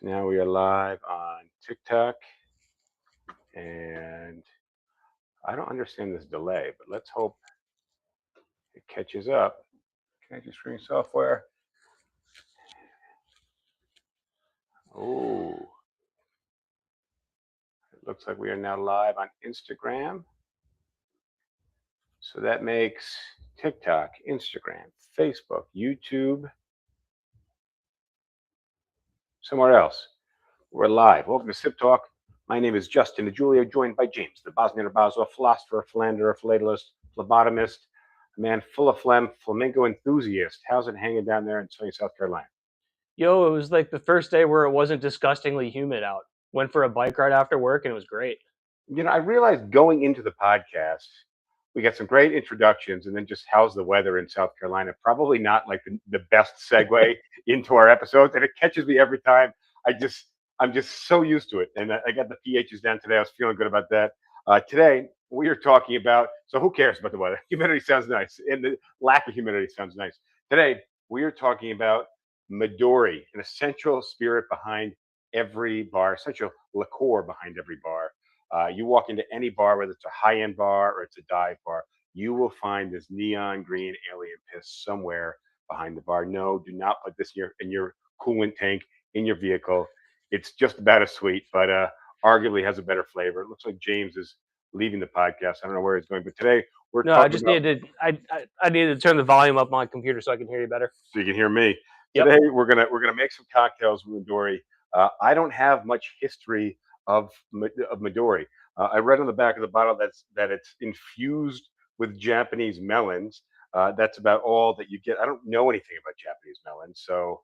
Now we are live on TikTok, and I don't understand this delay, but let's hope it catches up. Connect your screen software. Oh, it looks like we are now live on Instagram. So that makes TikTok, Instagram, Facebook, YouTube, somewhere else. We're live. Welcome to SipTalk. My name is Justin DeJulia, joined by James, the Bosnian Bazo, philosopher, philanderer, philatelist, phlebotomist, a man full of phlegm, flamingo enthusiast. How's it hanging down there in sunny South Carolina? Yo, it was like the first day where it wasn't disgustingly humid out. Went for a bike ride after work and it was great. I realized going into the podcast, we got some great introductions, and then just how's the weather in South Carolina? Probably not like the best segue into our episodes, and it catches me every time. I'm just so used to it, and I got the pHs down today. I was feeling good about that. Today we are talking about. So who cares about the weather? Humidity sounds nice, and the lack of humidity sounds nice. Today we are talking about Midori, an essential spirit behind every bar, essential liqueur behind every bar. You walk into any bar, whether it's a high-end bar or it's a dive bar, you will find this neon green alien piss somewhere behind the bar. No, do not put this in your coolant tank in your vehicle. It's just about as sweet, but arguably has a better flavor. It looks like James is leaving the podcast. I don't know where he's going, but today we're No, I talking just about. needed to I needed to turn the volume up on my computer so I can hear you better. So you can hear me. Yep. Today we're gonna make some cocktails with Midori. I don't have much history of Midori. I read on the back of the bottle that it's infused with Japanese melons. That's about all that you get. I don't know anything about Japanese melons, so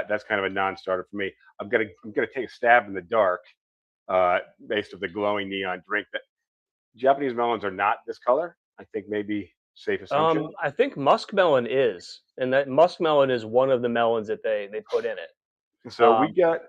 that's kind of a non-starter for me. I'm gonna take a stab in the dark based of the glowing neon drink. That Japanese melons are not this color. I think maybe safe assumption. I think muskmelon is, and that muskmelon is one of the melons that they put in it. So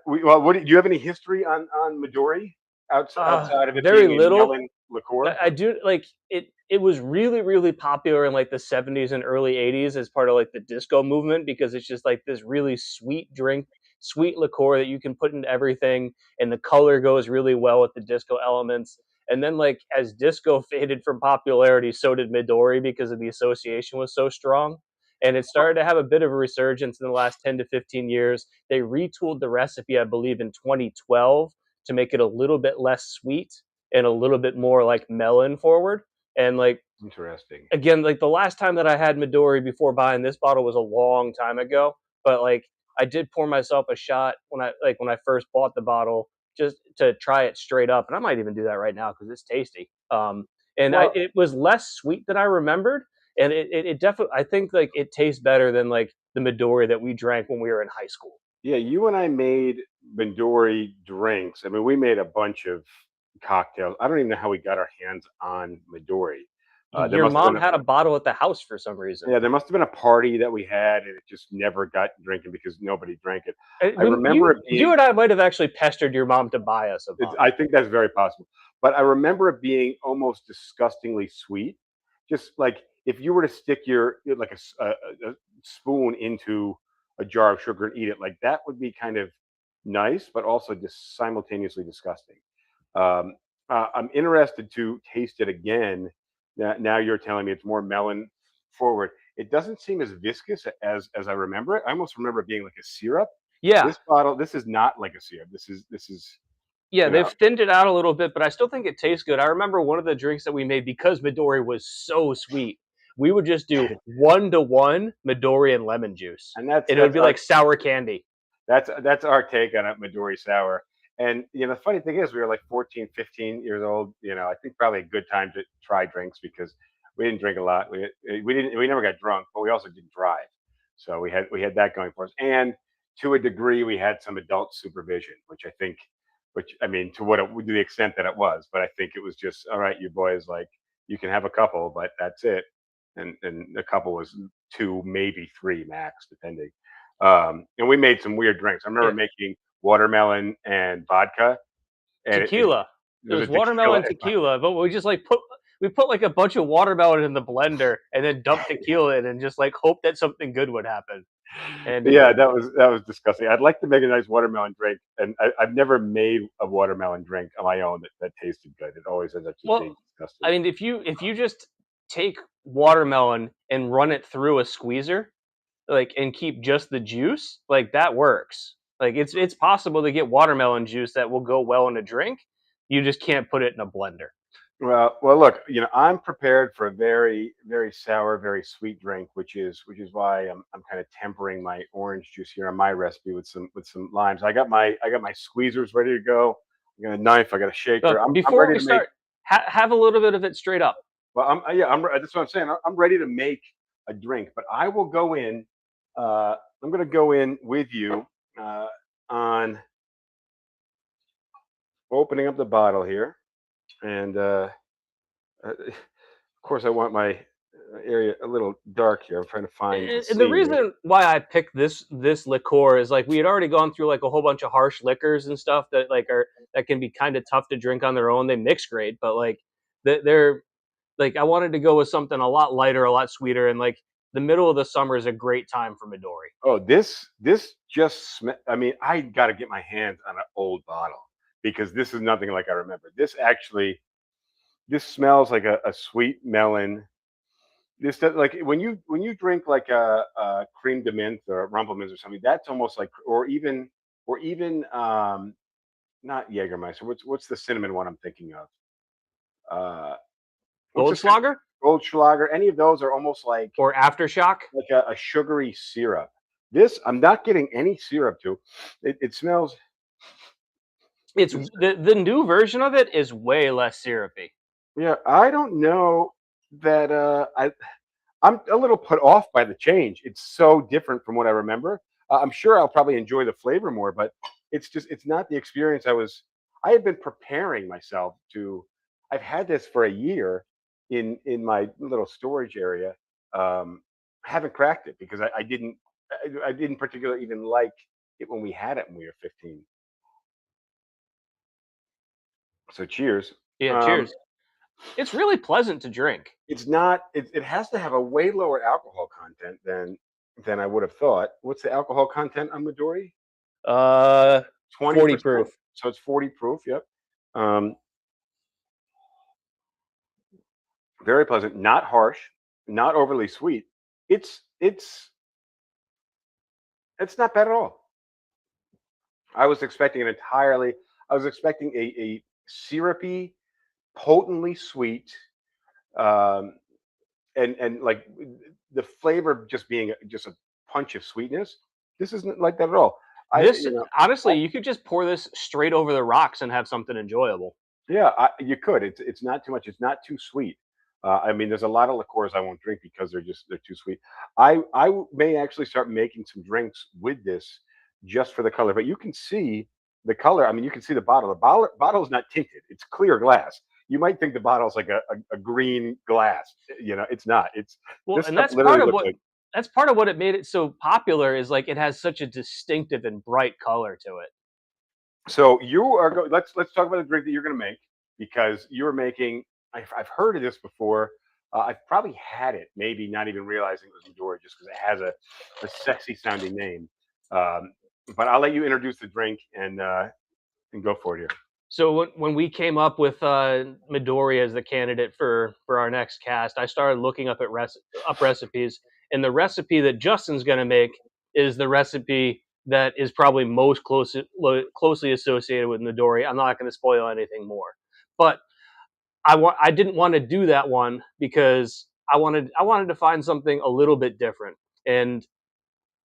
well. Do you have any history on Midori outside of it Very being a little. melon liqueur? I do like it. It was really popular in like the 70s and early 80s as part of like the disco movement because it's just like this really sweet drink, sweet liqueur that you can put into everything, and the color goes really well with the disco elements. And then like as disco faded from popularity, so did Midori because of the association was so strong. And it started to have a bit of a resurgence in the last 10 to 15 years. They retooled the recipe, I believe, in 2012 to make it a little bit less sweet and a little bit more like melon forward. And like Interesting. again, like the last time that I had Midori before buying this bottle was a long time ago. But like I did pour myself a shot when I first bought the bottle just to try it straight up, and I might even do that right now because it's tasty. Well, It was less sweet than I remembered, and it definitely I think like it tastes better than like the Midori that we drank when we were in high school. yeah, you and I made Midori drinks. I mean, we made a bunch of cocktails. I don't even know how we got our hands on Midori. There Your must have mom been had a bottle at the house for some reason. yeah, there must have been a party that we had, and it just never got drinking because nobody drank it. I When remember it you being. and I might have actually pestered your mom to buy us a bottle. I think that's very possible. But I remember it being almost disgustingly sweet. Just like if you were to stick your like a spoon into a jar of sugar and eat it, like that would be kind of nice, but also just simultaneously disgusting. Um, I'm interested to taste it again. Now you're telling me it's more melon forward. It doesn't seem as viscous as I remember it. I almost remember it being like a syrup. Yeah, This bottle, this is not like a syrup. This is yeah, you know they've thinned it out a little bit, but I still think it tastes good. I remember one of the drinks that we made because Midori was so sweet. We would just do 1-to-1 Midori and lemon juice, and that's and it would that's be our like sour candy. that's our take on it, Midori sour. And the funny thing is, we were like 14, 15 years old. I think probably a good time to try drinks because we didn't drink a lot. We never got drunk, but we also didn't drive, so we had that going for us. And to a degree, we had some adult supervision, which I mean, to the extent that it was. But I think it was just all right. You boys, like, you can have a couple, but that's it. And a couple was two, maybe three max, depending. And we made some weird drinks. I remember Yeah, making watermelon and vodka, and tequila. it It was was a tequila. watermelon tequila, but we just like put like a bunch of watermelon in the blender and then dumped tequila in and just like hope that something good would happen. And Yeah, that was disgusting. I'd like to make a nice watermelon drink, and I've never made a watermelon drink on my own that tasted good. It always ends up just well, being I disgusting. mean, if you just take watermelon and run it through a squeezer, like, and keep just the juice, like that works. Like it's possible to get watermelon juice that will go well in a drink. You just can't put it in a blender. Well, look, I'm prepared for a very, very sour, very sweet drink, which is why I'm kind of tempering my orange juice here on my recipe with some limes. I got my squeezers ready to go. I got a knife. I got a shaker. But I'm before ready we to make. start, have a little bit of it straight up. Well, that's what I'm saying. I'm ready to make a drink, but I will go in. I'm going to go in with you uh, on opening up the bottle here, and of course, I want my area a little dark here. I'm trying to find the And the seam here. reason why I picked this liqueur is like we had already gone through like a whole bunch of harsh liquors and stuff that like are that can be kind of tough to drink on their own. They mix great, but like they're like I wanted to go with something a lot lighter, a lot sweeter, and like the middle of the summer is a great time for Midori. Oh, this just I mean, I got to get my hands on an old bottle because this is nothing like I remember. This smells like a sweet melon. This does, like when you drink like a cream de menthe or Rumpelmans or something. That's almost like or even not Jägermeister. What's the cinnamon one I'm thinking of? Uh, what's the Goldschlager Goldschlager? Any of those are almost like or Aftershock. a sugary syrup. This I'm not getting any syrup to. It smells. It's the new version of it is way less syrupy. Yeah, I don't know that I'm a little put off by the change. It's so different from what I remember. I'm sure I'll probably enjoy the flavor more, but it's not the experience I had been preparing myself to. I've had this for a year in my little storage area. I haven't cracked it because I didn't particularly even like it when we had it when we were 15. So cheers. Yeah, Um, cheers. It's really pleasant to drink. it's not. It has to have a way lower alcohol content than I would have thought. What's the alcohol content on Midori? Uh, 40 20%. proof. So it's 40 proof. Yep. Um, very pleasant. Not harsh. Not overly sweet. It's it's it's not bad at all. I was expecting an entirely. I was expecting a syrupy, potently sweet, um, and like the flavor just being just a punch of sweetness. This isn't like that at all. I This you know honestly, you could just pour this straight over the rocks and have something enjoyable. Yeah, you could. It's not too much. It's not too sweet. I mean, there's a lot of liqueurs I won't drink because they're too sweet. May actually start making some drinks with this just for the color. But you can see the color. I mean, you can see the bottle. The bottle is not tinted. It's clear glass. You might think the bottle's like a green glass. It's not. It's Well, this and stuff literally looks like. that's part of what it made it so popular is like it has such a distinctive and bright color to it. So you are go. Let's talk about the drink that you're going to make because you're making. I've heard of this before. I've probably had it, maybe not even realizing it was Midori, just because it has a sexy sounding name. Um, but I'll let you introduce the drink and go for it here. So when we came up with Midori as the candidate for our next cast, I started looking up up recipes, and the recipe that Justin's going to make is the recipe that is probably most closely associated with Midori. I'm not going to spoil anything more, but I didn't want to do that one because I wanted to find something a little bit different, and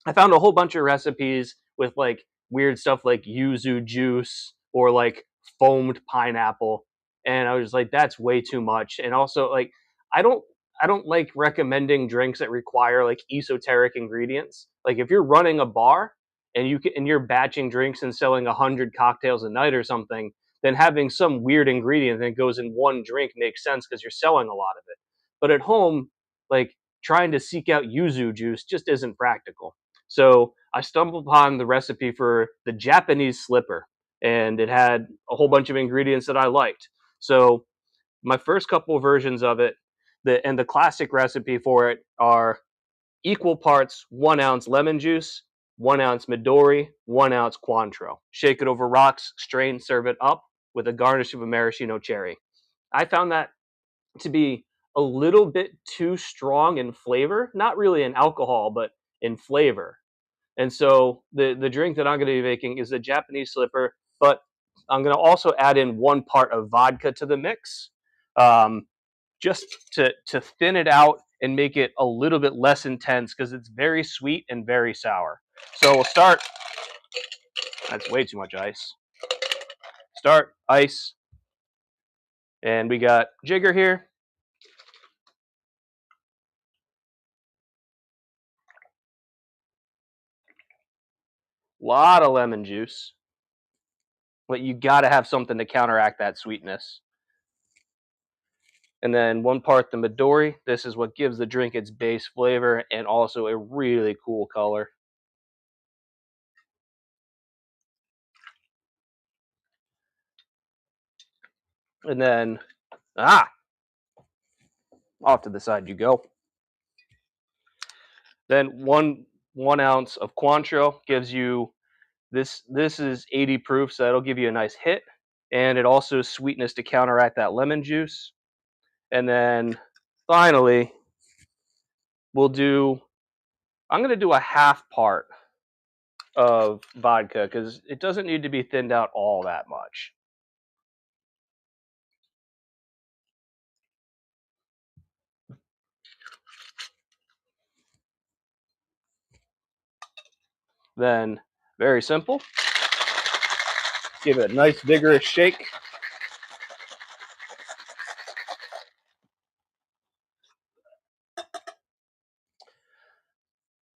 I found a whole bunch of recipes with like weird stuff like yuzu juice or like foamed pineapple, and I was like, that's way too much. And also, like, I don't I don't like recommending drinks that require like esoteric ingredients. Like, if you're running a bar and you're batching drinks and selling 100 cocktails a night or something, then having some weird ingredient that goes in one drink makes sense because you're selling a lot of it. But at home, like trying to seek out yuzu juice just isn't practical. So I stumbled upon the recipe for the Japanese slipper, and it had a whole bunch of ingredients that I liked. So my first couple versions of it, the classic recipe for it are equal parts 1 ounce lemon juice, 1 ounce Midori, 1 ounce Cointreau. Shake it over rocks, strain, serve it up with a garnish of a maraschino cherry. I found that to be a little bit too strong in flavor, not really in alcohol, but in flavor. And so the drink that I'm going to be making is a Japanese slipper, but I'm going to also add in 1 part of vodka to the mix, um, just to thin it out and make it a little bit less intense because it's very sweet and very sour. So we'll start. That's way too much ice. Start ice, and we got Jigger here. Lot of lemon juice, but you got to have something to counteract that sweetness. And then 1 part the Midori. This is what gives the drink its base flavor and also a really cool color. And then, off to the side you go. Then one ounce of Cointreau gives you this. This is 80 proof, so that'll give you a nice hit, and it also is sweetness to counteract that lemon juice. And then finally, we'll do. I'm going to do a half part of vodka because it doesn't need to be thinned out all that much. Then, very simple. Give it a nice vigorous shake.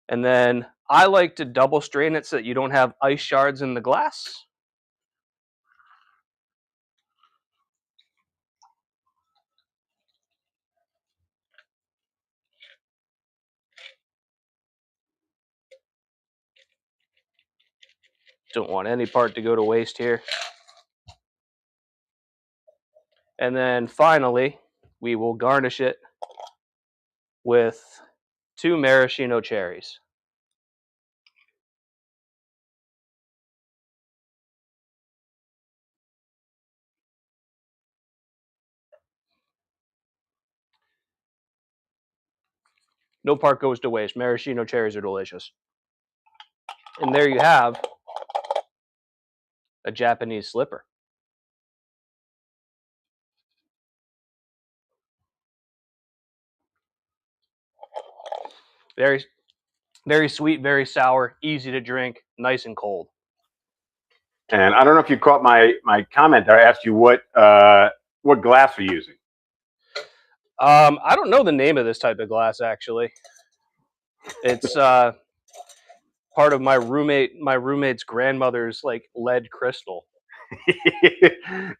And then I like to double strain it so that you don't have ice shards in the glass. Don't want any part to go to waste here. And then finally, we will garnish it with 2 maraschino cherries. No part goes to waste. Maraschino cherries are delicious. And there you have a Japanese slipper. Very, very sweet, very sour, easy to drink, nice and cold. And I don't know if you caught my comment there. I asked you what glass we're using. I don't know the name of this type of glass actually. It's part of my roommate's grandmother's like lead crystal.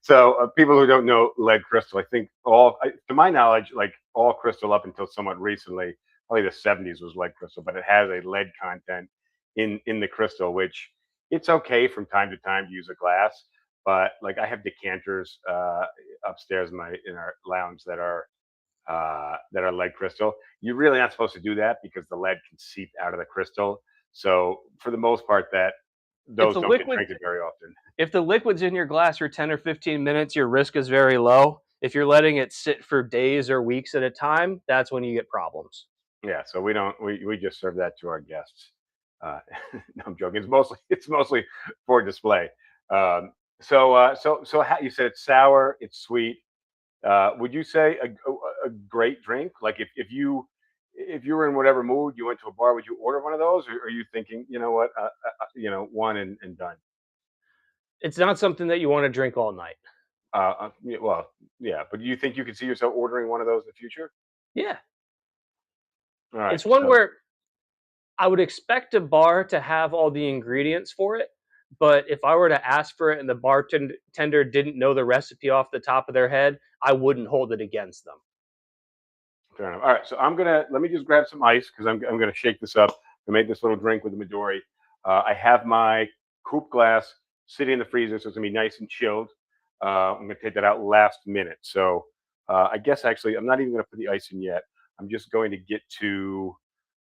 So people who don't know lead crystal, I think to my knowledge, like all crystal up until somewhat recently, probably the 70s was lead crystal, but it has a lead content in the crystal, which it's okay from time to time to use a glass. But like I have decanters upstairs in our lounge that are lead crystal. You're really not supposed to do that because the lead can seep out of the crystal. So for the most part, those don't get drank very often. If the liquid's in your glass for 10 or 15 minutes, your risk is very low. If you're letting it sit for days or weeks at a time, that's when you get problems. Yeah, so we just serve that to our guests. No, I'm joking. It's mostly for display. So how, you said it's sour, it's sweet. Would you say a great drink? Like if you were in whatever mood, you went to a bar, would you order one of those, or are you thinking, you know what, one and done? It's not something that you want to drink all night. Well, yeah, but do you think you could see yourself ordering one of those in the future? Yeah. All right. It's one where I would expect a bar to have all the ingredients for it, but if I were to ask for it and the bartender didn't know the recipe off the top of their head, I wouldn't hold it against them. Fair enough. All right, so let me just grab some ice because I'm gonna shake this up to make this little drink with the Midori. I have my coupe glass sitting in the freezer, so it's gonna be nice and chilled. I'm gonna take that out last minute. So I guess actually I'm not even gonna put the ice in yet. I'm just going to get to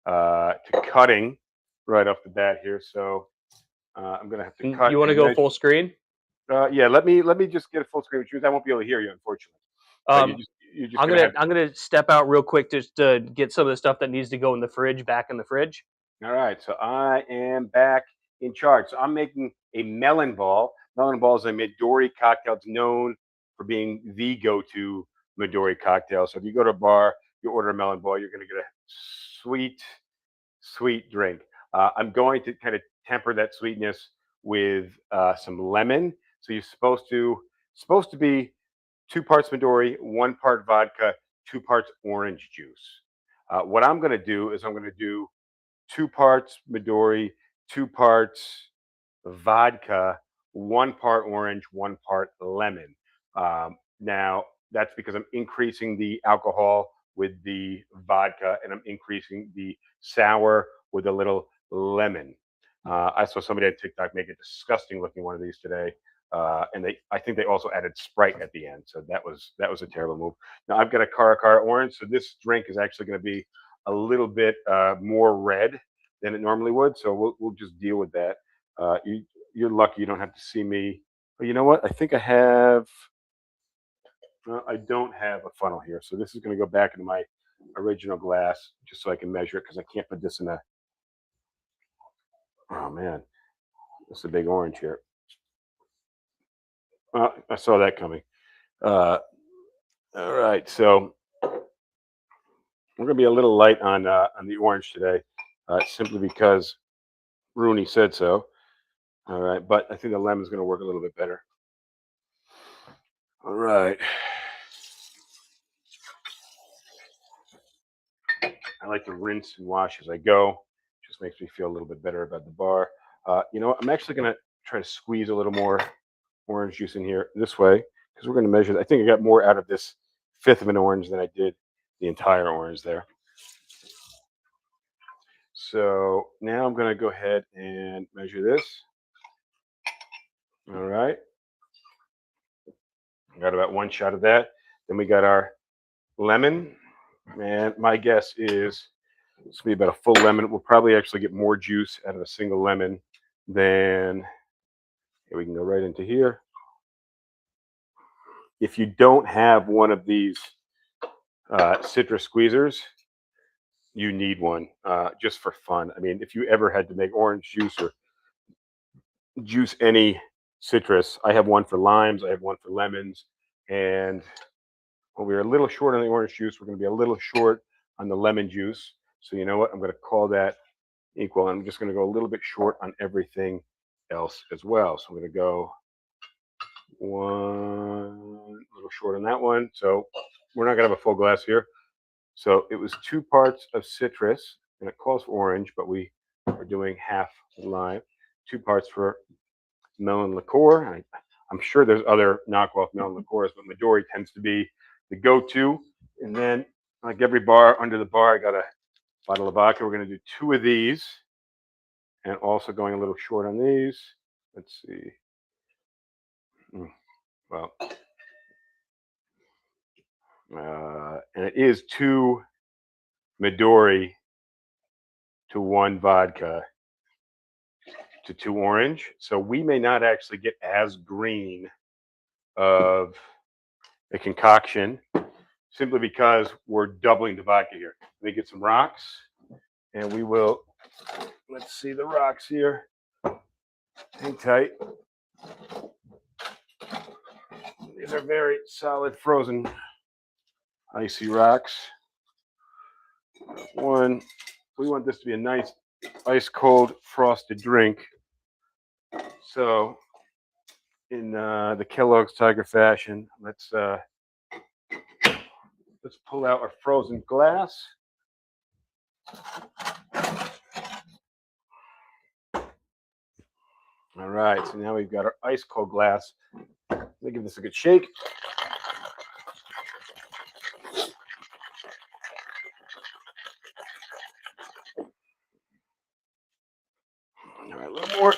to cutting right off the bat here. So I'm going to have to cut You want to and go measure. full screen? Yeah, let me just get a full screen, which means I won't be able to hear you, unfortunately. Um, You're just I'm gonna gonna have. I'm gonna step out real quick just to get some of the stuff that needs to go in the fridge back in the fridge. All right, so I am back in charge. So I'm making a melon ball. Melon ball is a Midori cocktail. It's known for being the go-to Midori cocktail. So if you go to a bar, you order a melon ball, you're going to get a sweet, sweet drink. I'm going to kind of temper that sweetness with some lemon. So you're supposed to be 2 parts Midori, 1 part vodka, 2 parts orange juice. What I'm going to do is I'm going to do 2 parts Midori, 2 parts vodka, 1 part orange, 1 part lemon. Now, that's because I'm increasing the alcohol with the vodka and I'm increasing the sour with a little lemon. I saw somebody on TikTok make a disgusting looking one of these today. And I think they also added Sprite at the end, so that was a terrible move. Now I've got a Cara orange, so this drink is actually going to be a little bit more red than it normally would. So we'll just deal with that. You're lucky you don't have to see me. But you know what? I think I have. I don't have a funnel here, so this is going to go back into my original glass just so I can measure it because I can't put this in a. Oh man, that's a big orange here. I saw that coming. Uh, all right, so we're going to be a little light on the orange today, simply because Rooney said so. All right, but I think the lemon's going to work a little bit better. All right. I like to rinse and wash as I go. Just makes me feel a little bit better about the bar. You know what? I'm actually going to try to squeeze a little more orange juice in here this way because we're going to measure. I think I got more out of this fifth of an orange than I did the entire orange there. So now I'm going to go ahead and measure this. All right. Got about 1 shot of that. Then we got our lemon. And my guess is this will be about a full lemon. We'll probably actually get more juice out of a single lemon than we can go right into here. If you don't have one of these citrus squeezers, you need one just for fun. I mean, if you ever had to make orange juice or juice any citrus, I have one for limes, I have one for lemons, and when we're a little short on the orange juice, we're going to be a little short on the lemon juice. So you know what? I'm going to call that equal. I'm just going to go a little bit short on everything else as well. So I'm going to go one a little short on that one. So we're not going to have a full glass here. So it was 2 parts of citrus, and it calls for orange, but we are doing half lime. 2 parts for melon liqueur. I'm sure there's other knockoff melon liqueurs, but Midori tends to be the go-to. And then, like every bar under the bar, I got a bottle of vodka. We're going to do 2 of these, and also going a little short on these. Let's see. Well, and it is 2 Midori to 1 vodka to 2 orange. So we may not actually get as green of a concoction simply because we're doubling the vodka here. Let me get some rocks and we will, let's see the rocks here. Hang tight. These are very solid frozen icy rocks. One, we want this to be a nice ice cold frosted drink. So in the Kellogg's Tiger fashion, let's pull out our frozen glass. All right, so now we've got our ice cold glass. Let me give this a good shake. All right, a little more.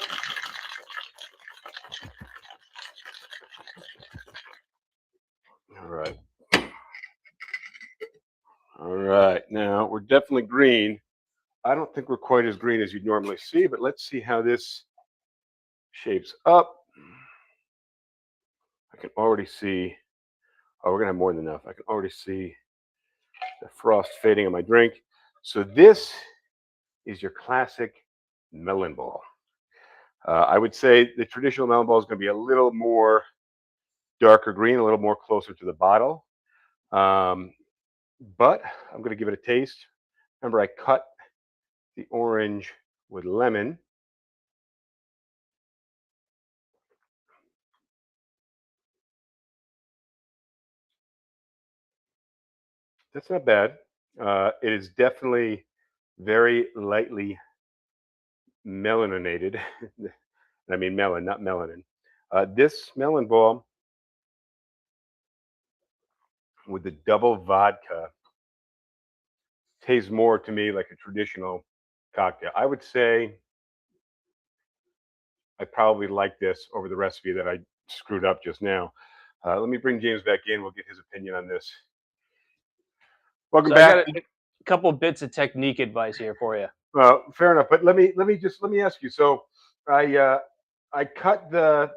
All right. All right, now we're definitely green I don't think we're quite as green as you'd normally see, but let's see how this shapes up. I can already see, oh, we're gonna have more than enough. I can already see the frost fading on my drink. So this is your classic melon ball. I would say the traditional melon ball is going to be a little more darker green, a little more closer to the bottle. Um, but I'm going to give it a taste. Remember, I cut the orange with lemon. That's not bad. It is definitely very lightly melaninated. I mean melon, not melanin. This melon ball with the double vodka tastes more to me like a traditional cocktail. I would say I probably like this over the recipe that I screwed up just now. Let me bring James back in. We'll get his opinion on this. Welcome So I got back. a couple bits of technique advice here for you. Fair enough, but let me ask you. So I cut the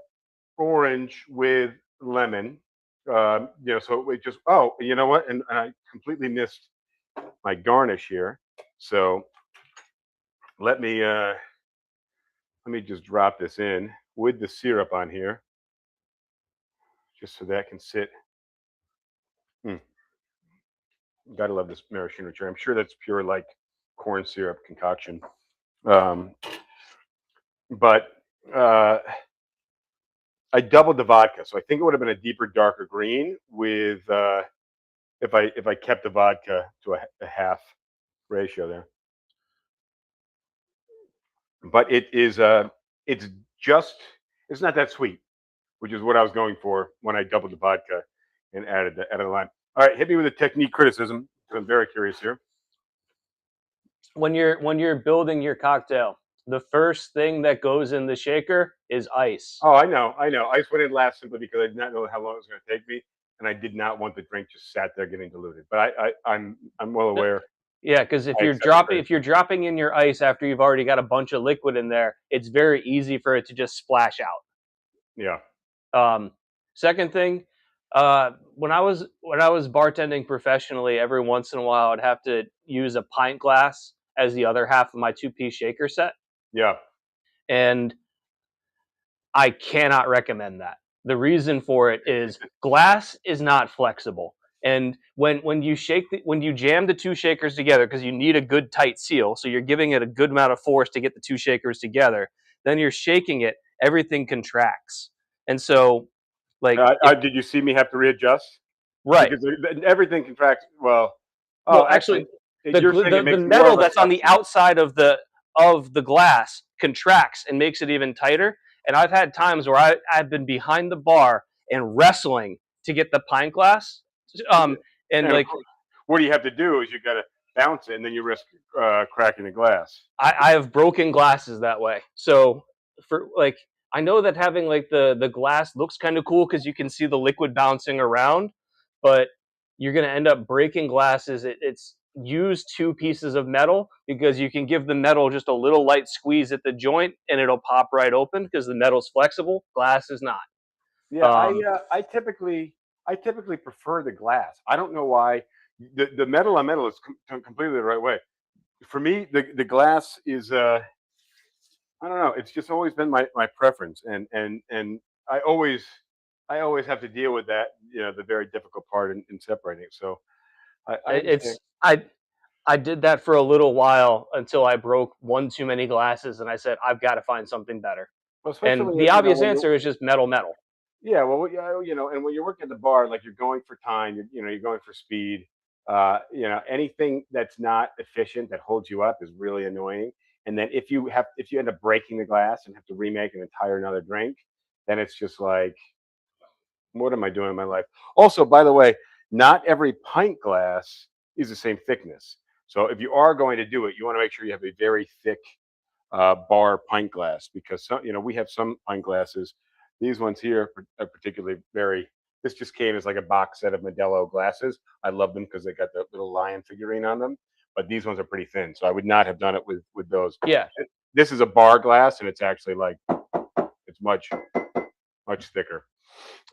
orange with lemon. So it just you know what? And I completely missed my garnish here. So let me uh, let me just drop this in with the syrup on here, just so that can sit. Mm, gotta love this maraschino cherry. I'm sure that's pure like corn syrup concoction. Um, but I doubled the vodka, so I think it would have been a deeper, darker green with if I kept the vodka to a half ratio there. But it's just it's not that sweet, which is what I was going for when I doubled the vodka and added the lime. All right, hit me with a technique criticism. I'm very curious here. When you're building your cocktail, the first thing that goes in the shaker is ice. Oh, I know. Ice went in last simply because I did not know how long it was going to take me, and I did not want the drink just sat there getting diluted. But I'm well aware. Yeah, because if I you're accept the dropping criticism. if you're dropping in your ice after you've already got a bunch of liquid in there, it's very easy for it to just splash out. Yeah, Second thing, when I was bartending professionally, every once in a while I'd have to use a pint glass as the other half of my two-piece shaker set, yeah, and I cannot recommend that. The reason for it is glass is not flexible. And when you jam the two shakers together, because you need a good tight seal, so you're giving it a good amount of force to get the two shakers together, then you're shaking it, everything contracts. And so like if did you see me have to readjust right. because everything contracts? Well, oh, Well, actually, actually, you're saying it the makes more metal of a that's on the suction. outside of the glass contracts and makes it even tighter. And I've had times where I've been behind the bar and wrestling to get the pint glass. And And of like course, what you have to do is you got to bounce it, and then you risk cracking the glass. I have broken glasses that way. So for like I know that having like the glass looks kind of cool because you can see the liquid bouncing around, but you're gonna end up breaking glasses. It's use two pieces of metal because you can give the metal just a little light squeeze at the joint and it'll pop right open because the metal's flexible. Glass is not. Yeah, Um, I typically prefer the glass. I don't know why. The metal on metal is completely the right way. For me, the glass is I don't know. It's just always been my preference, and I always I always have to deal with that. The very difficult part in separating it. So I understand. it's I did that for a little while until I broke one too many glasses and I said I've got to find something better. Well, especially And when the obvious when you're answer is just metal, metal. yeah, well, yeah, and when you're working at the bar, like you're going for time, you're going for speed. Anything that's not efficient that holds you up is really annoying. And then if you end up breaking the glass and have to remake an entire another drink, then it's just like, what am I doing in my life? Also, by the way, not every pint glass is the same thickness. So if you are going to do it, you want to make sure you have a very thick bar pint glass because we have some pint glasses. These ones here are particularly very. This just came as like a box set of Modelo glasses. I love them because they got the little lion figurine on them. but these ones are pretty thin, so I would not have done it with those. Yeah. This is a bar glass, and it's actually like it's much thicker.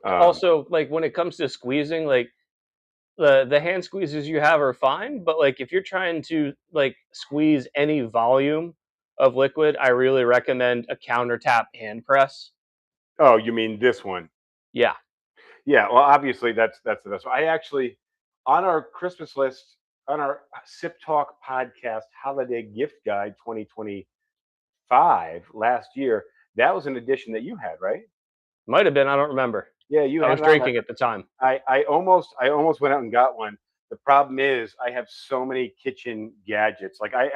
Also, like when it comes to squeezing, like the hand squeezes you have are fine, but like if you're trying to like squeeze any volume of liquid, I really recommend a countertop hand press. Oh, you mean this one? Yeah. Yeah. Well, obviously that's the best. I actually on our Christmas list on our Sip Talk podcast holiday gift guide 2025 last year. That was an edition that you had, right? Might have been, I don't remember. Yeah, you I had was it on there. drinking at the time. I almost went out and got one. The problem is I have so many kitchen gadgets. Like I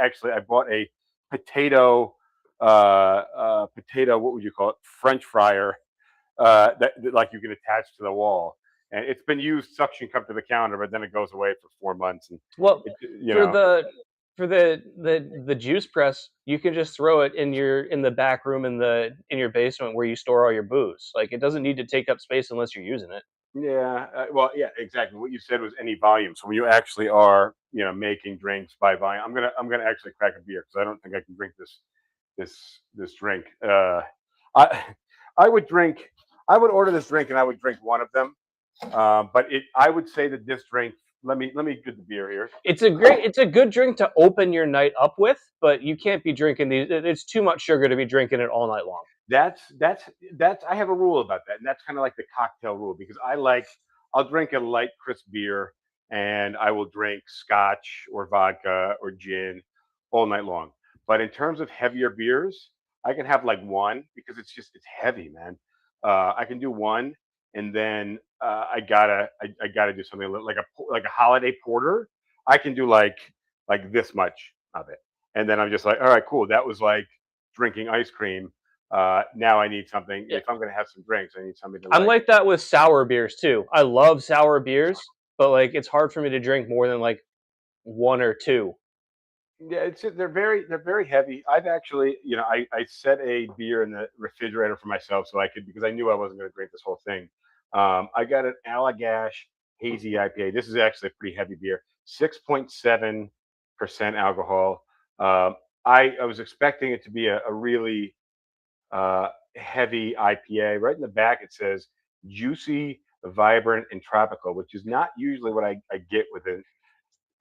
bought a potato potato, what would you call it? French fryer that like you can attach to the wall. And it's been used suction cup to the counter, but then it goes away for 4 months. And Well, you for know, the juice press, you can just throw it in the back room in your basement where you store all your booze. Like it doesn't need to take up space unless you're using it. yeah, well, yeah, exactly. What you said was any volume. So when you actually are, making drinks by volume, I'm gonna actually crack a beer because I don't think I can drink this drink. I I would drink. I would order this drink and I would drink one of them. But I would say that this drink. Let me get the beer here. It's a good drink to open your night up with, but you can't be drinking these. It's too much sugar to be drinking it all night long. That's I have a rule about that, and that's kind of like the cocktail rule because I'll drink a light crisp beer and I will drink scotch or vodka or gin all night long. But in terms of heavier beers, I can have like one because it's heavy, man. I can do one, and then I gotta do something like a holiday porter. I can do like this much of it, and then I'm just like, all right, cool. That was like drinking ice cream. Now I need something. Yeah. If I'm gonna have some drinks, I need something to I'm like. like that with sour beers too. I love sour beers, but like it's hard for me to drink more than like one or two. Yeah, they're very heavy. I've actually, I set a beer in the refrigerator for myself so I could because I knew I wasn't going to drink this whole thing. I got an Allagash Hazy IPA. This is actually a pretty heavy beer, 6.7% alcohol. I was expecting it to be a really heavy IPA. Right in the back, it says juicy, vibrant, and tropical, which is not usually what I get with an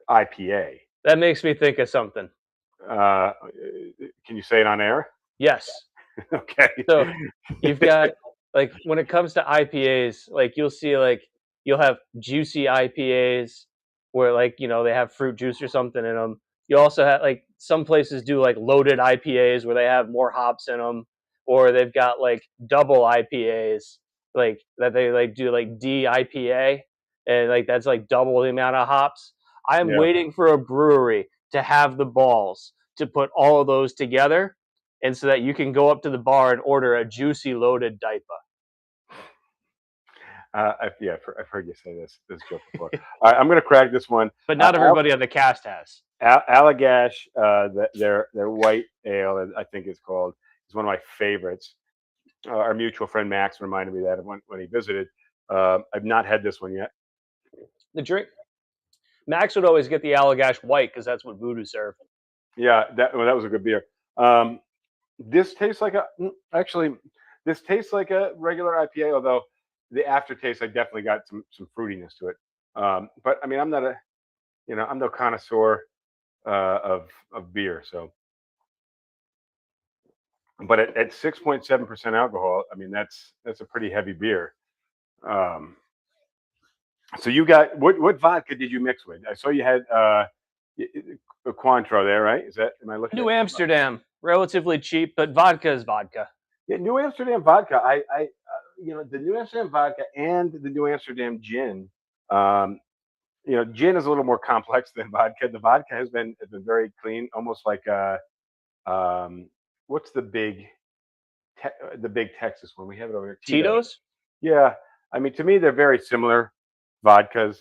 IPA. That makes me think of something. Uh, can you say it on air? Yes. Okay. So you've got like when it comes to IPAs, like you'll see like you'll have juicy IPAs where like they have fruit juice or something in them. You also have like some places do like loaded IPAs where they have more hops in them, or they've got like double IPAs like that they like do like DIPA, and like that's like double the amount of hops. I'm Yeah. waiting for a brewery to have the balls to put all of those together and so that you can go up to the bar and order a juicy loaded diaper. I've heard you say this joke before. All right, I'm going to crack this one. But not everybody on the cast has. Allagash, their white ale, I think it's called, is one of my favorites. Our mutual friend Max reminded me that when he visited. I've not had this one yet. The drink, Max would always get the Allagash white because that's what Voodoo served. Yeah, that was a good beer. Um, this tastes like this tastes like a regular IPA, although the aftertaste I definitely got some fruitiness to it. But I mean, I'm no connoisseur of beer, so. But at 6.7% alcohol, I mean that's a pretty heavy beer. Um, so you got what vodka did you mix with? I saw you had a Cointreau there, right? Am I looking New at? Amsterdam, relatively cheap, but vodka is vodka. Yeah, New Amsterdam vodka. The New Amsterdam vodka and the New Amsterdam gin. Um, gin is a little more complex than vodka. The vodka has been very clean, almost like um, what's the big Texas one? We have it over here. Tito's? Yeah, I mean to me they're very similar vodkas.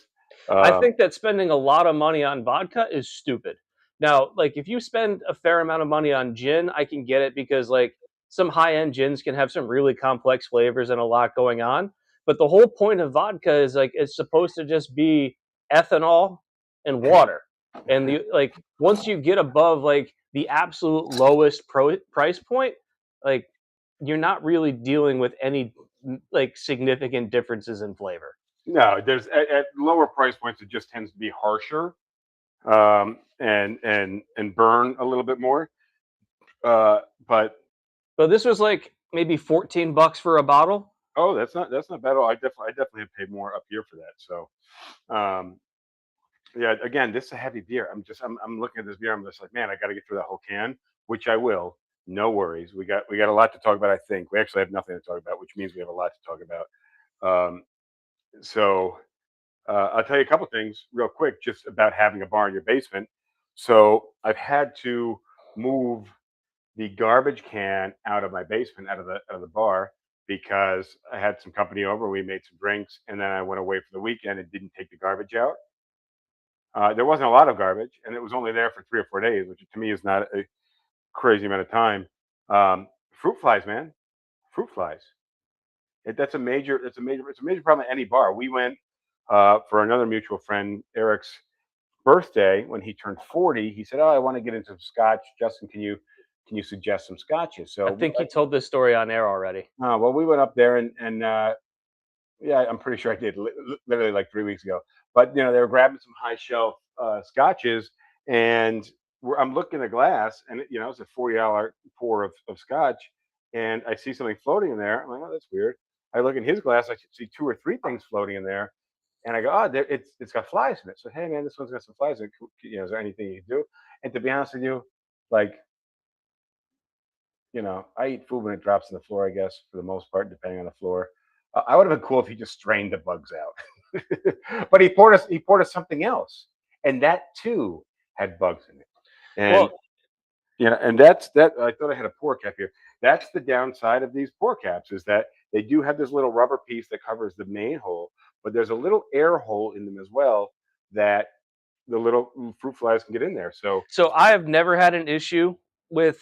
I Um, think that spending a lot of money on vodka is stupid. Now, like if you spend a fair amount of money on gin, I can get it because like some high-end gins can have some really complex flavors and a lot going on. But the whole point of vodka is like it's supposed to just be ethanol and water. And once you get above like the absolute lowest price point, like you're not really dealing with any like significant differences in flavor. No, there's at lower price points it just tends to be harsher, and burn a little bit more. But But this was like maybe $14 for a bottle. oh, that's not bad at all. I definitely have paid more up here for that. So um, yeah, again, this is a heavy beer. I'm looking at this beer. I'm just like, man, I got to get through that whole can, which I will. No worries. We got a lot to talk about. I think we actually have nothing to talk about, which means we have a lot to talk about. Um, so I'll tell you a couple things real quick, just about having a bar in your basement. So I've had to move the garbage can out of my basement, out of the bar, because I had some company over. We made some drinks, and then I went away for the weekend and didn't take the garbage out. There wasn't a lot of garbage, and it was only there for 3 or 4 days, which to me is not a crazy amount of time. Fruit flies, man, fruit flies. It's a major problem at any bar. We went for another mutual friend, Eric's birthday when he turned 40. He said, "Oh, I want to get into some scotch. Justin, can you suggest some scotches?" I So, think you told this story on air already. well, we went up there and yeah, I'm pretty sure I did literally like 3 weeks ago. But they were grabbing some high shelf scotches, and I'm looking at glass, and it's a $40 pour of scotch, and I see something floating in there. I'm like, oh, that's weird. I look in his glass, I see two or three things floating in there, and I go, oh, it's got flies in it. So hey, man, this one's got some flies in it. Is there anything you can do? And to be honest with you, like I eat food when it drops on the floor, I guess, for the most part, depending on the floor. I would have been cool if he just strained the bugs out. But he poured us something else, and that too had bugs in it. And Well, and that's that. I thought I had a pour cap here. That's the downside of these pour caps, is that they do have this little rubber piece that covers the main hole, but there's a little air hole in them as well that the little fruit flies can get in there. So so I have never had an issue with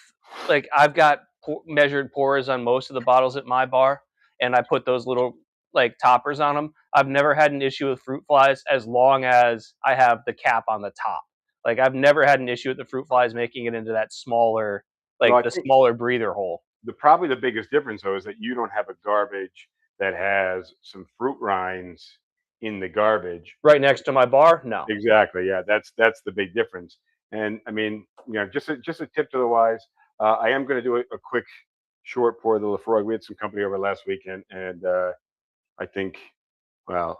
like I've got measured pours on most of the bottles at my bar, and I put those little like toppers on them. I've never had an issue with fruit flies as long as I have the cap on the top. Like I've never had an issue with the fruit flies making it into that smaller, well, like I the think smaller breather hole. probably the biggest difference though is that you don't have a garbage that has some fruit rinds in the garbage. Right next to my bar, no. Exactly. Yeah, that's the big difference. And I mean, just a tip to the wise. I am going to do a quick short pour of the Lefroy. We had some company over last weekend, and I think, well,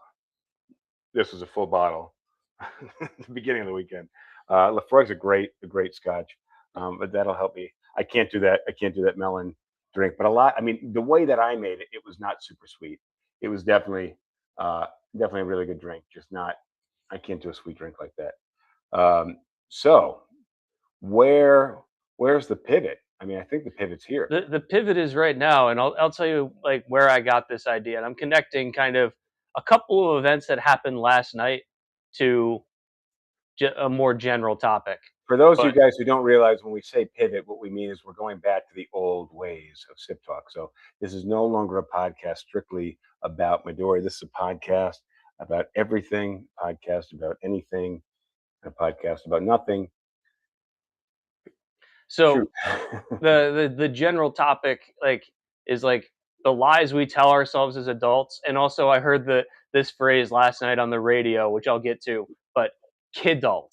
this was a full bottle at the beginning of the weekend. Lefroy's a great scotch, but that'll help me. I can't do that. I can't do that melon drink, but a lot. I mean, the way that I made it, it was not super sweet. It was definitely a really good drink. Just not. I can't do a sweet drink like that. So where's the pivot? I mean, I think the pivot's here. The pivot is right now, and I'll tell you like where I got this idea, and I'm connecting kind of a couple of events that happened last night to a more general topic. For those of you But guys who don't realize, when we say pivot, what we mean is we're going back to the old ways of SipTalk. So this is no longer a podcast strictly about Midori. This is a podcast about everything, a podcast about anything, a podcast about nothing. so True. the general topic like is like the lies we tell ourselves as adults, and also I heard this phrase last night on the radio, which I'll get to, but kidult.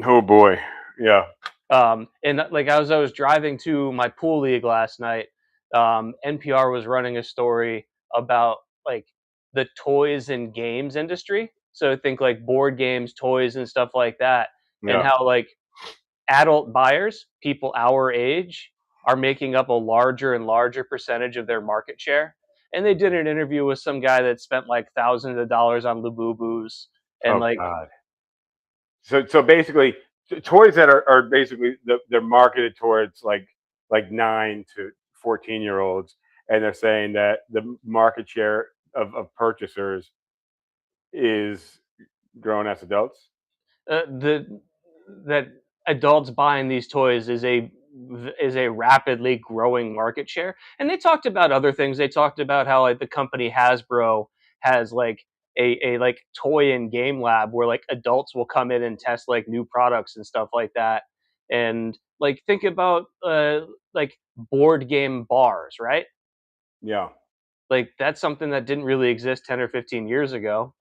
Oh boy. Yeah. And like as I was driving to my pool league last night, NPR was running a story about like the toys and games industry. So think like board games, toys, and stuff like that, and Yeah. how like adult buyers, people our age, are making up a larger and larger percentage of their market share. And they did an interview with some guy that spent like thousands of dollars on Labubus, and Oh like God. So basically, toys that are basically they're marketed towards like 9 to 14-year-olds, and they're saying that the market share of purchasers is grown as adults. the that adults buying these toys is a rapidly growing market share. And they talked about other things. They talked about how like the company Hasbro has like a like toy and game lab where like adults will come in and test like new products and stuff like that. And like think about like board game bars, right? Yeah. Like that's something that didn't really exist 10 or 15 years ago.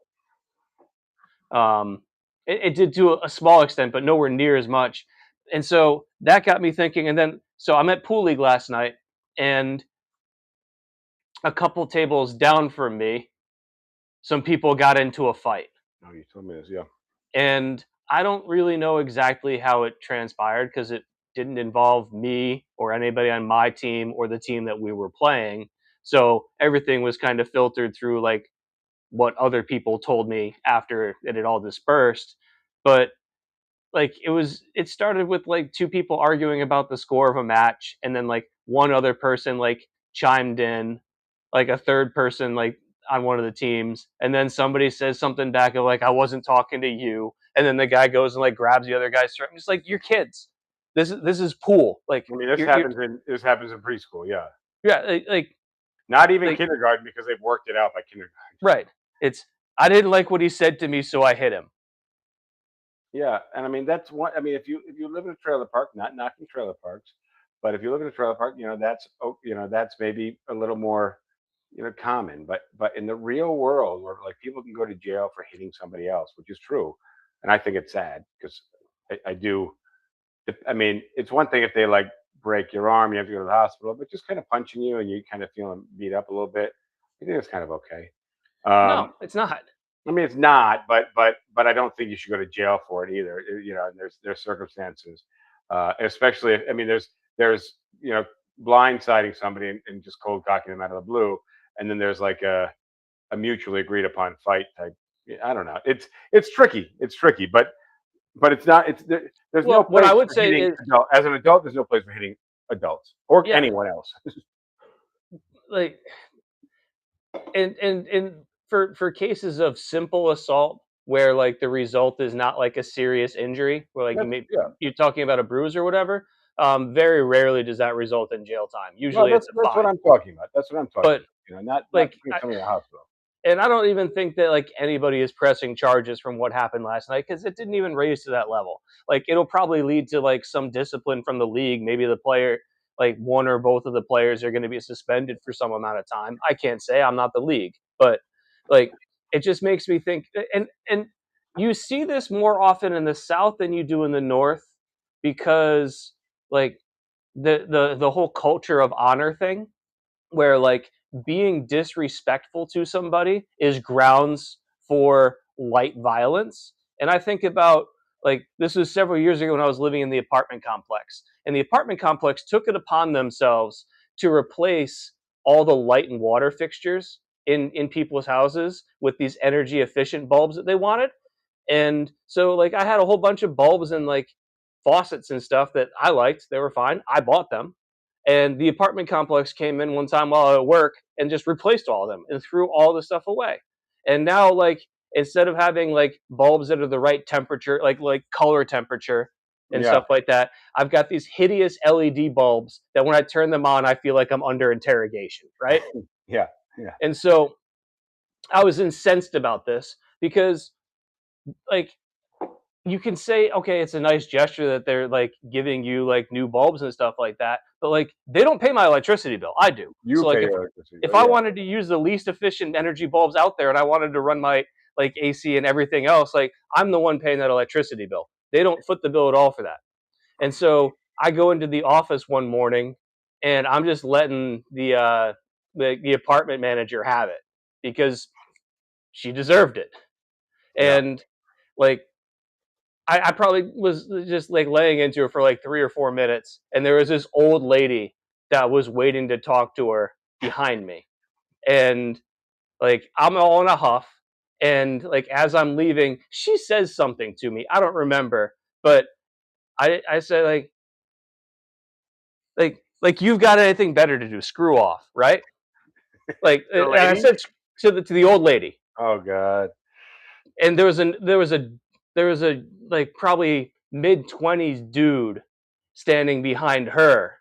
Um, it did to a small extent, but nowhere near as much. And so that got me thinking. And then, so I'm at Pool League last night, and a couple tables down from me, some people got into a fight. Oh, you told me this. Yeah. And I don't really know exactly how it transpired because it didn't involve me or anybody on my team or the team that we were playing. So everything was kind of filtered through like what other people told me after it had all dispersed. But like it started with like two people arguing about the score of a match, and then like one other person like chimed in, like a third person like on one of the teams, and then somebody says something back of like I wasn't talking to you, and then the guy goes and like grabs the other guy's throat. I'm just like, you're kids. This is pool. Like I mean, this you're happens in preschool. Yeah. yeah, Not even like kindergarten because they've worked it out by kindergarten. right. It's I didn't like what he said to me, so I hit him. Yeah, and I mean that's one. I mean, if you live in a trailer park, not knocking trailer parks, but if you live in a trailer park, that's maybe a little more common. But in the real world, where like people can go to jail for hitting somebody else, which is true, and I think it's sad because I do. I mean, it's one thing if they like break your arm, you have to go to the hospital, but just kind of punching you and you kind of feeling beat up a little bit, I think it's kind of okay. No, Um, it's not. I mean, it's not, but I don't think you should go to jail for it either. And there's circumstances, especially if, I mean, there's blindsiding somebody and just cold cocking them out of the blue, and then there's like a mutually agreed upon fight type. I don't know. It's tricky. It's tricky, but it's not. There's no Well, what I place would for say hitting is, as an adult. There's no place for hitting adults or yeah, anyone else. like and for cases of simple assault where like the result is not like a serious injury, where like Yeah. you're talking about a bruise or whatever, very rarely does that result in jail time. No, Usually that's it's a that's what fine. I'm talking about. That's what I'm talking But about. Not like putting somebody in the hospital. and I don't even think that like anybody is pressing charges from what happened last night because it didn't even raise to that level. Like it'll probably lead to like some discipline from the league. Maybe the player, like one or both of the players, are going to be suspended for some amount of time. I can't say, I'm not the league, but like it just makes me think. And you see this more often in the South than you do in the North because like the whole culture of honor thing where like being disrespectful to somebody is grounds for light violence. And I think about like this was several years ago when I was living in the apartment complex. And the apartment complex took it upon themselves to replace all the light and water fixtures in people's houses with these energy efficient bulbs that they wanted. And so like I had a whole bunch of bulbs and like faucets and stuff that I liked. They were fine. I bought them. And the apartment complex came in one time while I was at work and just replaced all of them and threw all the stuff away. And now like instead of having like bulbs that are the right temperature, like color temperature and Yeah, stuff like that, I've got these hideous LED bulbs that when I turn them on, I feel like I'm under interrogation, right? yeah, yeah, And so I was incensed about this because like you can say, okay, it's a nice gesture that they're like giving you like new bulbs and stuff like that, but like they don't pay my electricity bill. I do. you So like pay your electricity if bill. I Yeah, wanted to use the least efficient energy bulbs out there and I wanted to run my like AC and everything else, like I'm the one paying that electricity bill. They don't foot the bill at all for that. And so I go into the office one morning and I'm just letting the apartment manager have it because she deserved it. yeah, And like I probably was just like laying into her for like 3 or 4 minutes, and there was this old lady that was waiting to talk to her behind me, and like I'm all in a huff, and like as I'm leaving, she says something to me. I don't remember, but I said like you've got anything better to do? Screw off, right? Like the and I lady. said to the old lady, Oh God. and there was a like probably mid-20s dude standing behind her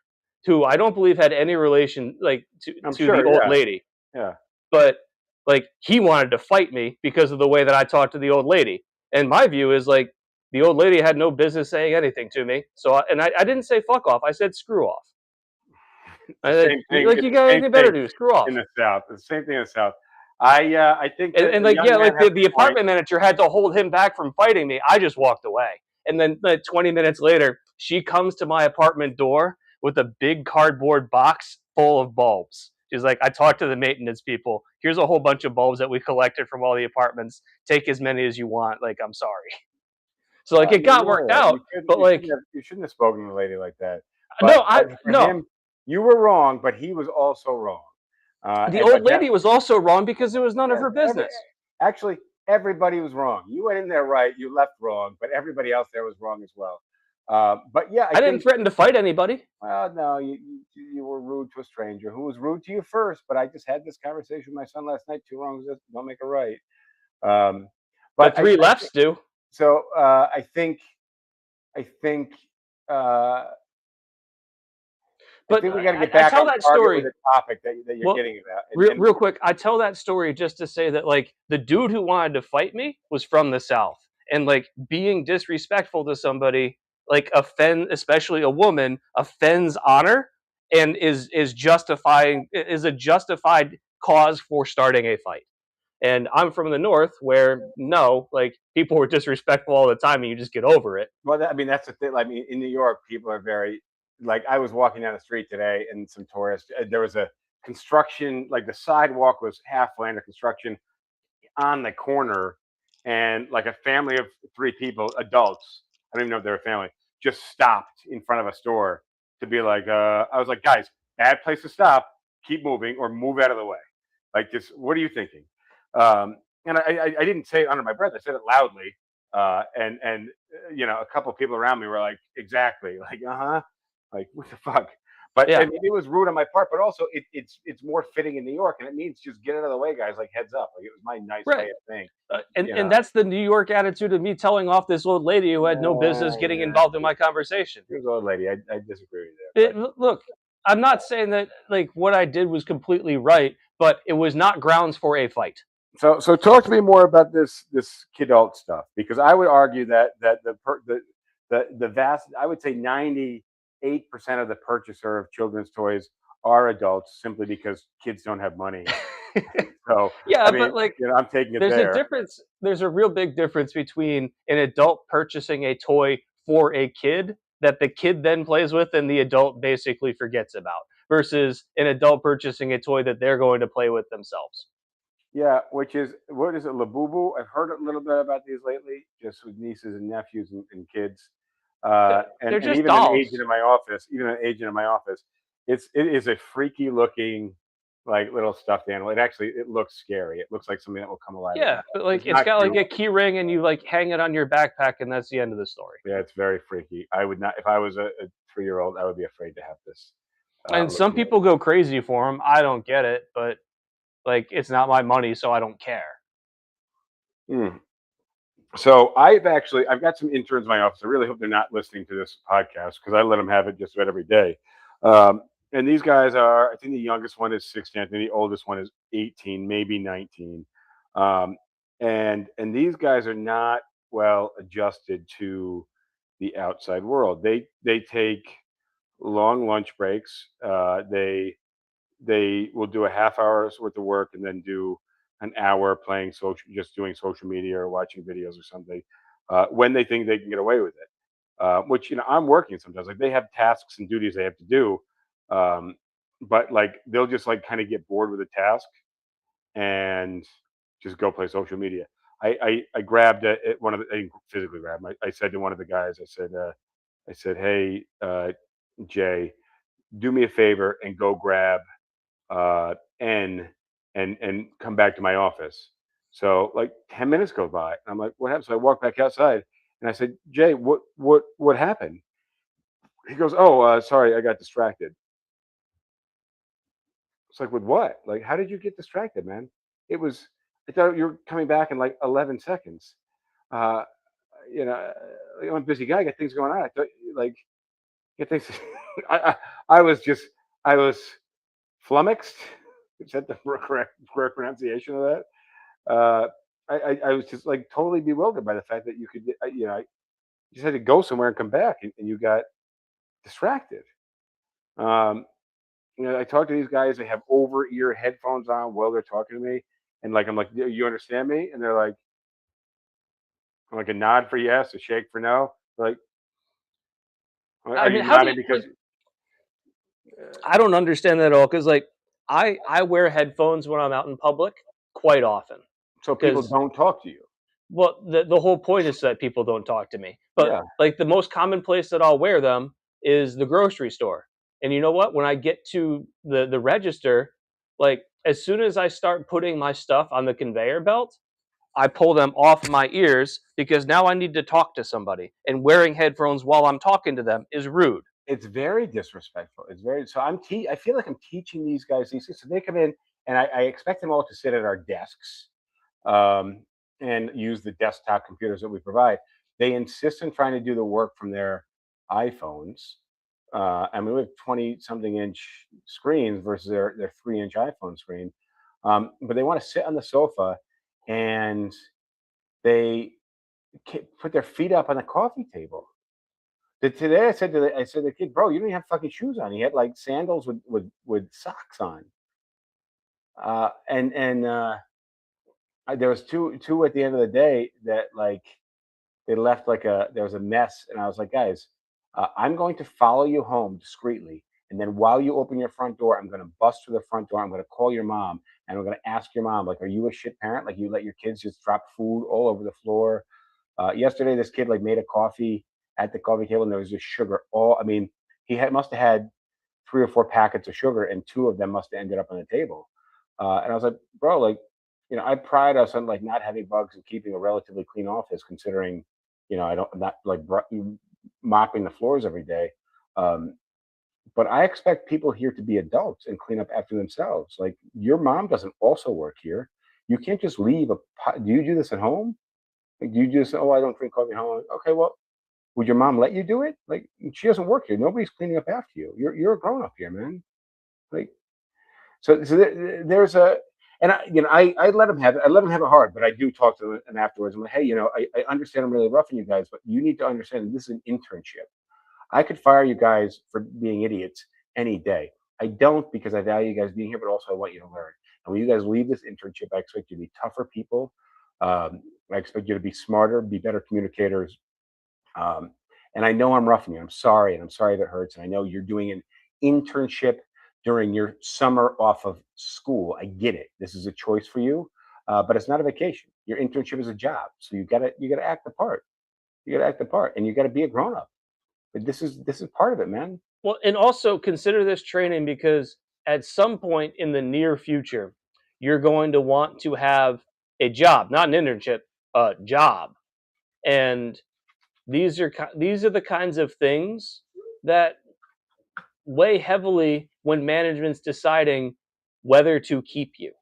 who I don't believe had any relation like to I'm to the sure. old Yeah, lady. yeah. But like he wanted to fight me because of the way that I talked to the old lady. And my view is like the old lady had no business saying anything to me. So I didn't say fuck off. I said screw off. It's the same thing. Like It's you the got same anything better thing to do? Screw off. in the South. It's the same thing in the South. I think that And the like young yeah, man like has the a point. apartment manager had to hold him back from fighting me. I just walked away. And then like 20 minutes later, she comes to my apartment door with a big cardboard box full of bulbs. She's like, I talked to the maintenance people. Here's a whole bunch of bulbs that we collected from all the apartments. Take as many as you want. Like, I'm sorry. So like it got You're worked right. out, but like You shouldn't have spoken to a lady like that. no, But I for no. him, you were wrong, but he was also wrong. The And old but that lady was also wrong because it was none of yes, her business. actually everybody was wrong. You went in there right, you left wrong, but everybody else there was wrong as well. But yeah, I I didn't think threaten to fight anybody. well, no, you were rude to a stranger who was rude to you first. But I just had this conversation with my son last night. Two wrongs don't make a right. Um, But but three I think lefts do. so. I think uh, I But think we got to get I back tell on that target with story. the topic that you're Well, getting about. And real quick, I tell that story just to say that like the dude who wanted to fight me was from the South, and like being disrespectful to somebody like offend, especially a woman, offends honor and is justifying is a justified cause for starting a fight. And I'm from the North, where no, like people were disrespectful all the time, and you just get over it. well, I mean, that's the thing. I mean, in New York, people are very like. I was walking down the street today, and some tourists. There was a construction, like the sidewalk was halfway under construction on the corner, and like a family of three people, adults. I don't even know if they were a family. Just stopped in front of a store to be like. I was like, guys, bad place to stop. Keep moving or move out of the way. Like, just what are you thinking? And I didn't say it under my breath. I said it loudly. And a couple of people around me were like, exactly, like, like what the fuck. But I Yeah, mean, it was rude on my part, but also it's more fitting in New York, and it means just get out of the way, guys. Like heads up, like it was my nice right. way of saying, And you and know, that's the New York attitude of me telling off this old lady who had no business getting yeah, involved in my conversation. here's old lady. I disagree with you there, Look, I'm not saying that like what I did was completely right, but it was not grounds for a fight. but so talk to me more about this kidult stuff because I would argue that the vast I would say 98% of the purchaser of children's toys are adults simply because kids don't have money. So I Yeah, mean, but like I'm taking it there's a there. difference. There's a real big difference between an adult purchasing a toy for a kid that the kid then plays with and the adult basically forgets about versus an adult purchasing a toy that they're going to play with themselves. Yeah, which is what is it, Labubu? I've heard a little bit about these lately, just with nieces and nephews and kids, They're and just even an dolls. agent in my office. Even an agent in my office, it is a freaky looking like little stuffed animal. It looks scary. It looks like something that will come alive at Yeah, night. but like It's it's not got like cute. a key ring and you like hang it on your backpack and that's the end of the story. Yeah, it's very freaky. I would not if I was a 3 year old. I would be afraid to have this. And some Looking at people go crazy for them. I don't get it, but like it's not my money, so I don't care. it. So I've got some interns in my office. I really hope they're not listening to this podcast because I let them have it just about every day. And these guys are, I think the youngest one is 16. I think the oldest one is 18, maybe 19. Um, and these guys are not well adjusted to the outside world. They take long lunch breaks. They will do a half hour's worth of work and then do an hour playing social, just doing social media or watching videos or something when they think they can get away with it. Which I'm working sometimes. Like they have tasks and duties they have to do, um, but like they'll just like kind of get bored with the task and just go play social media. I grabbed one of the I didn't physically grab. I said to one of the guys, I said, hey Jay, do me a favor and go grab N and come back to my office. So like 10 minutes go by. I'm like, what happened? So I walk back outside and I said, Jay, what happened? He goes, oh, sorry, I got distracted. It's like, with what? Like, how did you get distracted, man? It was, I thought you were coming back in like 11 seconds. Uh, you know, I'm a busy guy. I got things going on. I thought, like, get things. I, I, I was just, I was flummoxed. Is that the correct pronunciation of that? Uh, I was just like totally bewildered by the fact that you could, you just had to go somewhere and come back, and you got distracted. Um, I talk to these guys. They have over ear headphones on while they're talking to me, and like I'm like, you understand me? And they're like a nod for yes, a shake for no. Like, I are mean, you how do nodding you like? because? I don't understand that at all because like I wear headphones when I'm out in public quite often So people because don't talk to you? well the whole point is that people don't talk to me. But Yeah, like the most common place that I'll wear them is the grocery store. And you know what? When I get to the register, like as soon as I start putting my stuff on the conveyor belt, I pull them off my ears because now I need to talk to somebody. And wearing headphones while I'm talking to them is rude. it's very disrespectful. It's very so. I feel like I'm teaching these guys these things. So they come in, and I expect them all to sit at our desks, um, and use the desktop computers that we provide. They insist on trying to do the work from their iPhones. I mean, we have 20 something inch screens versus their 3-inch iPhone screen. But they want to sit on the sofa, and they put their feet up on the coffee table. Today I said to the kid, bro, you don't even have fucking shoes on. He had like sandals with socks on. And there was two at the end of the day that like they left like there was a mess, and I was like, guys, I'm going to follow you home discreetly, and then while you open your front door, I'm going to bust through the front door. I'm going to call your mom, and I'm going to ask your mom, like, are you a shit parent? Like, you let your kids just drop food all over the floor. Yesterday, this kid like made a coffee at the coffee table, and there was just sugar all. I mean, must have had 3 or 4 packets of sugar, and 2 of them must have ended up on the table. And I was like, bro, like, I pride us on like not having bugs and keeping a relatively clean office, considering, I'm not like mopping the floors every day. Um, but I expect people here to be adults and clean up after themselves. Like, your mom doesn't also work here. You can't just leave a pot. Do you do this at home? Like, do you just, oh, I don't drink coffee at home? Okay, well, would your mom let you do it? Like, she doesn't work here. Nobody's cleaning up after you. You're a grown up here, man. Like, so there's a, and I let them have it. I let them have it hard, but I do talk to them and afterwards. I'm like, hey, I understand I'm really roughing you guys, but you need to understand that this is an internship. I could fire you guys for being idiots any day. I don't, because I value you guys being here, but also I want you to learn. And when you guys leave this internship, I expect you to be tougher people. I expect you to be smarter, be better communicators. Um, and I know I'm roughing you. I'm sorry, and I'm sorry that hurts. And I know you're doing an internship during your summer off of school. I get it. This is a choice for you, but it's not a vacation. Your internship is a job, so you gotta act the part. You gotta act the part, and you gotta be a grown up. But this is part of it, man. Well, and also consider this training because at some point in the near future, you're going to want to have a job, not an internship, a job. And these are the kinds of things that weigh heavily when management's deciding whether to keep you.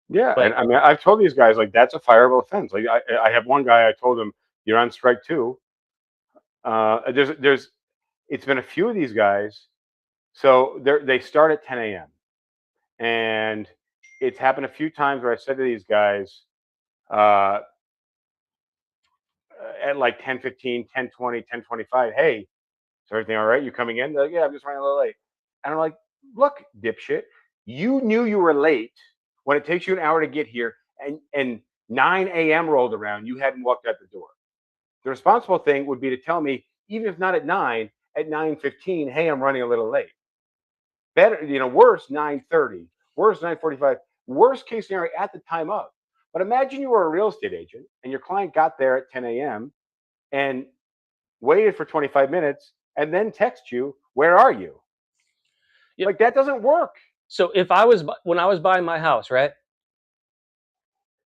Yeah, and Like, I mean, I've told these guys like that's a fireable offense. Like I have one guy. I told him you're on strike too. There's it's been a few of these guys. So they start at 10 a.m. and it's happened a few times where I said to these guys uh, at like 10:15, 10:20, 10:25, hey, is everything all right? You coming in? They're like, yeah, I'm just running a little late. And I'm like, look, dipshit, you knew you were late when it takes you an hour to get here, and 9 a.m. rolled around, you hadn't walked out the door. The responsible thing would be to tell me, even if not at 9, at 9:15, hey, I'm running a little late. Better, worse 9:30, worse 9:45, worst case scenario at the time of. But imagine you were a real estate agent and your client got there at 10 a.m. and waited for 25 minutes and then text you, where are you? yep. Like, that doesn't work. So when I was buying my house, right,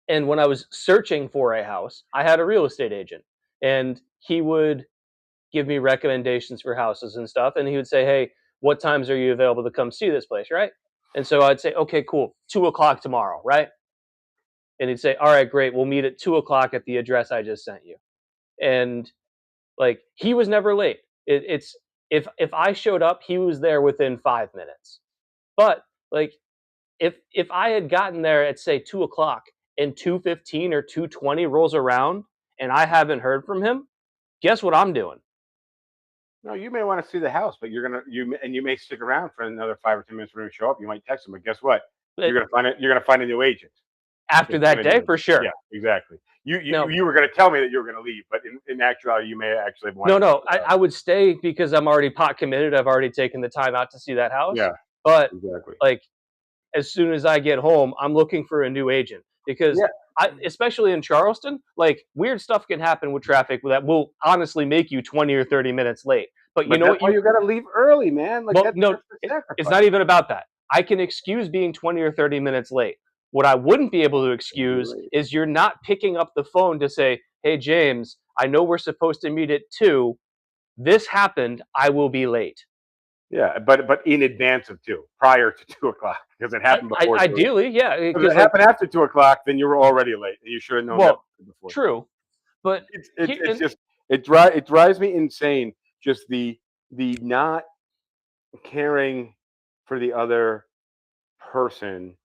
and when I was searching for a house, I had a real estate agent, and he would give me recommendations for houses and stuff. And he would say, hey, what times are you available to come see this place? Right. And so I'd say, okay, cool. 2 o'clock tomorrow. Right. And he'd say, all right, great. We'll meet at 2 o'clock at the address I just sent you. And like, he was never late. It's, if I showed up, he was there within 5 minutes. But like, if I had gotten there at say 2 o'clock and 2:15 or 2:20 rolls around and I haven't heard from him, guess what I'm doing? No, you may want to see the house, but you may stick around for another 5 or 10 minutes for him to show up. You might text him, but guess what? But You're gonna find it. You're gonna find a new agent. after that day, for Yeah, sure. exactly. You No, you were gonna tell me that you were gonna leave, but in actuality, you may actually have wanted no, to see no. the house. I would stay because I'm already pot committed. I've already taken the time out to see that house. Yeah, But exactly. like as soon as I get home, I'm looking for a new agent because Yeah, especially in Charleston, like weird stuff can happen with traffic that will honestly make you 20 or 30 minutes late. But you but know that's what why you gotta leave early, man. Like well, no, that's the it's sacrifice. not even about that. I can excuse being 20 or 30 minutes late. What I wouldn't be able to excuse Really. is you're not picking up the phone to say, "Hey James, I know we're supposed to meet at 2. This happened. I will be late." Yeah, but in advance of 2, prior to 2 o'clock, because it happened before 2. Ideally, yeah, If it because like, happened after 2 o'clock, then you were already late. You should have known that well, before. true, but It's just it drives me insane. Just the not caring for the other person,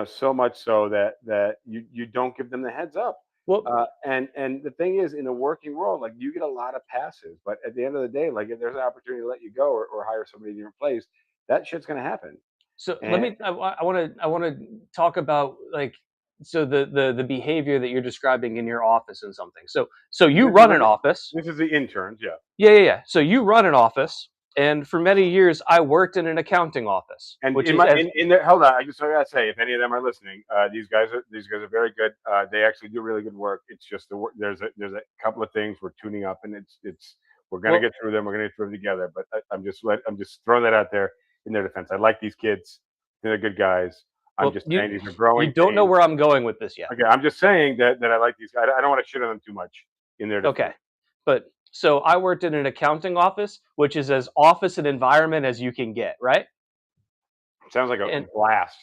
so much so that you don't give them the heads up. well, And the thing is, in a working world, like you get a lot of passes, but at the end of the day, like if there's an opportunity to let you go or hire somebody in your place, that shit's gonna happen. so let And me. I want to talk about like so the behavior that you're describing in your office and something. So you this is run like an office. this is the interns, yeah. Yeah, yeah, yeah. So you run an office, and for many years I worked in an accounting office, And which in is my as in the hold on, I just gotta say, if any of them are listening, these guys are very good. They actually do really good work. It's just there's a couple of things we're tuning up, and it's we're gonna well, get through them. We're gonna get through them together. But I'm just throwing that out there in their defense. I like these kids. They're good guys. I'm well, just saying you these are you growing don't know pains. where I'm going with this yet. Okay, I'm just saying that I like these guys. I don't want to shit on them too much in their Okay, defense. but so I worked in an accounting office, which is as office and environment as you can get, right? Sounds like a And blast.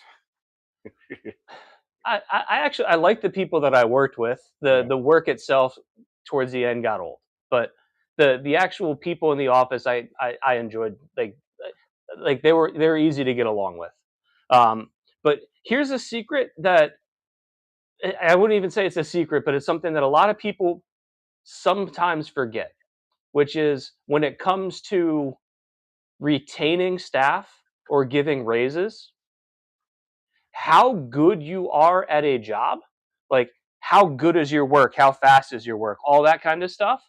I actually I like the people that I worked with. Yeah. The work itself towards the end got old, but the actual people in the office I enjoyed like they were easy to get along with. But here's a secret that I wouldn't even say it's a secret, but it's something that a lot of people sometimes forget, which is when it comes to retaining staff or giving raises, how good you are at a job, like how good is your work, how fast is your work, all that kind of stuff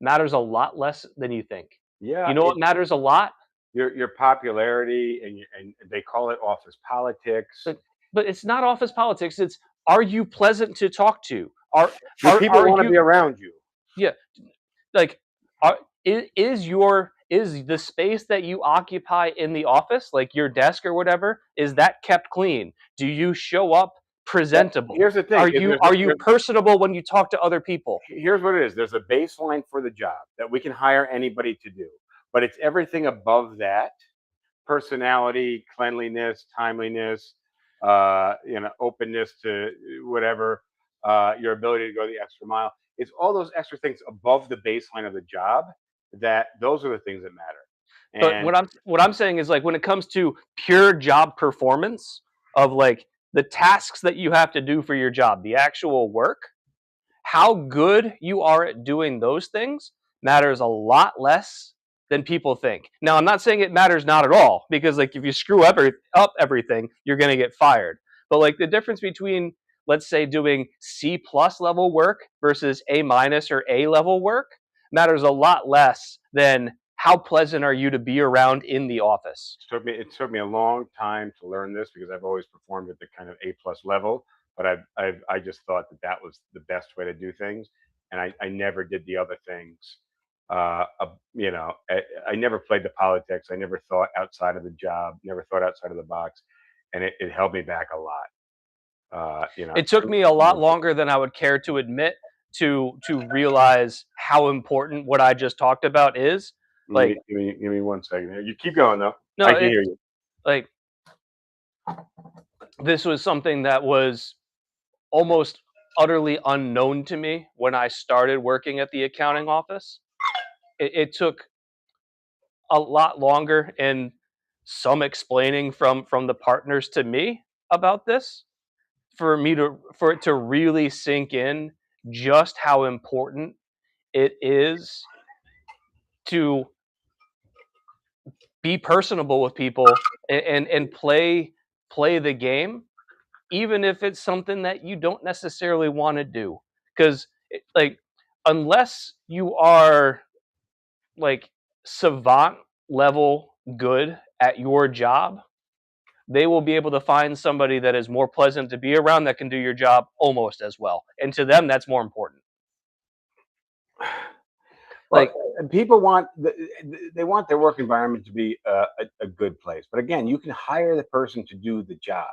matters a lot less than you think. Yeah, You know what matters a lot? your popularity and they call it office politics. But but it's not office politics. It's are you pleasant to talk to? Are Do people are want to you be around you? yeah, like are, is the space that you occupy in the office, like your desk or whatever, is that kept clean? Do you show up presentable? Here's the thing. Are you personable when you talk to other people? Here's what it is. There's a baseline for the job that we can hire anybody to do, but it's everything above that: personality, cleanliness, timeliness, openness to whatever, your ability to go the extra mile. It's all those extra things above the baseline of the job that those are the things that matter. But And what I'm saying is like when it comes to pure job performance of like the tasks that you have to do for your job, the actual work, how good you are at doing those things matters a lot less than people think. Now, I'm not saying it matters not at all because like if you screw up everything, you're going to get fired. But like the difference between let's say doing C plus level work versus A minus or A level work matters a lot less than how pleasant are you to be around in the office. it took me a long time to learn this because I've always performed at the kind of A plus level, but I just thought that was the best way to do things, and I never did the other things. I never played the politics. I never thought outside of the job. Never thought outside of the box, and it held me back a lot. It took me a lot longer than I would care to admit to realize how important what I just talked about is. Like Give me 1 second here. You keep going though. no, I can hear you. like this was something that was almost utterly unknown to me when I started working at the accounting office. It took a lot longer, and some explaining from the partners to me about this for it to really sink in just how important it is to be personable with people and play the game, even if it's something that you don't necessarily want to do. Because like, unless you are like savant level good at your job, they will be able to find somebody that is more pleasant to be around that can do your job almost as well. And to them, that's more important. Well, Like, people want they want their work environment to be a good place, but again, you can hire the person to do the job.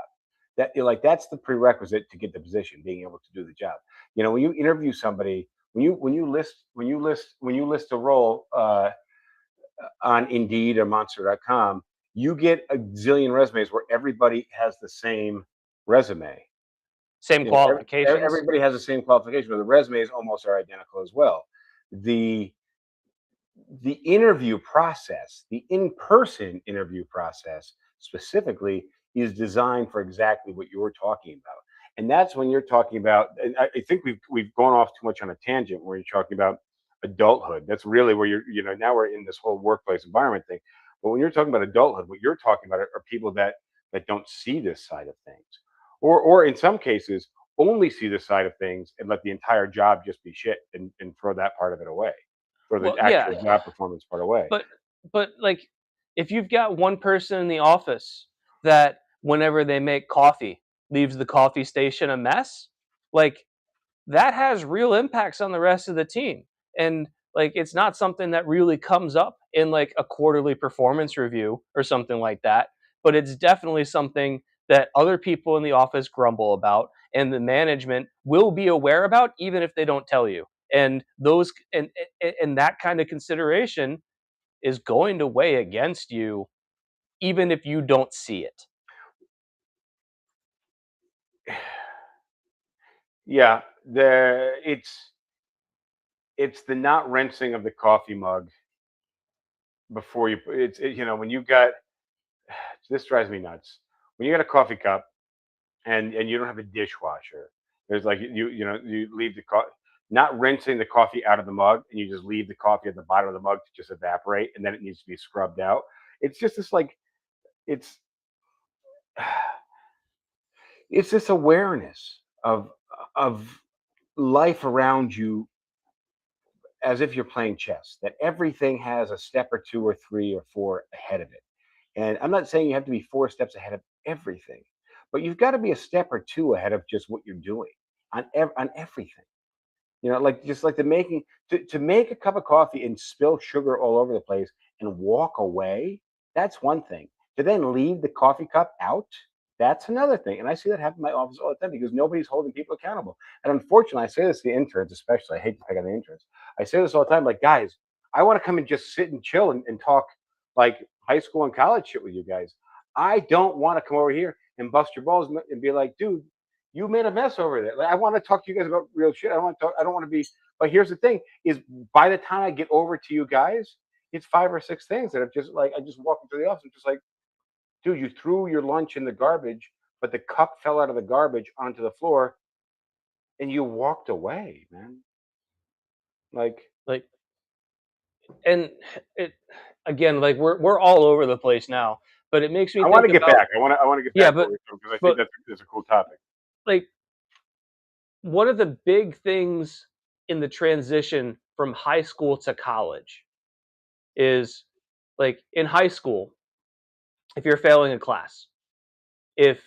That you're like that's the prerequisite to get the position, being able to do the job. You know, when you interview somebody, when you list a role on Indeed or Monster.com, you get a zillion resumes where everybody has the same resume. same You know, qualifications. everybody has the same qualification, but the resumes almost are identical as well. The the interview process, the in-person interview process specifically, is designed for exactly what you're talking about. And that's when you're talking about, and I think we've gone off too much on a tangent where you're talking about adulthood. That's really where now we're in this whole workplace environment thing. But when you're talking about adulthood, what you're talking about are people that don't see this side of things. Or in some cases only see this side of things and let the entire job just be shit and throw that part of it away, throw the Well, yeah, actual job performance part away. but like, if you've got one person in the office that whenever they make coffee leaves the coffee station a mess, like, that has real impacts on the rest of the team. And like, it's not something that really comes up in like a quarterly performance review or something like that, but it's definitely something that other people in the office grumble about and the management will be aware about even if they don't tell you. And those and that kind of consideration is going to weigh against you even if you don't see it. Yeah, it's the not rinsing of the coffee mug before you. When you got this drives me nuts. When you got a coffee cup and you don't have a dishwasher, there's like you leave the not rinsing the coffee out of the mug, and you just leave the coffee at the bottom of the mug to just evaporate, and then it needs to be scrubbed out. It's just this like it's it's this awareness of life around you as if you're playing chess, that everything has a step or two or three or four ahead of it. And I'm not saying you have to be four steps ahead of everything, but you've got to be a step or two ahead of just what you're doing on everything. Like just like the making to make a cup of coffee and spill sugar all over the place and walk away, that's one thing. To then leave the coffee cup out, that's another thing. And I see that happen in my office all the time because nobody's holding people accountable. And unfortunately, I say this to the interns, especially. I hate to pick on the interns. I say this all the time, like, guys, I want to come and just sit and chill and talk like high school and college shit with you guys. I don't want to come over here and bust your balls and be like, dude, you made a mess over there. Like, I want to talk to you guys about real shit. I don't want to talk. I don't want to be. But here's the thing: is by the time I get over to you guys, it's five or six things that have just like I just walk into the office and just like, dude, you threw your lunch in the garbage, but the cup fell out of the garbage onto the floor, and you walked away, man. Like Like, and it, again, like, we're all over the place now, but it makes me I want think to get about, back. I want to get yeah, back over because I think but that's a cool topic. like, one of the big things in the transition from high school to college is, like, in high school, if you're failing a class, if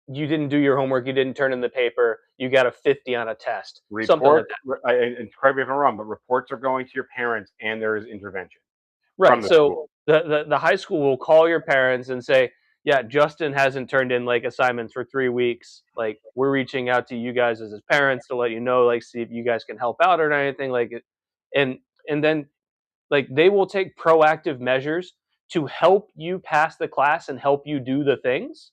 you didn't do your homework, you didn't turn in the paper, you got a 50 on a test, something like Report, that. and correct me if I'm wrong, but reports are going to your parents, and there is intervention from Right. the So school. the high school will call your parents and say, "Yeah, Justin hasn't turned in like assignments for 3 weeks. Like, we're reaching out to you guys as his parents to let you know, like, see if you guys can help out or anything like it." And then, like, they will take proactive measures to help you pass the class and help you do the things.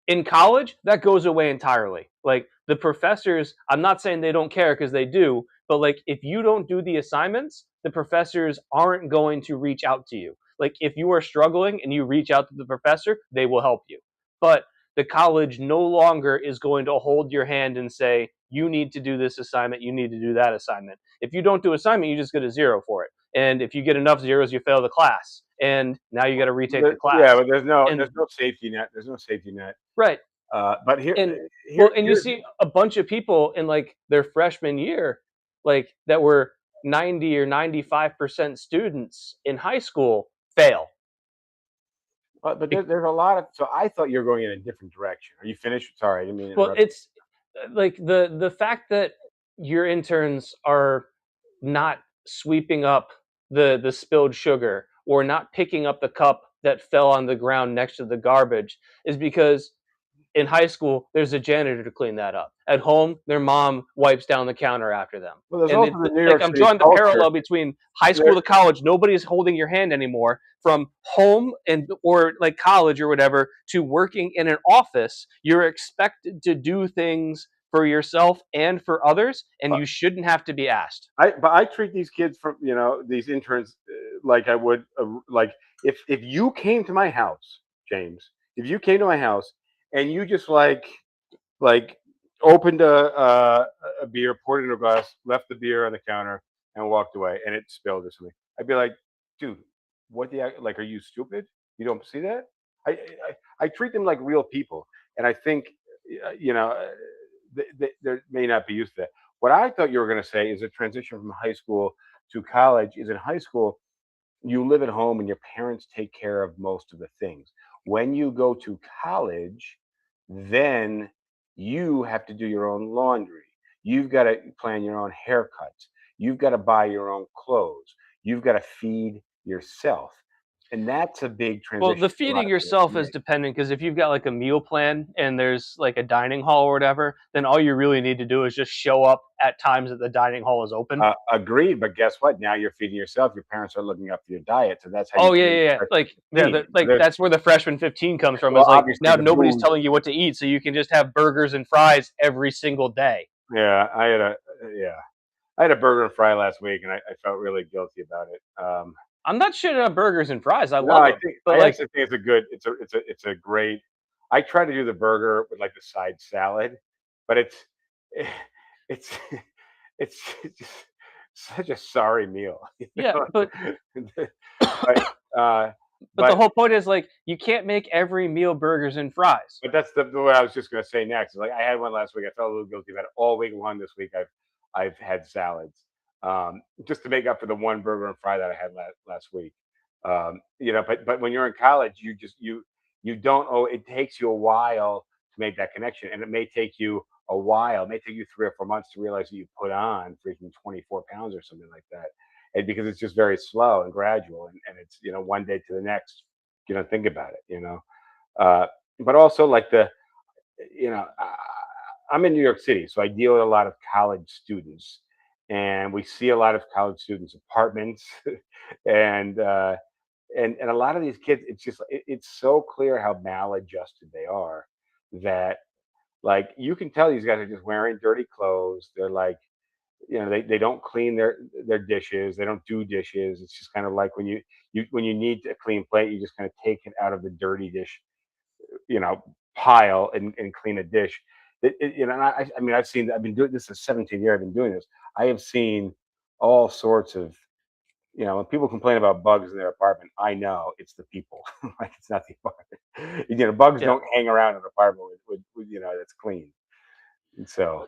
In college, that goes away entirely. Like, the professors, I'm not saying they don't care because they do, but like, if you don't do the assignments, the professors aren't going to reach out to you. Like if you are struggling and you reach out to the professor, they will help you. But the college no longer is going to hold your hand and say, you need to do this assignment, you need to do that assignment. If you don't do assignment, you just get a zero for it. And if you get enough zeros, you fail the class. And now you got to retake the Yeah, class. but And there's no safety net. There's no safety net. right. But here And well, here and you here's see a bunch of people in like their freshman year, like that were 90 or 95% students in high school fail. but there's a lot of. So I thought you were going in a different direction. Are you finished? Sorry, I didn't mean to Well, interrupt. it's like the fact that your interns are not sweeping up the spilled sugar or not picking up the cup that fell on the ground next to the garbage is because in high school, there's a janitor to clean that up. At home, their mom wipes down the counter after them. Well, there's And also it's the New like York I'm City drawing the culture. parallel between high school There, to college. Nobody is holding your hand anymore from home and or like college or whatever to working in an office. You're expected to do things for yourself and for others, and uh, you shouldn't have to be asked. but I treat these kids from these interns like I would like if you came to my house, James, if you came to my house and you just like opened a beer, poured it in a glass, left the beer on the counter, and walked away, and it spilled or something. I'd be like, dude, what the like? Are you stupid? You don't see that? I treat them like real people, and I think you know they may not be used to that. What I thought you were going to say is a transition from high school to college is in high school you live at home and your parents take care of most of the things. When you go to college, then you have to do your own laundry. You've got to plan your own haircuts. You've got to buy your own clothes. You've got to feed yourself. And that's a big Well, transition the for a lot feeding of parents to yourself is make. dependent because if you've got like a meal plan and there's like a dining hall or whatever, then all you really need to do is just show up at times that the dining hall is open. Agreed, but guess what? Now you're feeding yourself. Your parents are looking up for your diet, so that's how you Oh yeah, create yeah, yeah. freshman Like yeah, 15. So like there's that's where the freshman 15 comes from. well, Is like obviously now the nobody's booze. telling you what to eat, so you can just have burgers and fries every single day. Yeah, yeah, I had a burger and fry last week, and I felt really guilty about it. I'm not shitting on burgers and fries. I No, love them, but I like actually think it's a great. I try to do the burger with like the side salad, but it's it's just such a sorry meal, you yeah, know. But uh, but the but whole point is like you can't make every meal burgers and fries. But that's the what I was just going to say next. Like I had one last week. I felt a little guilty about it. All week long this week, I've had salads just to make up for the one burger and fry that I had last week. But when you're in college, you don't. Oh, it takes you a while to make that connection, and it may take you a while. It may take you 3 or 4 months to realize that you put on freaking 24 pounds or something like that, and because it's just very slow and gradual, and it's one day to the next. You don't think about it. Uh, but also like you know, I'm in New York City, so I deal with a lot of college students, and we see a lot of college students' apartments, and and a lot of these kids, it's so clear how maladjusted they are that like you can tell these guys are just wearing dirty clothes. They're like, they don't clean their dishes. They don't do dishes. It's just kind of like when you need a clean plate, you just kind of take it out of the dirty dish you know pile and clean a dish. And I mean I've been doing this the 17th year I've been doing this. I have seen all sorts of when people complain about bugs in their apartment. I know it's the people. Like it's not the apartment. Bugs Yeah, don't hang around an apartment with that's clean. And so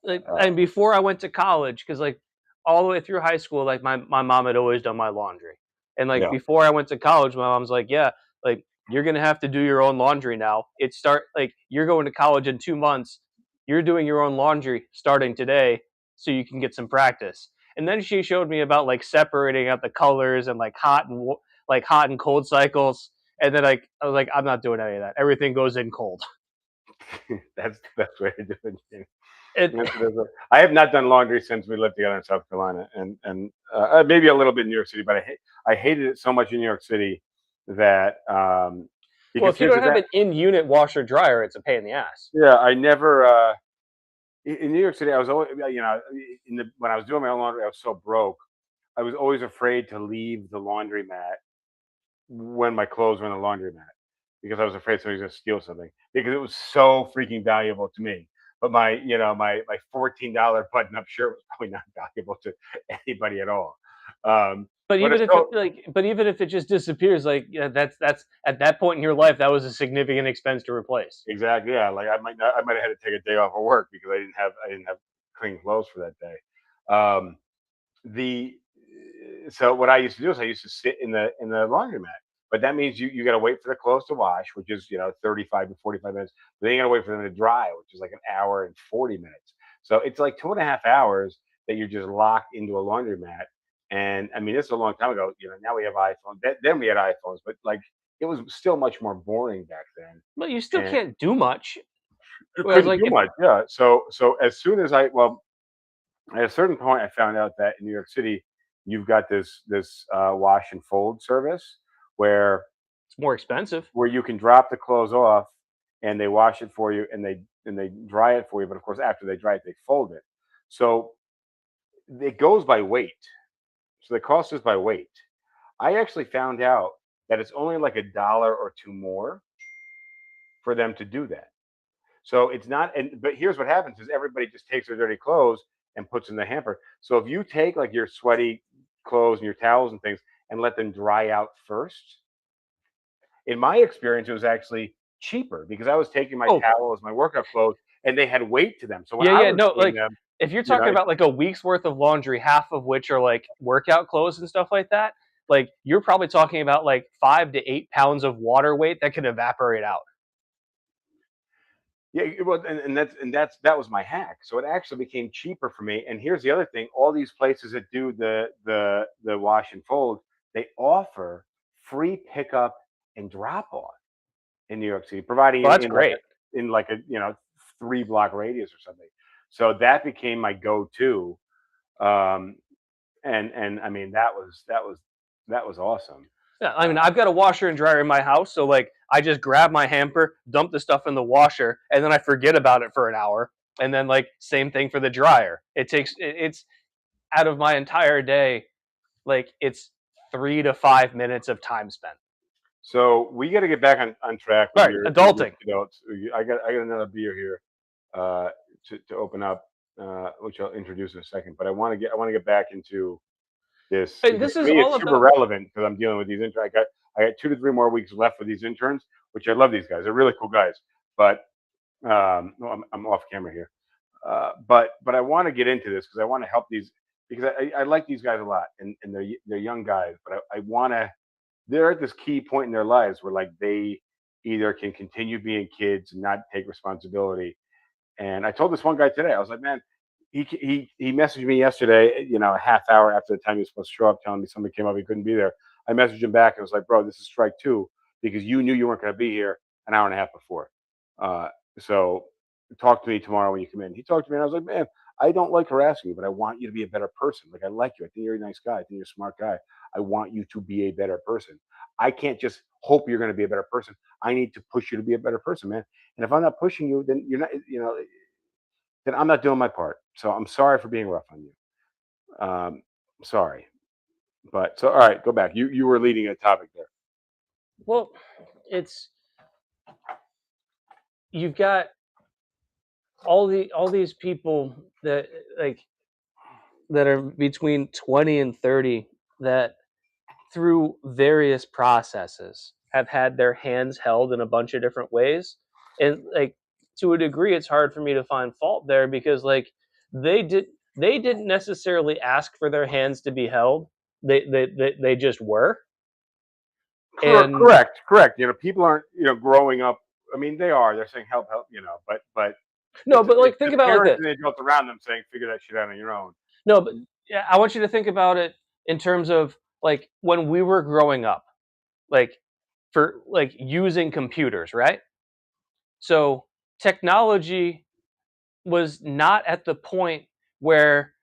like uh, and before I went to college, because like all the way through high school, like my mom had always done my laundry, and like yeah. before I went to college, my mom's like, yeah, like you're gonna have to do your own laundry now. It start like you're going to college in 2 months. You're doing your own laundry starting today, so you can get some practice. And then she showed me about like separating out the colors and like like hot and cold cycles. And then like I was like, I'm not doing any of that. Everything goes in cold. That's the best way to do it. It I have not done laundry since we lived together in South Carolina, and maybe a little bit in New York City, but I hated it so much in New York City that Well, because if you here's don't the have that an in-unit washer dryer, it's a pain in the ass. yeah I never in New York City I was always when I was doing my own laundry I was so broke I was always afraid to leave the laundromat when my clothes were in the laundromat because I was afraid somebody's gonna steal something because it was so freaking valuable to me. But my $14 button-up shirt was probably not valuable to anybody at all. But But even it's if it so like, but even if it just disappears, like yeah, that's at that point in your life, that was a significant expense to replace. exactly, yeah. Like I might have had to take a day off of work because I didn't have clean clothes for that day. The So what I used to do is I used to sit in the laundromat. But that means you got to wait for the clothes to wash, which is 35 to 45 minutes. But then you got to wait for them to dry, which is like an hour and 40 minutes. So it's like 2.5 hours that you're just locked into a laundromat. And I mean, this is a long time ago. Now we have iPhones. Then we had iPhones, but like it was still much more boring back then. But you still And can't do much. you Whereas couldn't like do if much. Yeah. So as soon as at a certain point, I found out that in New York City, you've got this wash and fold service where it's more expensive. you can drop the clothes off and they wash it for you and they dry it for you. But of course, after they dry it, they fold it. So it goes by weight. So the cost is by weight. I actually found out that it's only like $1 or two more for them to do that. So it's not, but here's what happens is everybody just takes their dirty clothes and puts in the hamper. So if you take like your sweaty clothes and your towels and things and let them dry out first, in my experience, it was actually cheaper because I was taking my Oh, towels, my workout clothes, and they had weight to them. So when yeah, I yeah, was no, doing like them, if you're you know, talking about like a week's worth of laundry, half of which are like workout clothes and stuff like that, like you're probably talking about like 5 to 8 pounds of water weight that could evaporate out. yeah, well, that was my hack. So it actually became cheaper for me. And here's the other thing: all these places that do the wash and fold, they offer free pickup and drop off in New York City, providing Well, in, that's in like great. a in like a 3 block radius or something. So that became my go-to, um, and I mean that was awesome. Yeah, I Uh, mean, I've got a washer and dryer in my house, so like I just grab my hamper, dump the stuff in the washer, and then I forget about it for an hour. And then like same thing for the dryer. It's out of my entire day, like it's 3 to 5 minutes of time spent. so we got to get back on track with All right, your adulting. Richie notes. I got another beer here uh, to open up, which I'll introduce in a second. But I want to get back into this Hey, because this to is me all it's super about. relevant because I'm dealing with these interns. I got 2 to 3 more weeks left with these interns, which I love these guys. They're really cool guys. But no, I'm off camera here. But I want to get into this because I want to help these because I like these guys a lot and they're young guys. But I want to. They're at this key point in their lives where like they either can continue being kids and not take responsibility. And I told this one guy today, I was like, man, he messaged me yesterday, a half hour after the time he was supposed to show up, telling me somebody came up, he couldn't be there. I messaged him back and was like, bro, this is strike two because you knew you weren't going to be here an hour and a half before. Uh, so talk to me tomorrow when you come in. He talked to me and I was like, man, I don't like harassing you, but I want you to be a better person. Like I like you. I think you're a nice guy. I think you're a smart guy. I want you to be a better person. I can't just hope you're going to be a better person. I need to push you to be a better person, man. And if I'm not pushing you, then you're not, then I'm not doing my part. So I'm sorry for being rough on you. Sorry, but so all right, go back. You were leading a topic there. Well, it's you've got all these people that like that are between 20 and 30 that through various processes have had their hands held in a bunch of different ways, and like to a degree it's hard for me to find fault there because like they did they didn't necessarily ask for their hands to be held. They just were. And Correct, correct. People aren't growing up. I mean, they are. They're saying help, help. But no, it's but it's like think the about it like parents this. and the adults around them saying figure that shit out on your own. No, but yeah, I want you to think about it in terms of like when we were growing up, like for like using computers, right? So technology was not at the point where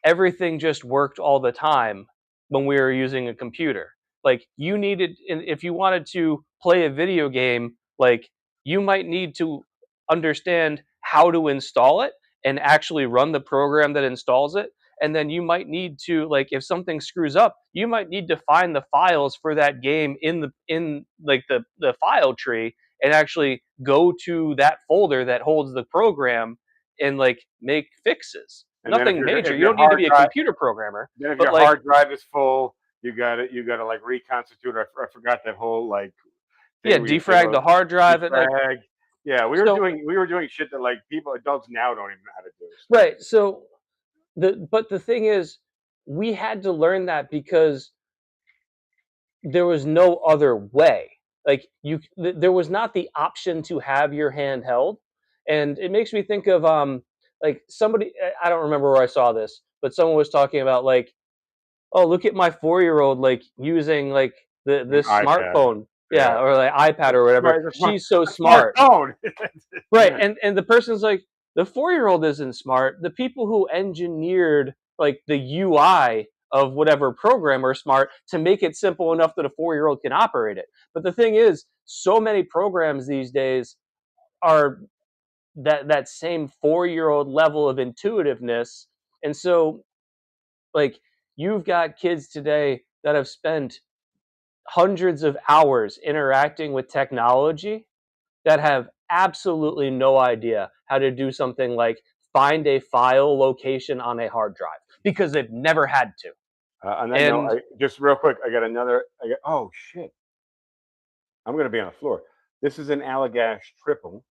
everything just worked all the time when we were using a computer. Like you needed, if you wanted to play a video game, like you might need to understand how to install it and actually run the program that installs it. and then you might need to, like, if something screws up, you might need to find the files for that game in like the file tree, and actually go to that folder that holds the program and like make fixes. And then Nothing major. if You your don't need to hard be a drive computer programmer, then if but your like, hard drive is full, you got to like reconstitute. I forgot that whole like yeah, thing where you say, defrag well, the hard drive and like, defrag. Yeah, so we were doing shit that like people adults now don't even know how to do. So. right. So the thing is, we had to learn that because there was no other way. Like, there was not the option to have your hand held, and it makes me think of like somebody, I don't remember where I saw this, but someone was talking about like, oh, look at my 4-year-old like using like An this iPad. smartphone, Yeah, yeah, or like iPad or whatever. She's so a smart smart. phone. Right, Yeah. and the person's like, the 4-year-old isn't smart. The people who engineered like the UI of whatever program are smart to make it simple enough that a 4-year-old can operate it. But the thing is, so many programs these days are that same 4-year-old level of intuitiveness, and so like, you've got kids today that have spent hundreds of hours interacting with technology that have absolutely no idea how to do something like find a file location on a hard drive because they've never had to. On that note, And just real quick, I got another. Oh shit! I'm going to be on the floor. This is an Allagash triple.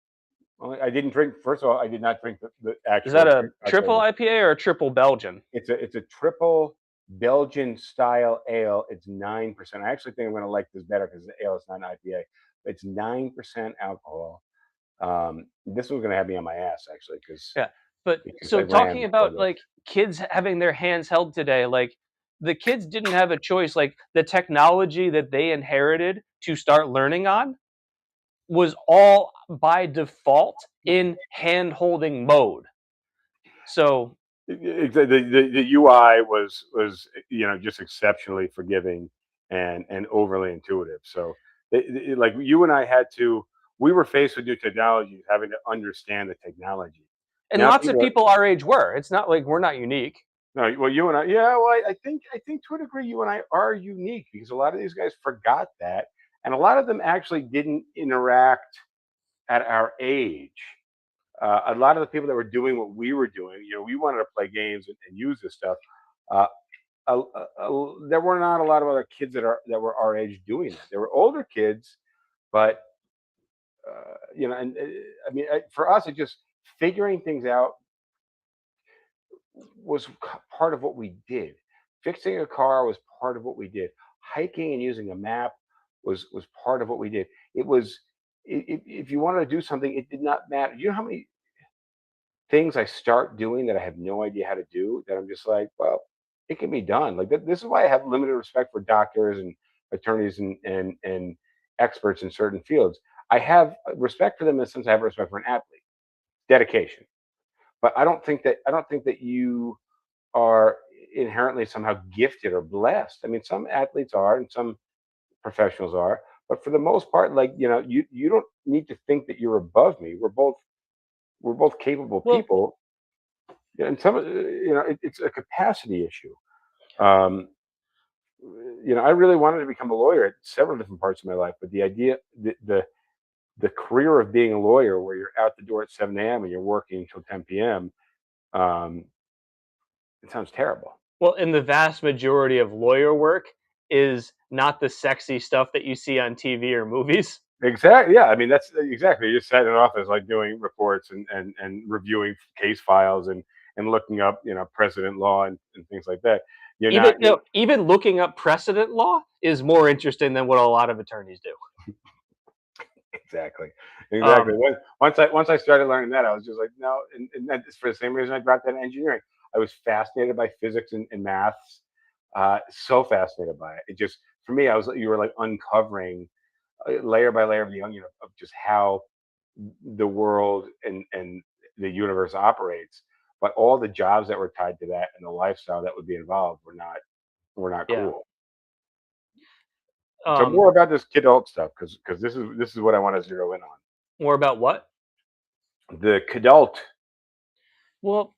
Well, I didn't drink. First of all, I did not drink the is actual that drink a outside triple this. IPA or a triple Belgian? It's a triple Belgian style ale. It's 9%. I actually think I'm going to like this better because the ale is not an IPA. It's 9% alcohol. This was going to have me on my ass actually Yeah. But because I so ran talking before about this. like kids having their hands held today, like the kids didn't have a choice. Like the technology that they inherited to start learning on was all by default in hand holding mode. So The UI was just exceptionally forgiving and overly intuitive. So like you and I had to we were faced with new technologies, having to understand the technology. and Now lots of people are people our age were. It's not like we're not unique. no, well, you and I, yeah, well, I think to a degree, you and I are unique because a lot of these guys forgot that, and a lot of them actually didn't interact at our age. A lot of the people that were doing what we were doing, we wanted to play games and use this stuff. Uh, there were not a lot of other kids that were our age doing that. There were older kids, but and I mean, for us, it just figuring things out was part of what we did. Fixing a car was part of what we did. Hiking and using a map was part of what we did. It was if you wanted to do something, it did not matter. You know how many things I start doing that I have no idea how to do that I'm just like, well, it can be done. Like this is why I have limited respect for doctors and attorneys and experts in certain fields. I have respect for them in the sense I have respect for an athlete, dedication. But I don't think that you are inherently somehow gifted or blessed. I mean, some athletes are and some professionals are, but for the most part, like you don't need to think that you're above me. We're both capable Well, people, and it's a capacity issue. Um, I really wanted to become a lawyer at several different parts of my life, but the idea, the career of being a lawyer, where you're out the door at 7 a.m. and you're working until 10 p.m., um, it sounds terrible. and the vast majority of lawyer work is not the sexy stuff that you see on TV or movies. Exactly. Yeah. I mean, that's exactly. You just sat in an office, like doing reports and reviewing case files and looking up, precedent law and things like that. You're Even not. even looking up precedent law is more interesting than what a lot of attorneys do. Exactly. Exactly. Um, Once I started learning that, I was just like, no. And that's for the same reason I dropped out of engineering. I was fascinated by physics and maths. So fascinated by it. It just for me, you were like uncovering layer by layer of the onion of just how the world and the universe operates. But all the jobs that were tied to that and the lifestyle that would be involved were not yeah. cool. So Um, more about this kidult stuff because this is what I want to zero in on. more about what? The kidult. Well,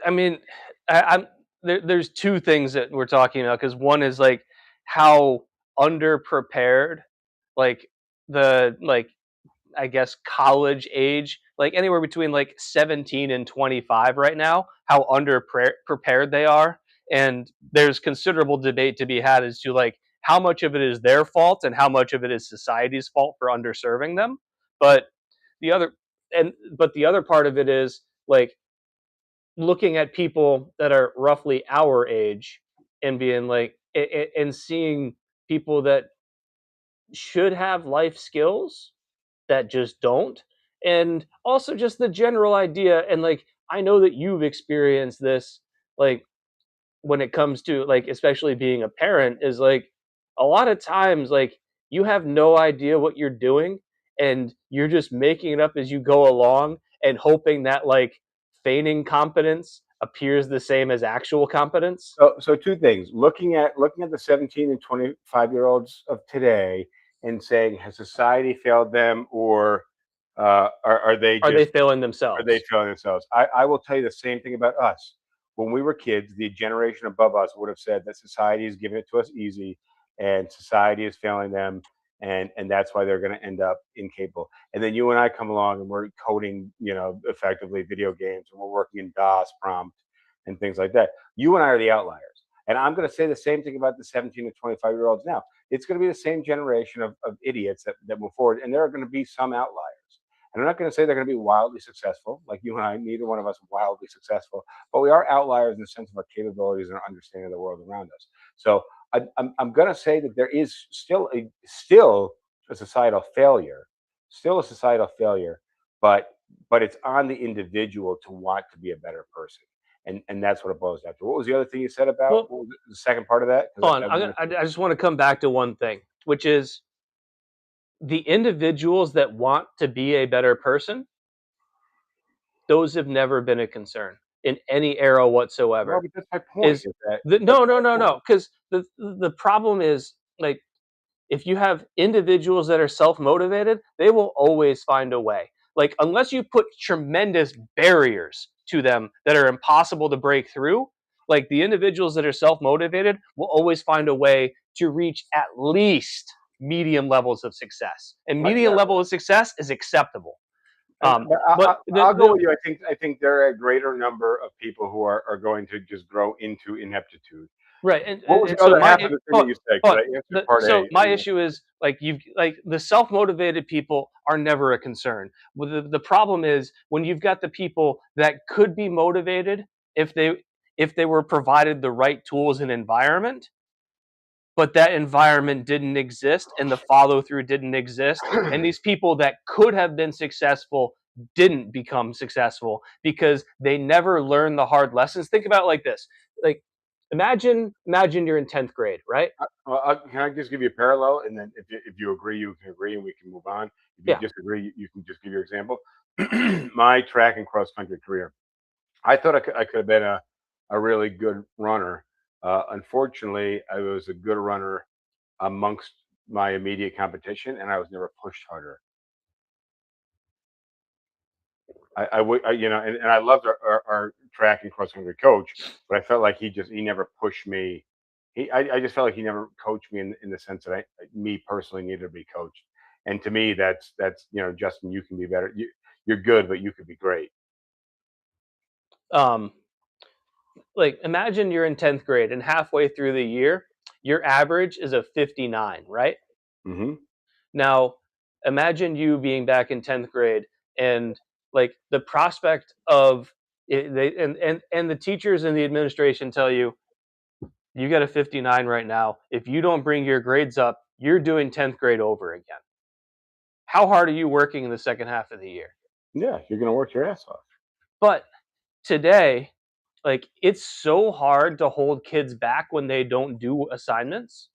I mean, I'm there's two things that we're talking about, because one is like how underprepared, like the like I guess college age, like anywhere between like 17 and 25 right now, how prepared they are. And there's considerable debate to be had as to like how much of it is their fault and how much of it is society's fault for underserving them. But the other but the other part of it is like looking at people that are roughly our age and being like and seeing people that should have life skills that just don't. And also just the general idea, and like I know that you've experienced this, like when it comes to like especially being a parent, is like a lot of times like you have no idea what you're doing and you're just making it up as you go along and hoping that like feigning competence appears the same as actual competence. So two things: looking at the 17 and 25-year-olds of today, and saying, has society failed them, or are they Are they just failing are they themselves? failing themselves? I will tell you the same thing about us. When we were kids, the generation above us would have said that society is giving it to us easy, and society is failing them, and that's why they're going to end up incapable. And then you and I come along, and we're coding, effectively video games, and we're working in DOS prompt and things like that. You and I are the outliers. And I'm going to say the same thing about the 17 to 25-year-olds now. It's going to be the same generation of idiots that move forward, and there are going to be some outliers. And I'm not going to say they're going to be wildly successful, like you and I. Neither one of us are wildly successful, but we are outliers in the sense of our capabilities and our understanding of the world around us. So I'm going to say that there is still a societal failure, still a societal failure, but it's on the individual to want to be a better person, and that's what it boils down to. What was the other thing you said about Well, what was the second part of that? Because hold on. I just want to come back to one thing, which is the individuals that want to be a better person, those have never been a concern in any era well, whatsoever. but that's my point. Is Is that that's no, no, my no, point. no, because the problem is like if you have individuals that are self-motivated, they will always find a way. Like unless you put tremendous barriers to them that are impossible to break through, like the individuals that are self-motivated will always find a way to reach at least medium levels of success. And medium Yeah, level of success is acceptable. but But I'll go with you. I think there are a greater number of people who are going to just grow into ineptitude. right, What was and the so other my half of the thing that you said? hold Because on. I answered part A. So my issue is like you've like the self motivated people are never a concern. Well, the problem is when you've got the people that could be motivated if they were provided the right tools and environment, but that environment didn't exist and the follow through didn't exist, and these people that could have been successful didn't become successful because they never learned the hard lessons. Think about it like this: like imagine you're in 10th grade, right? Well, can I just give you a parallel, and then if you agree, you can agree, and we can move on. If you Yeah. disagree, you can just give your example. My track and cross country career, I thought I could have been a really good runner. Unfortunately, I was a good runner amongst my immediate competition, and I was never pushed harder. I would, and I loved our track and cross country coach, but I felt like he never pushed me. I just felt like he never coached me in the sense that me personally needed to be coached. And to me, that's Justin, you can be better. You're good, but you could be great. um like imagine you're in 10th grade and halfway through the year your average is a 59, right? Hmm. Now imagine you being back in 10th grade and like the prospect of they and the teachers and the administration tell you you got a 59 right now. If you don't bring your grades up, you're doing 10th grade over again. How hard are you working in the second half of the year? Yeah, you're gonna work your ass off. But today, like it's so hard to hold kids back when they don't do assignments.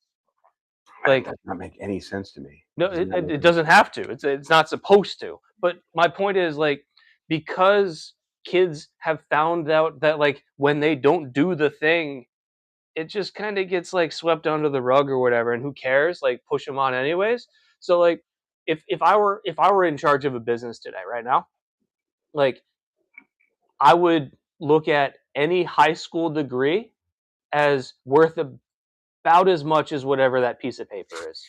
That Like does not make any sense to me. no, It does not make it any doesn't sense. have to. It's not supposed to. But my point is like because kids have found out that like when they don't do the thing, it just kind of gets like swept under the rug or whatever, and who cares? Like push them on anyways. So like if I were in charge of a business today right now, like I would look at any high school degree as worth about as much as whatever that piece of paper is.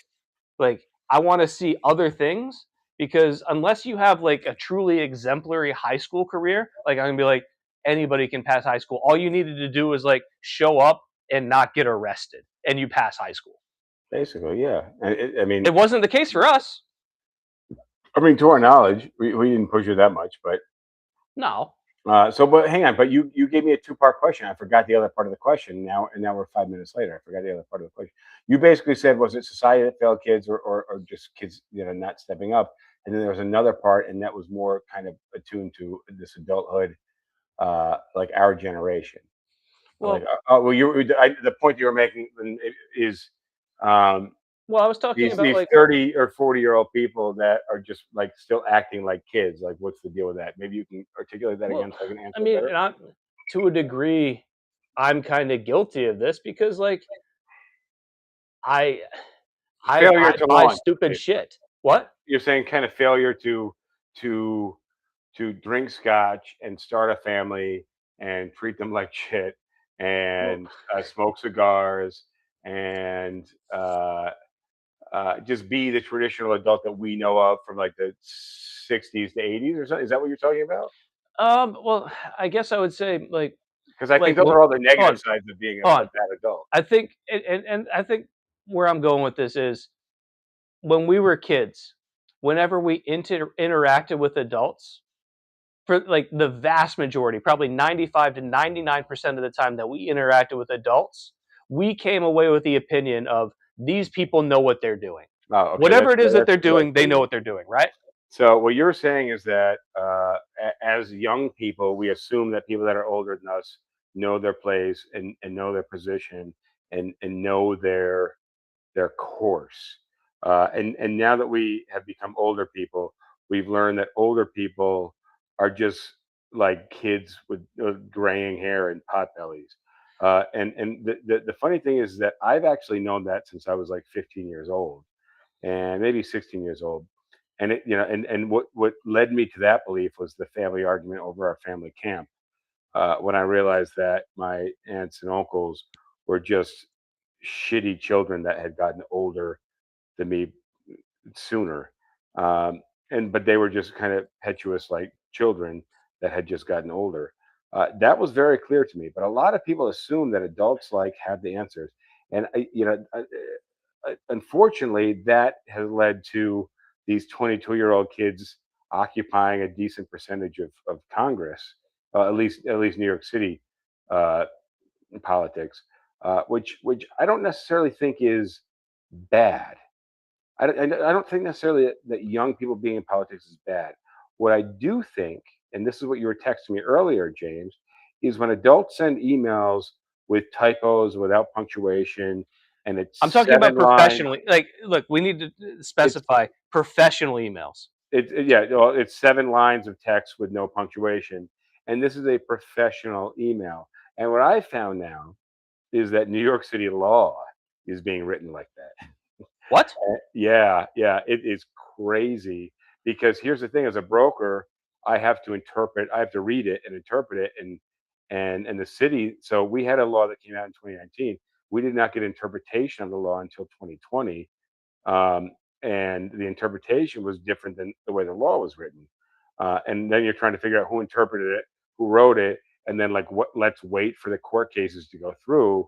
Like, I want to see other things, because unless you have like a truly exemplary high school career, like I'm gonna be like, anybody can pass high school. All you needed to do was like show up and not get arrested, and you pass high school. Basically, yeah. And It wasn't the case for us. to our knowledge, we didn't push you that much, but No. but hang on, but you gave me a two-part question. I forgot the other part of the question. Now we're 5 minutes later. I forgot the other part of the question. You basically said, was it society that failed kids, or just kids, not stepping up? And then there was another part, and that was more kind of attuned to this adulthood, like our generation. Like, Well, the point you were making is, um, I was talking these about these like, 30 or 40-year-old people that are just like still acting like kids. Like, what's the deal with that? Maybe you can articulate that well, again so I can I answer it mean, better. and to a degree, I'm kind of guilty of this, because like I Failure I to buy launch. stupid shit. What? You're saying kind of failure to to drink scotch and start a family and treat them like shit, Well, and smoke cigars, and just be the traditional adult that we know of from like the 60s to 80s or something. Is that what you're talking about? well, I guess I would say Because I think those when, are all the hold negative on, sides of being hold a on. bad adult. I think, and I think where I'm going with this is, when we were kids, whenever we interacted with adults, for like the vast majority, probably 95 to 99% of the time that we interacted with adults, we came away with the opinion of, these people know what they're doing. Oh, okay, Whatever it is that that's they're the right doing, they know opinion. what they're doing, right? So what you're saying is that as young people, we assume that people that are older than us know their place, and know their position, and know their course. And now that we have become older people, we've learned that older people are just like kids with graying hair and pot bellies. And the funny thing is that I've actually known that since I was like 15 years old, and maybe 16 years old. And and what led me to that belief was the family argument over our family camp, when I realized that my aunts and uncles were just shitty children that had gotten older than me sooner. Um, but they were just kind of impetuous like children that had just gotten older. That was very clear to me. But a lot of people assume that adults like have the answers, and unfortunately, that has led to these 22-year-old kids occupying a decent percentage of Congress, at least New York City uh, politics, which I don't necessarily think is bad. I don't think necessarily that young people being in politics is bad. What I do think, and this is what you were texting me earlier, James, is when adults send emails with typos without punctuation, and I'm it's talking about 7 lines. professionally. Like, look, we need to It's specify professional emails. yeah, well, it's 7 lines of text with no punctuation, and this is a professional email. And what I found now is that New York City law is being written like that. What? Yeah, yeah, it is crazy, because here's the thing: as a broker, I have to read it and interpret it, and the city. So we had a law that came out in 2019. We did not get interpretation of the law until 2020, um, and the interpretation was different than the way the law was written. And then you're trying to figure out who interpreted it, who wrote it, and then like what? Let's wait for the court cases to go through,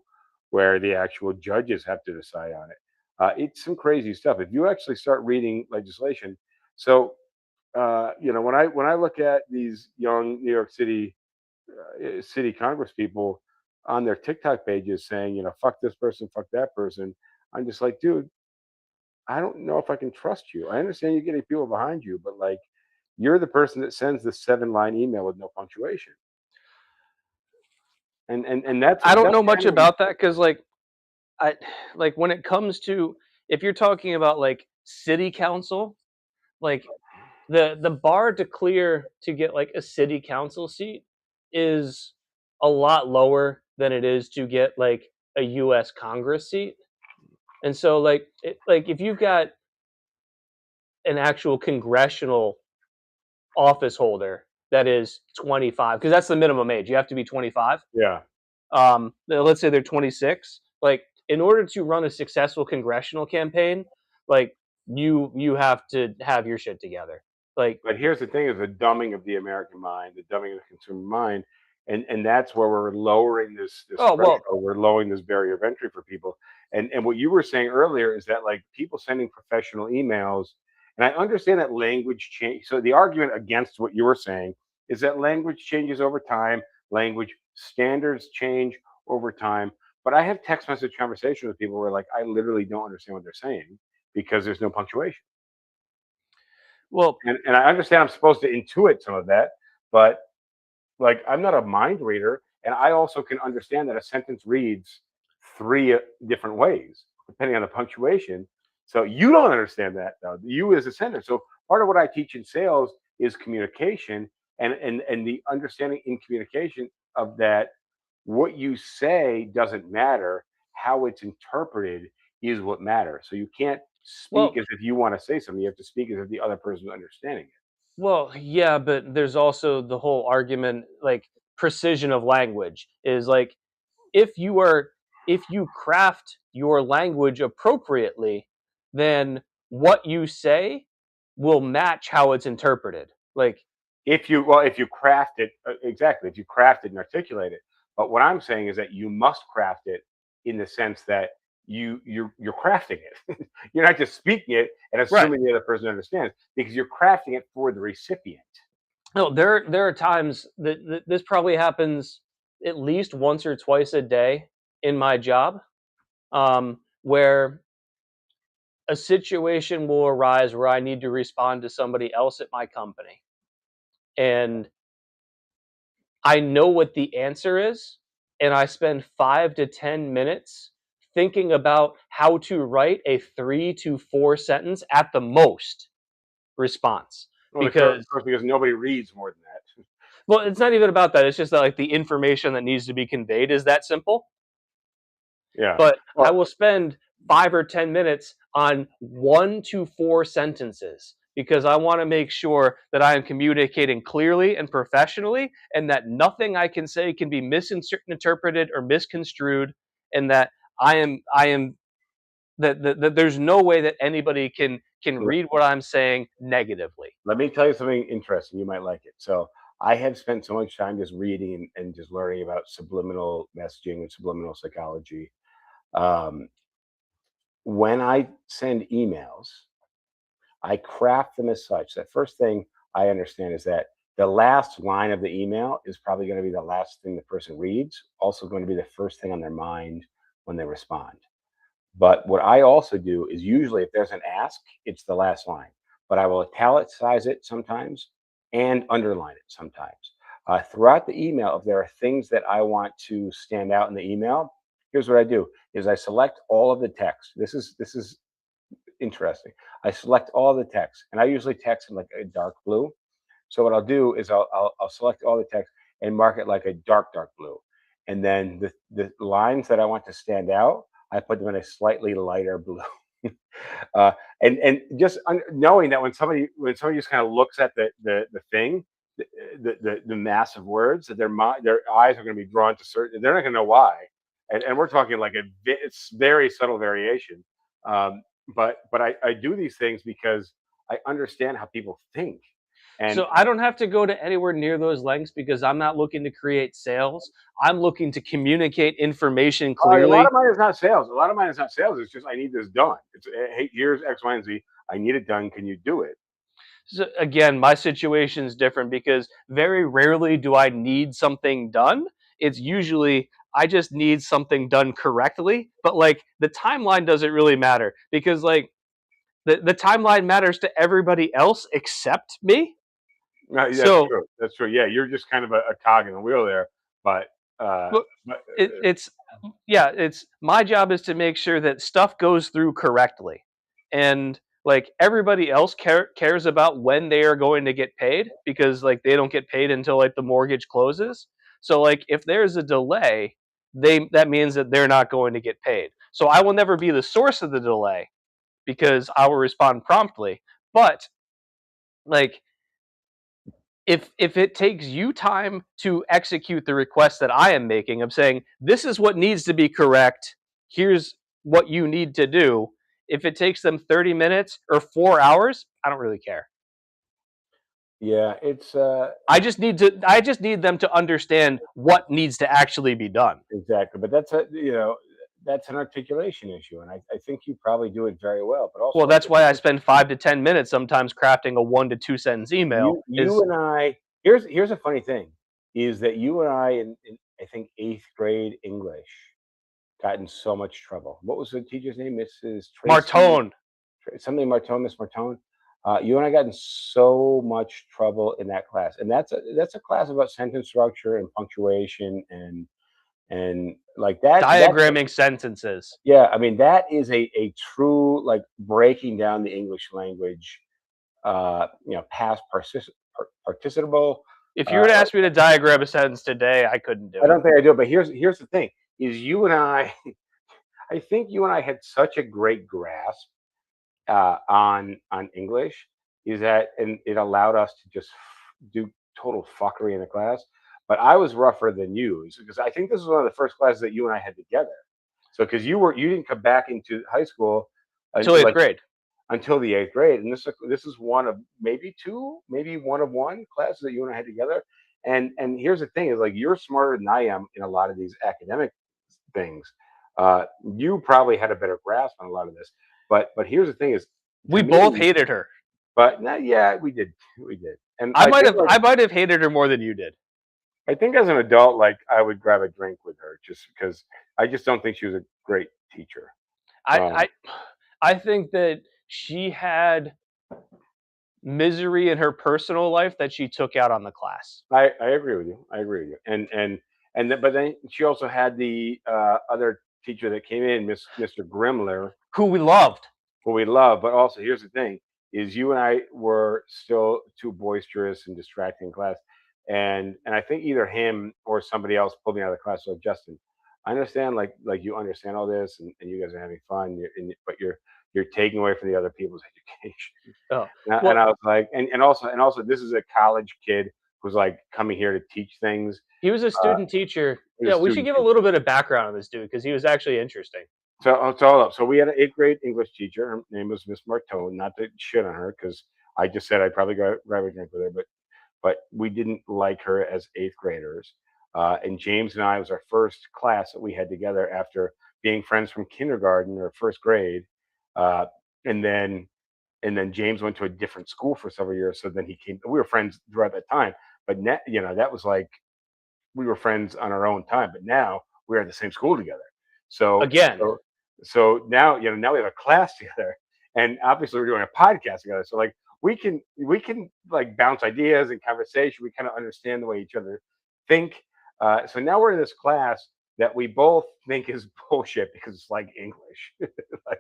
where the actual judges have to decide on it. It's some crazy stuff. If you actually start reading legislation, so when I look at these young New York City Congress people on their TikTok pages saying, fuck this person, fuck that person, I'm just like, dude, I don't know if I can trust you. I understand you're getting people behind you, but like, you're the person that sends the 7 line email with no punctuation, and I don't that's know much kind of about that, because I like, when it comes to, if you're talking about like city council, like the bar to clear to get like a city council seat is a lot lower than it is to get like a US Congress seat. And so like if you've got an actual congressional office holder that is 25, because that's the minimum age. You have to be 25. yeah. let's say they're 26. Like, in order to run a successful congressional campaign, like you have to have your shit together. Like, But here's the thing: is the dumbing of the American mind, the dumbing of the consumer mind, and that's where we're lowering this oh well, threshold. We're lowering this barrier of entry for people. And what you were saying earlier is that like people sending professional emails, and I understand that language change. So the argument against what you were saying is that language changes over time, language standards change over time. But I have text message conversations with people where like I literally don't understand what they're saying because there's no punctuation. well, And I understand I'm supposed to intuit some of that, but like I'm not a mind reader, and I also can understand that a sentence reads three different ways depending on the punctuation. So you don't understand that though. You as a sender. So part of what I teach in sales is communication and the understanding in communication of that what you say doesn't matter. How it's interpreted is what matters. So you can't speak well, as if you want to say something. You have to speak as if the other person is understanding it. Well, yeah, but there's also the whole argument, like, precision of language is like, if you are if you craft your language appropriately, then what you say will match how it's interpreted. Like, If you craft it exactly, if you craft it and articulate it. But what I'm saying is that you must craft it in the sense that you're crafting it. You're not just speaking it and right. assuming the other person understands because you're crafting it for the recipient. No, there are times that this probably happens at least once or twice a day in my job, where a situation will arise where I need to respond to somebody else at my company. And I know what the answer is, and I spend 5 to 10 minutes thinking about how to write a 3 to 4 sentence at the most response. Well, of Because, course, because nobody reads more than that. well, it's not even about that. It's just that, like, the information that needs to be conveyed is that simple. Yeah. But I Well, will spend 5 or 10 minutes on 1 to 4 sentences because I want to make sure that I am communicating clearly and professionally, and that nothing I can say can be misinterpreted or misconstrued, and that I am that there's no way that anybody can read what I'm saying negatively. let me tell you something interesting. You might like it. So I have spent so much time just reading and just learning about subliminal messaging and subliminal psychology. Um, when I send emails, I craft them as such that first thing I understand is that the last line of the email is probably going to be the last thing the person reads, also going to be the first thing on their mind when they respond. But what I also do is usually if there's an ask, it's the last line, but I will italicize it sometimes and underline it sometimes. Throughout the email, if there are things that I want to stand out in the email, here's what I do: is I select all of the text. This is interesting. I select all the text, and I usually text in like a dark blue. So what I'll do is I'll select all the text and mark it like a dark blue, and then the lines that I want to stand out, I put them in a slightly lighter blue. uh, and just knowing that when somebody just kind of looks at the thing, the mass of words, that their eyes are going to be drawn to certain. They're not going to know why, and we're talking like it's very subtle variation. But I do these things because I understand how people think, and So I don't have to go to anywhere near those lengths because I'm not looking to create sales. I'm looking to communicate information a lot clearly. of mine is not sales. A lot of mine is not sales. It's just I need this done. It's hey, here's X, Y, and Z. I need it done. Can you do it? So again, my situation is different because very rarely do I need something done. It's usually I just need something done correctly. But like, the timeline doesn't really matter because, like, the timeline matters to everybody else except me. No, that's So true. That's true. Yeah, you're just kind of a cog in the wheel there. But uh, well, but it's yeah, it's my job is to make sure that stuff goes through correctly, and like, everybody else cares about when they are going to get paid because, like, they don't get paid until, like, the mortgage closes. So, like, if there's a delay, they that means that they're not going to get paid. So I will never be the source of the delay because I will respond promptly. But, like, if it takes you time to execute the request that I am making of saying this is what needs to be correct, here's what you need to do. If it takes them 30 minutes or 4 hours, I don't really care. Yeah, it's I just need them to understand what needs to actually be done. exactly, but that's an articulation issue, and I think you probably do it very well. But Well, also, that's why I spend 5 to 10 minutes sometimes crafting a 1 to 2 sentence email. you Is and I, here's a funny thing, is that you and I in I think eighth grade English got in so much trouble. What was the teacher's name? Mrs. Tracy, Martone. something Martone, Miss Martone. You and I got in so much trouble in that class, and that's a class about sentence structure and punctuation and like that. Diagramming sentences. Yeah, I mean that is a true like breaking down the English language. Past participle. If you were to ask me to diagram a sentence today, I couldn't do I it. don't think I do, but here's the thing: is you and I. I think you and I had such a great grasp on English, is that and it allowed us to just do total fuckery in the class. But I was rougher than you because I think this was one of the first classes that you and I had together. So because you didn't come back into high school Until eighth like grade. until the eighth grade, and this is one of maybe two, maybe one of one classes that you and I had together. And here's the thing: is like you're smarter than I am in a lot of these academic things. You probably had a better grasp on a lot of this, but here's the thing: is to We both me, hated her. but no, yeah, we did, and I think like I might have hated her more than you did. I think as an adult, like I would grab a drink with her just because I just don't think she was a great teacher. Um, I I think that she had misery in her personal life that she took out on the class. I agree with you. I agree with you. But then she also had the other teacher that came in, Mr. Grimler, Who we loved. who we love. But also, here's the thing: is you and I were still too boisterous and distracting in class, and I think either him or somebody else pulled me out of the class. So Justin, I understand, like you understand all this, and you guys are having fun, but you're taking away from the other people's education. Oh, And well, I was like, and also, this is a college kid who's like coming here to teach things. he was a Uh, student teacher. he's a Yeah, we should student give a teacher. little bit of background on this dude because he was actually interesting. So hold up. So we had an eighth grade English teacher. Her name was Miss Martone. Not to shit on her, because I just said I'd probably grab a drink with her, but we didn't like her as eighth graders. And James and I was our first class that we had together after being friends from kindergarten or first grade. Uh, and then James went to a different school for several years. So then he came. We were friends throughout that time, but that was like we were friends on our own time. But now we're at the same school together. So Again, so so now now we have a class together, and obviously we're doing a podcast together. So like we can like bounce ideas and conversation. We kind of understand the way each other think. So now we're in this class that we both think is bullshit because it's like English. Like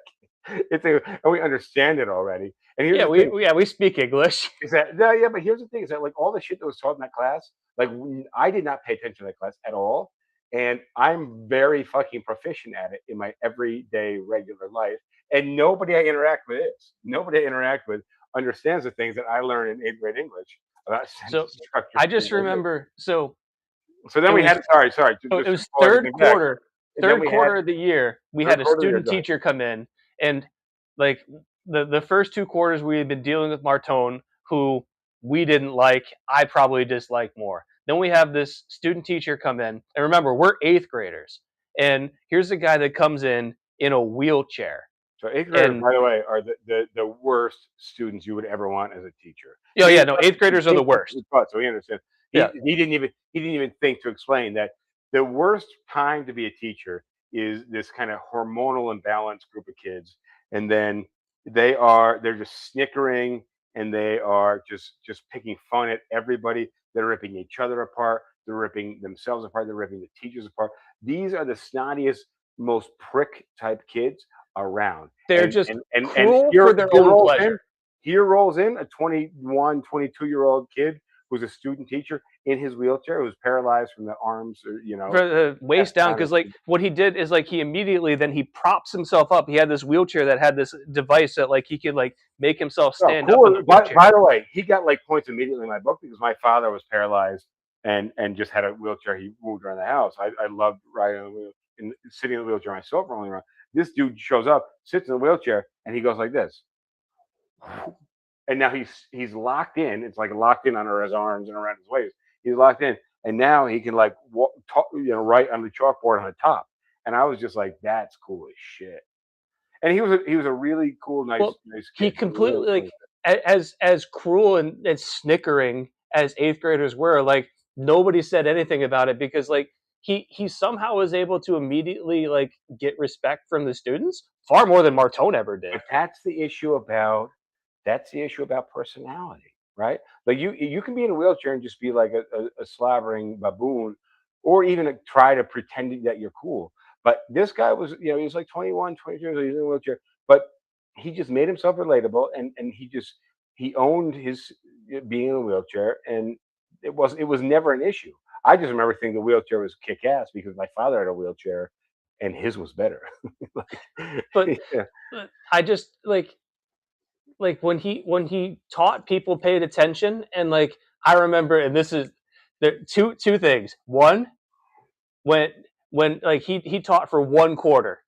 and we understand it already. And here's yeah, the thing: we speak English. is that no, yeah, but here's the thing: is that like all the shit that was taught in that class, like I did not pay attention to that class at all, and I'm very fucking proficient at it in my everyday regular life. And nobody I interact with is. Nobody I interact with understands the things that I learned in eighth grade English about So sentence structure. I just remember. So then It we was had sorry, it just to was pull everything back. And then third we had quarter of the year. We third had a quarter. You're student good. teacher come in, and like the first 2 quarters we had been dealing with Martone, who we didn't like. I probably disliked more. Then we have this student teacher come in, and remember we're eighth graders, and here's a guy that comes in a wheelchair, So eighth graders, and by the way, are the worst students you would ever want as a teacher. yeah, no, eighth graders are the James worst. so he understands. Yeah, He didn't even think to explain that the worst time to be a teacher is this kind of hormonal imbalance group of kids, and then they're just snickering, and they are just picking fun at everybody. They're ripping each other apart. They're ripping themselves apart. They're ripping the teachers apart. These are the snottiest, most prick type kids around. they're And just and and and cruel here for their here own rolls in pleasure. here rolls in a 21, 22-year-old kid was a student teacher in his wheelchair, who was paralyzed from the arms, or waist chest down, down. because like what he did is like he immediately then he props himself up. He had this wheelchair that had this device that like he could like make himself Oh, stand up in cool. the wheelchair. By the way, he got like points immediately in my book because my father was paralyzed and just had a wheelchair. He moved around the house. I loved riding on the wheel and sitting in the wheelchair myself, rolling around. This dude shows up, sits in the wheelchair, and he goes like this. And now he's locked in. It's like locked in under his arms and around his waist. He's locked in, and now he can like write on the chalkboard on the top. And I was just like, that's cool as shit. And he was a really cool, nice Well, nice he kid. Really completely cool. like as cruel and snickering as eighth graders were, like nobody said anything about it because like he somehow was able to immediately like get respect from the students far more than Martone ever did. But that's the issue about personality, right? Like you can be in a wheelchair and just be like a slobbering baboon, or even try to pretend that you're cool. But this guy was, he was like 21, 22 years old, he's in a wheelchair, but he just made himself relatable, and he owned his being in a wheelchair, and it was never an issue. I just remember thinking the wheelchair was kick ass because my father had a wheelchair, and his was better. But, Yeah. but I just like when he taught, people paid attention, and like I remember, and this is there two things. One, when like he taught for 1 quarter.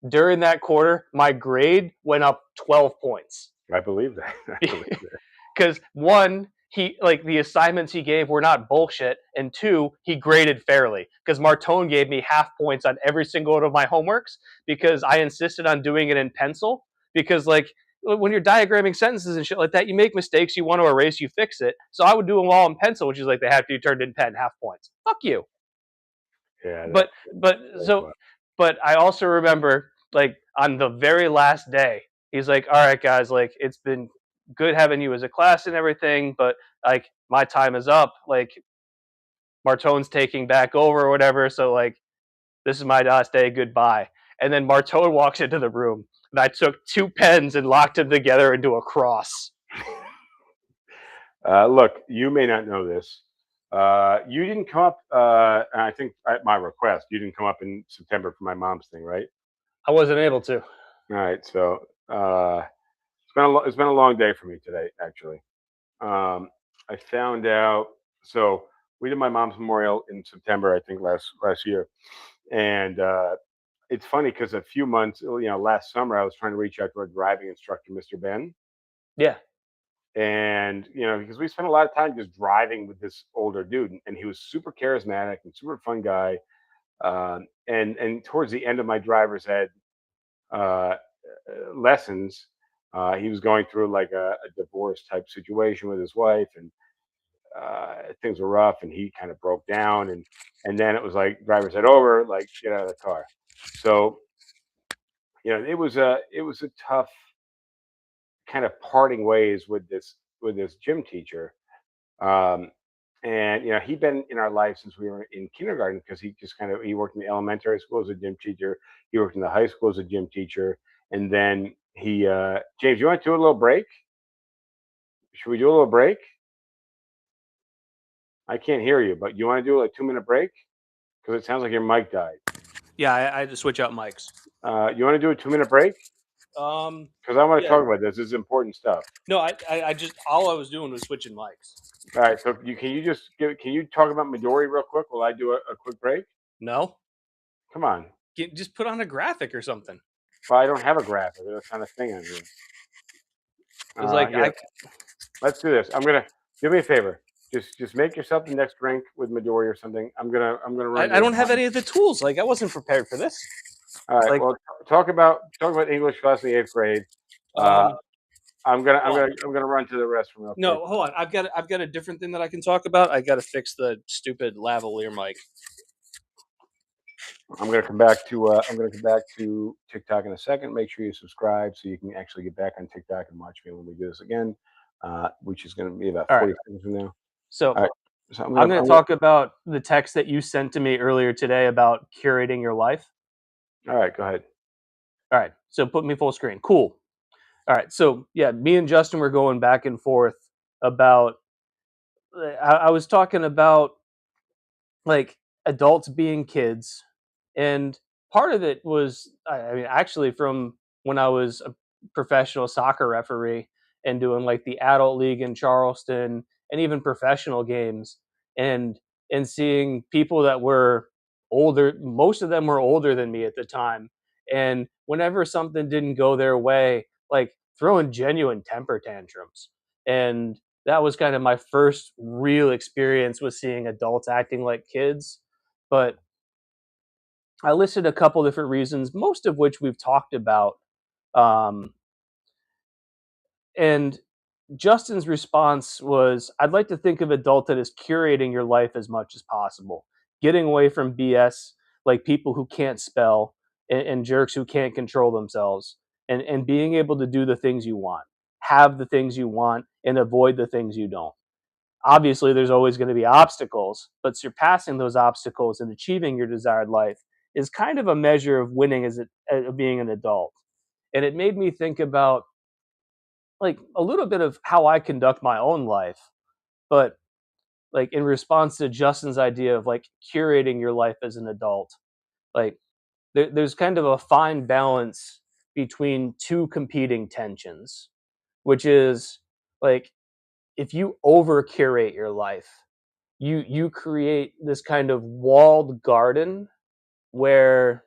During that quarter, my grade went up 12 points. I believe that. I believe that. Because one, he like the assignments he gave were not bullshit, and two, he graded fairly. Because Martone gave me half points on every single one of my homeworks because I insisted on doing it in pencil. Because like when you're diagramming sentences and shit like that, you make mistakes, you want to erase, you fix it. So I would do them all in pencil, which is like they have to be turned in pen, half points. Fuck you. Yeah, But but that's so what. but I also remember like on the very last day, he's like, "All right, guys, like it's been good having you as a class and everything, but like my time is up. Like Martone's taking back over or whatever. So like this is my last day. Goodbye." And then Martone walks into the room, and I took two pens and locked them together into a cross. Look, you may not know this. You didn't come up, and I think at my request, you didn't come up in September for my mom's thing, right? I wasn't able to. All right, so it's been a long day for me today, actually. I found out. So we did my mom's memorial in September, I think last year, and it's funny because a few months, last summer, I was trying to reach out to our driving instructor, Mr. Ben, Yeah. and because we spent a lot of time just driving with this older dude, and he was super charismatic and super fun guy. And towards the end of my driver's ed uh, lessons, he was going through like a divorce type situation with his wife, and things were rough, and he kind of broke down, and then it was like driver's ed over, like get out of the car. So it was a tough kind of parting ways with this gym teacher. Um, and he'd been in our life since we were in kindergarten because he worked in the elementary school as a gym teacher. He worked in the high school as a gym teacher, and then James, you want to do a little break? Should we do a little break? I can't hear you, but you want to do a 2 minute break because it sounds like your mic died. Yeah, I had to switch out mics. You want to do a 2 minute break because I want to Yeah. talk about this. This is important stuff. No, I just all I was doing was switching mics. All right, so can you talk about Midori real quick while I do a quick break? No, Come on. just put on a graphic or something. Well, I don't have a graphic. That's not a thing on here. It's like Here, let's do this. Do me a favor. Just make yourself the next drink with Midori or something. I'm gonna run. I don't have any of the tools. Like I wasn't prepared for this. All right. like- Well, talk about English class in the 8th grade. I'm gonna run to the restroom real quick. No, hold on. I've got a different thing that I can talk about. I got to fix the stupid lavalier mic. I'm gonna come back to TikTok in a second. Make sure you subscribe so you can actually get back on TikTok and watch me when we do this again, which is going to be about 40 seconds from now. So, all right. So I'm going to talk about the text that you sent to me earlier today about curating your life. All right, go ahead. All right. So put me full screen. Cool. All right. So yeah, me and Justin were going back and forth about I was talking about like adults being kids, and part of it was, I mean, actually from when I was a professional soccer referee and doing like the adult league in Charleston and even professional games, and seeing people that were older. Most of them were older than me at the time, and whenever something didn't go their way, like throwing genuine temper tantrums. And that was kind of my first real experience with seeing adults acting like kids. But I listed a couple different reasons, most of which we've talked about. Um, and Justin's response was, I'd like to think of adulthood as curating your life as much as possible, getting away from BS like people who can't spell and jerks who can't control themselves, and being able to do the things you want, have the things you want, and avoid the things you don't. Obviously, there's always going to be obstacles, but surpassing those obstacles and achieving your desired life is kind of a measure of winning as being an adult. And it made me think about like a little bit of how I conduct my own life, but like in response to Justin's idea of like curating your life as an adult, like there's kind of a fine balance between two competing tensions, which is like if you over curate your life, you create this kind of walled garden where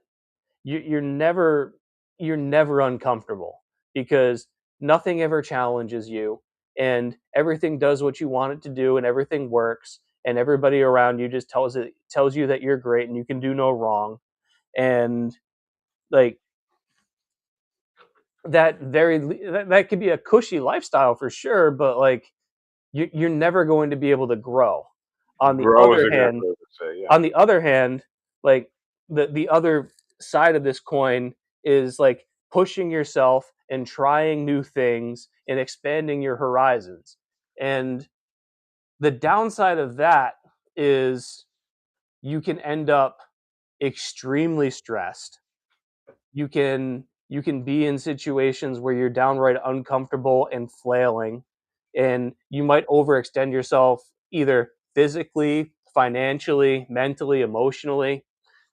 you're never uncomfortable because nothing ever challenges you, and everything does what you want it to do, and everything works, and everybody around you just tells you that you're great and you can do no wrong. And like that could be a cushy lifestyle for sure, but like you're never going to be able to grow. On the Grow is other exactly hand, what I would say. Yeah. on the other hand, like the other side of this coin is like pushing yourself and trying new things and expanding your horizons. And the downside of that is you can end up extremely stressed. You can be in situations where you're downright uncomfortable and flailing, and you might overextend yourself either physically, financially, mentally, emotionally.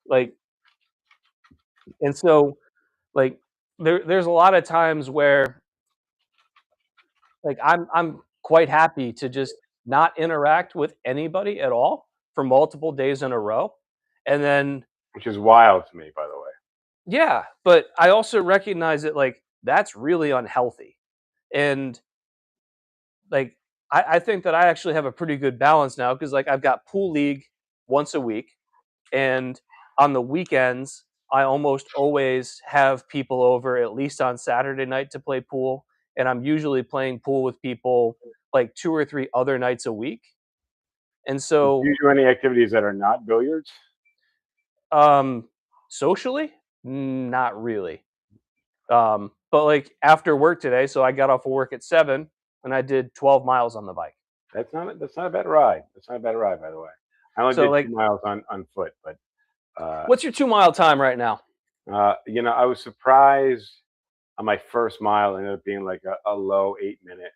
Like, and so like there's a lot of times where like I'm quite happy to just not interact with anybody at all for multiple days in a row. And then Which is wild to me, by the way. yeah, but I also recognize that like that's really unhealthy. And like I think that I actually have a pretty good balance now because like I've got pool league once a week, and on the weekends I almost always have people over at least on Saturday night to play pool, and I'm usually playing pool with people like 2 or 3 other nights a week. And Do so you do any activities that are not billiards? um socially, not really. But like after work today, so I got off of work at 7 and I did 12 miles on the bike. That's not a bad ride. That's not a bad ride, by the way. I only So did like 2 miles on foot, but uh, what's your 2 mile time right now? I was surprised on my first mile ended up being like a low 8 minute.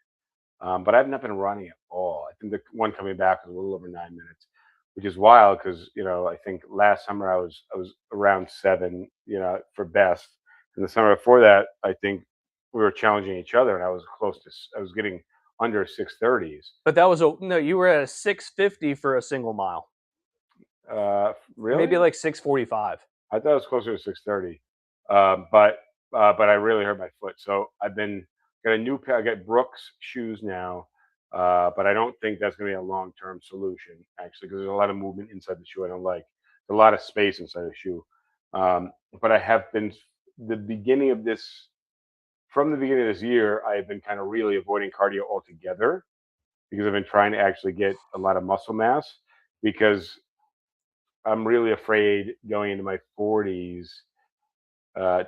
But I've not been running at all. I think the one coming back was a little over 9 minutes, which is wild because I think last summer I was around 7, for best. And the summer before that, I think we were challenging each other, and I was getting under 6:30s. But that was a no, you were at a 6:50 for a single mile. Maybe Really? like 6:45. I thought it was closer to 6:30, but I really hurt my foot. So I've been got a new pair. I got Brooks shoes now, but I don't think that's going to be a long term solution actually because there's a lot of movement inside the shoe I don't like. There's a lot of space inside the shoe. But I have been the beginning of this from the beginning of this year. I have been kind of really avoiding cardio altogether because I've been trying to actually get a lot of muscle mass because I'm really afraid going into my 40s uh,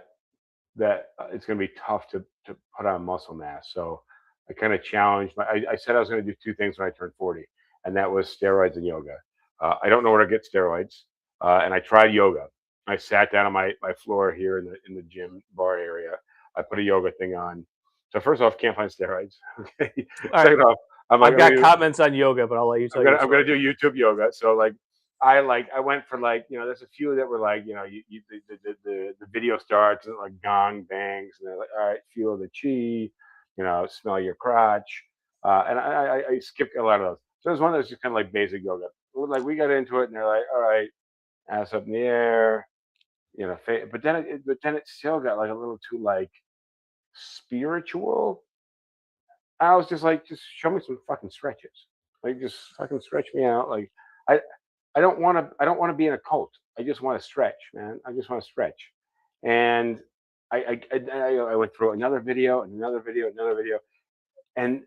that it's going to be tough to put on muscle mass. So I kind of challenged I said I was going to do two things when I turned 40, and that was steroids and yoga. I don't know where to get steroids, and I tried yoga. I sat down on my floor here in the gym bar area. I put a yoga thing on. So first off, can't find steroids. Okay. All right. Second off, I'm like, I've got comments on yoga, but I'll let you tell your I'm gonna story. do YouTube yoga. So I went for there's a few that were the video starts and like gong bangs and they're like, all right, feel the chi, smell your crotch, and I skipped a lot of those. So there's one that's just kind of like basic yoga. Like we got into it and they're like, all right, ass up in the air, but then it still got like a little too like spiritual. I was just like, just show me some fucking stretches. Like, just fucking stretch me out. Like, I, I don't want to be in a cult. I just want to stretch, man. I just want to stretch. And I went through another video and another video, another video, and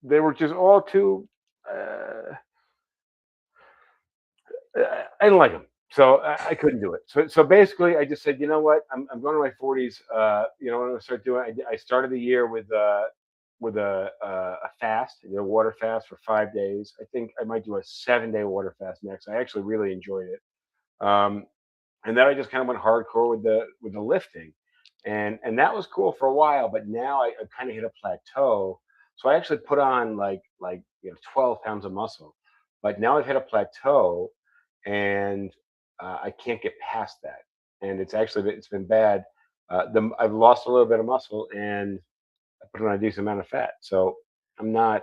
they were just all too. Uh, I didn't like them, so I couldn't do it. So basically, I just said, you know what? I'm going to my 40s. What I'm going to start doing. I started the year with a fast, water fast for 5 days. I think I might do a 7 day water fast next. I actually really enjoyed it. Um, and then I just kind of went hardcore with the lifting, and that was cool for a while. But now I kind of hit a plateau. So I actually put on 12 pounds of muscle, but now I've hit a plateau, and I can't get past that. And it's been bad. I've lost a little bit of muscle, and I put on a decent amount of fat. So I'm not.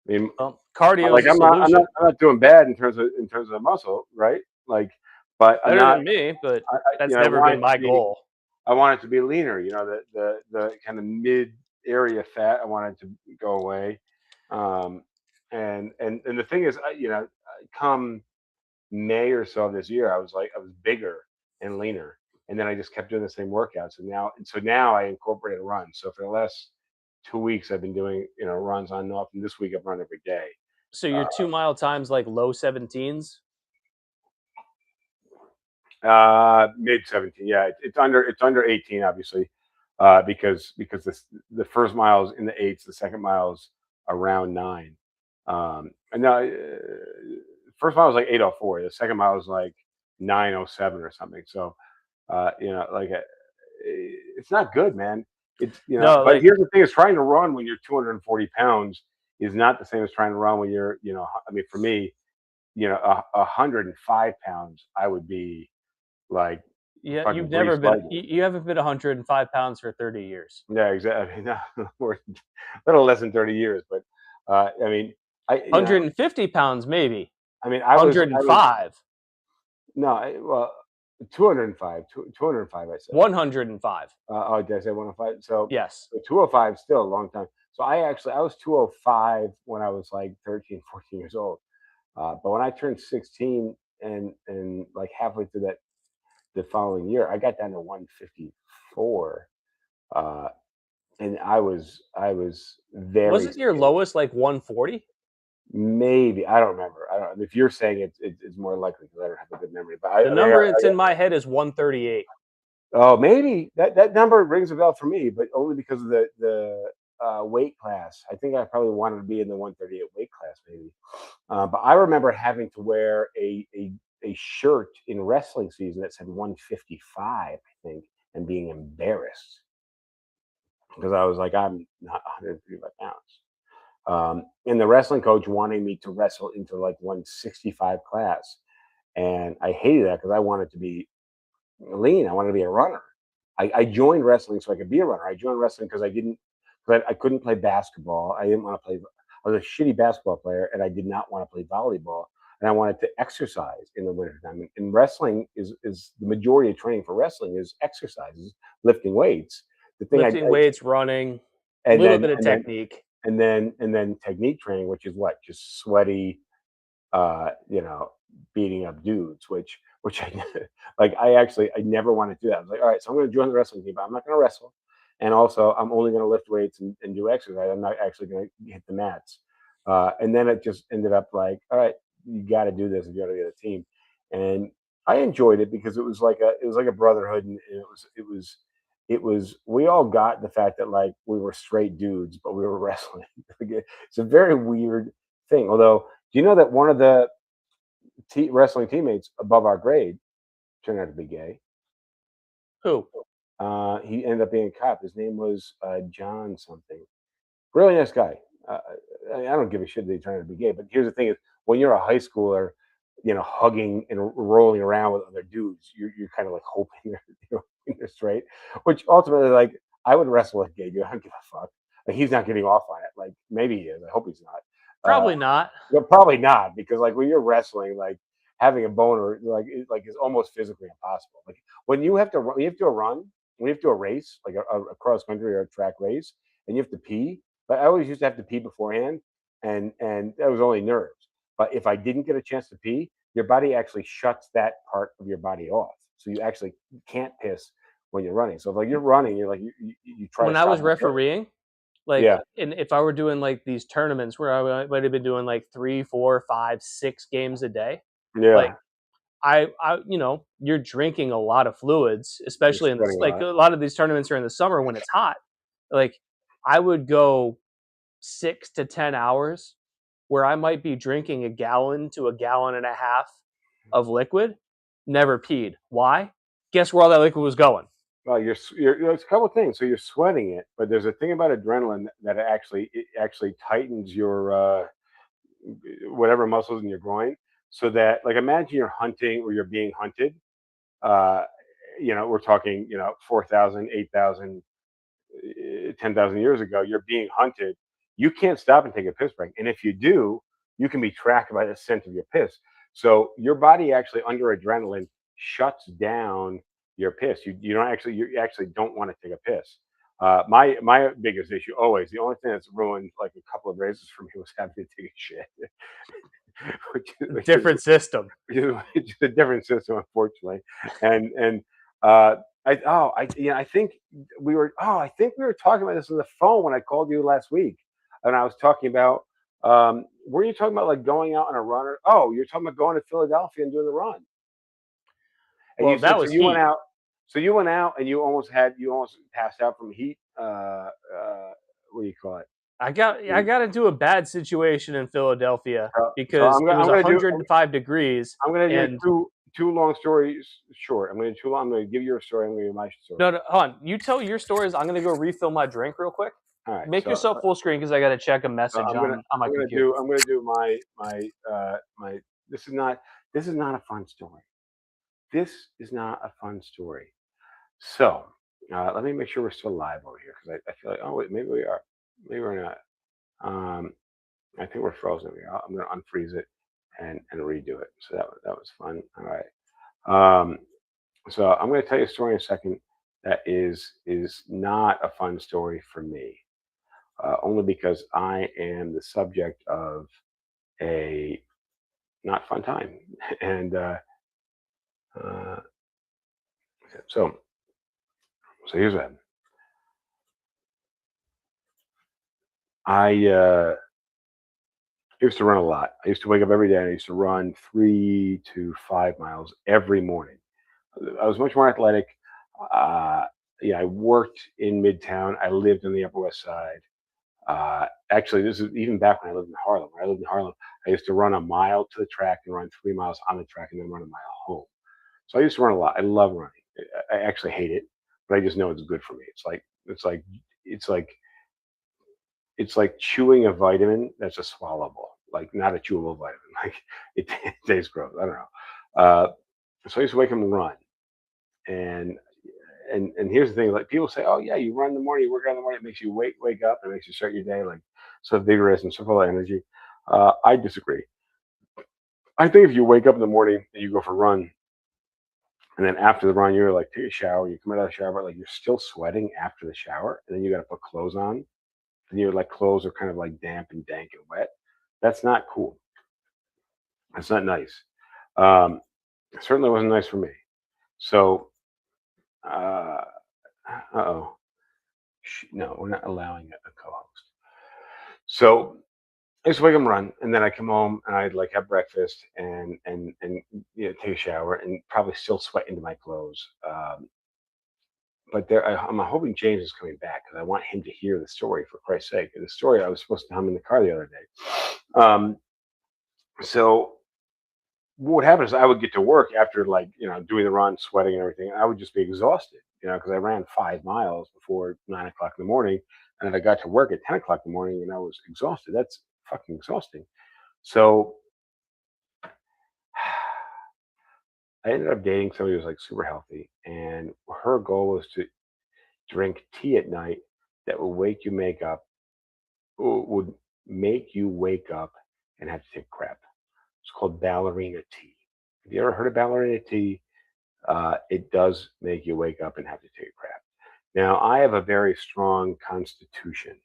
I mean, Cardio is a solution. I'm not doing bad in terms of muscle, right? Like, but I'm Better not. than me, but that's I never want been it to my be. goal. I want it to be leaner. The kind of mid area fat. I want it to go away. Um, and the thing is, come May or so of this year, I was bigger and leaner, and then I just kept doing the same workouts. And now I incorporated a run. So for the last 2 weeks, I've been doing runs on and off, and this week I've run every day. So your 2 mile times like low 17s. Mid 17, yeah, it's under 18, obviously, because the first mile is in the eights, the second mile is around 9. And now first mile was like 8:04, the second mile was like 9:07 or something. So it's not good, man. No, But like here's the thing: is trying to run when you're 240 pounds is not the same as trying to run when you're, I mean, for me, 105 pounds, I would be like yeah, fucking you've never Grease been. lightning. You haven't been 105 pounds for 30 years. Yeah, exactly. I mean, a little less than 30 years, but I mean, 150 pounds, maybe. I mean, I was 105. no, well, 205, 205, I said. 105. Did I say 105? So, Yes. 205 is still a long time. So I was 205 when I was like 13, 14 years old. But when I turned 16 and like halfway through the following year, I got down to 154. Uh, and I was very Wasn't your skinny. lowest like 140? Maybe I don't remember. I don't. If you're saying it's more likely because I don't have a good memory. But The number that's in my head is 138. oh, maybe that number rings a bell for me, but only because of the weight class. I think I probably wanted to be in the 138 weight class, maybe. But I remember having to wear a shirt in wrestling season that said 155, I think, and being embarrassed because I was like, I'm not 155 pounds. And the wrestling coach wanting me to wrestle into like 165 class. And I hated that because I wanted to be lean. I wanted to be a runner. I joined wrestling so I could be a runner. I joined wrestling because I couldn't play basketball. I didn't want to play. I was a shitty basketball player, and I did not want to play volleyball. And I wanted to exercise in the wintertime. And wrestling is the majority of training for wrestling is exercises, lifting weights. The thing Lifting weights, running, a and little then bit of technique. and then technique training, which is what, just sweaty, uh, you know, beating up dudes, which I like. I never wanted to do that. I was like, all right, so I'm going to join the wrestling team, but I'm not going to wrestle, and also I'm only going to lift weights and do exercise. I'm not actually going to hit the mats. And then it just ended up like, all right, you got to do this if you got to get a team, and I enjoyed it because it was like a brotherhood, and it was we all got the fact that like we were straight dudes, but we were wrestling. It's a very weird thing. Although, do you know that one of the wrestling teammates above our grade turned out to be gay? Who? He ended up being a cop. His name was John something. Really nice guy. uh, I don't give a shit that he's trying to be gay. But here's the thing: is when you're a high schooler, hugging and rolling around with other dudes, you're kind of like hoping they're straight. Which ultimately, like, I would wrestle with gay dude. I don't give a fuck. Like, he's not getting off on it. Like, maybe he is. I hope he's not. Probably not. But probably not, because like when you're wrestling, like having a boner like is almost physically impossible. Like when you have to run, when you have to do a race, like a cross country or a track race, and you have to pee. But I always used to have to pee beforehand, and that was only nerves. But if I didn't get a chance to pee, your body actually shuts that part of your body off, so you actually can't piss when you're running. So if like you're running, you're like you try to When I stop was the piss. refereeing, like, Yeah, and if I were doing like these tournaments where I might have been doing like 3, 4, 5, 6 games a day, like yeah, you're drinking a lot of fluids, you're especially in this. sweating a Like lot. a lot of these tournaments are in the summer when it's hot. Like I would go 6 to 10 hours where I might be drinking a gallon to a gallon and a half of liquid, never peed. Why? Guess where all that liquid was going? Well, it's a couple of things. So you're sweating it, but there's a thing about adrenaline that it actually tightens your whatever muscles in your groin, so that, like, imagine you're hunting or you're being hunted. Uh, we're talking 4,000, 8,000, 10,000 years ago. You're being hunted. You can't stop and take a piss break, and if you do, you can be tracked by the scent of your piss. So your body actually, under adrenaline, shuts down your piss. You actually don't want to take a piss. My biggest issue, always, the only thing that's ruined like a couple of races for me, was having to take a shit, which is, which is Different system. it's a different system, unfortunately. And uh, I think we were talking about this on the phone when I called you last week, and I was talking about, were you talking about like going out on a run? Oh, you're talking about going to Philadelphia and doing the run, and you Well, that said, so was you went heat. out. So you went out and you almost passed out from heat. What do you call it? I got into a bad situation in Philadelphia So because it was 105 degrees I'm gonna do and two long stories short. I'm gonna give you a story. I'm gonna give my story. no, hold on. You tell your stories. I'm gonna go refill my drink real quick. All right. Make yourself full screen because I gotta check a So message I'm gonna on my I'm gonna computer. do I'm gonna do my. This is not a fun story. This is not a fun story. So let me make sure we're still live over here, because I feel like, oh wait, maybe we are, maybe we're not. Um, I think we're frozen. I'm gonna unfreeze it and redo it. So that was fun. All right. Um, so I'm going to tell you a story in a second that is not a fun story for me, only because I am the subject of a not fun time. And uh, so so here's what happened. I used to run a lot. I used to wake up every day and I used to run 3 to 5 miles every morning. I was much more athletic. Uh, yeah, I worked in Midtown. I lived on the Upper West Side. Actually, this is even back when I lived in Harlem. When I lived in Harlem, I used to run a mile to the track and run 3 miles on the track and then run a mile home. So I used to run a lot. I love running. I actually hate it, but I just know it's good for me. It's like chewing a vitamin that's a swallowable, like not a chewable vitamin. Like it tastes gross. I don't know. Uh, so I used to wake up and run, and and here's the thing: like, people say, oh yeah, you run in the morning, you work out in the morning, it makes you wake up, and makes you start your day like so vigorous and so full of energy. I disagree. I think if you wake up in the morning and you go for a run, and then after the run you're like, take a shower, you come out of the shower, but like you're still sweating after the shower, and then you got to put clothes on, and your like clothes are kind of like damp and dank and wet. That's not cool. That's not nice. Um, it certainly wasn't nice for me. So, uh oh, no, we're not allowing a co-host. So I used to wake up and run, and then I come home and I'd like have breakfast and take a shower and probably still sweat into my clothes. But I'm hoping James is coming back because I want him to hear the story, for Christ's sake. The story I was supposed to tell him in the car the other day. So what would happen is I would get to work after, like, doing the run, sweating and everything, and I would just be exhausted, because I ran 5 miles before 9 o'clock in the morning. and I got to work at 10 o'clock in the morning, and I was exhausted. That's fucking exhausting. So I ended up dating somebody who was like super healthy, and her goal was to drink tea at night that would make you wake up and have to take a crap. It's called ballerina tea. Have you ever heard of ballerina tea? It does make you wake up and have to take a crap. Now, I have a very strong constitution,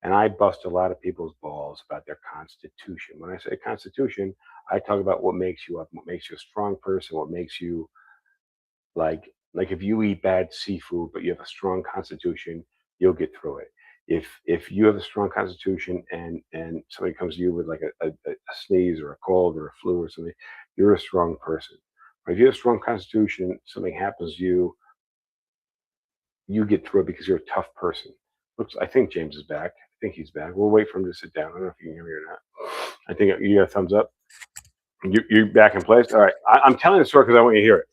and I bust a lot of people's balls about their constitution. When I say constitution, I talk about what makes you up, what makes you a strong person, what makes you like if you eat bad seafood but you have a strong constitution, you'll get through it. If you have a strong constitution and somebody comes to you with like a sneeze or a cold or a flu or something, you're a strong person. But if you have a strong constitution, something happens to you, you get through it because you're a tough person. Looks, I think James is back. I think he's back. We'll wait for him to sit down. I don't know if you can hear me or not. I think you got a thumbs up. You're back in place. All right. I'm telling the story because I want you to hear it.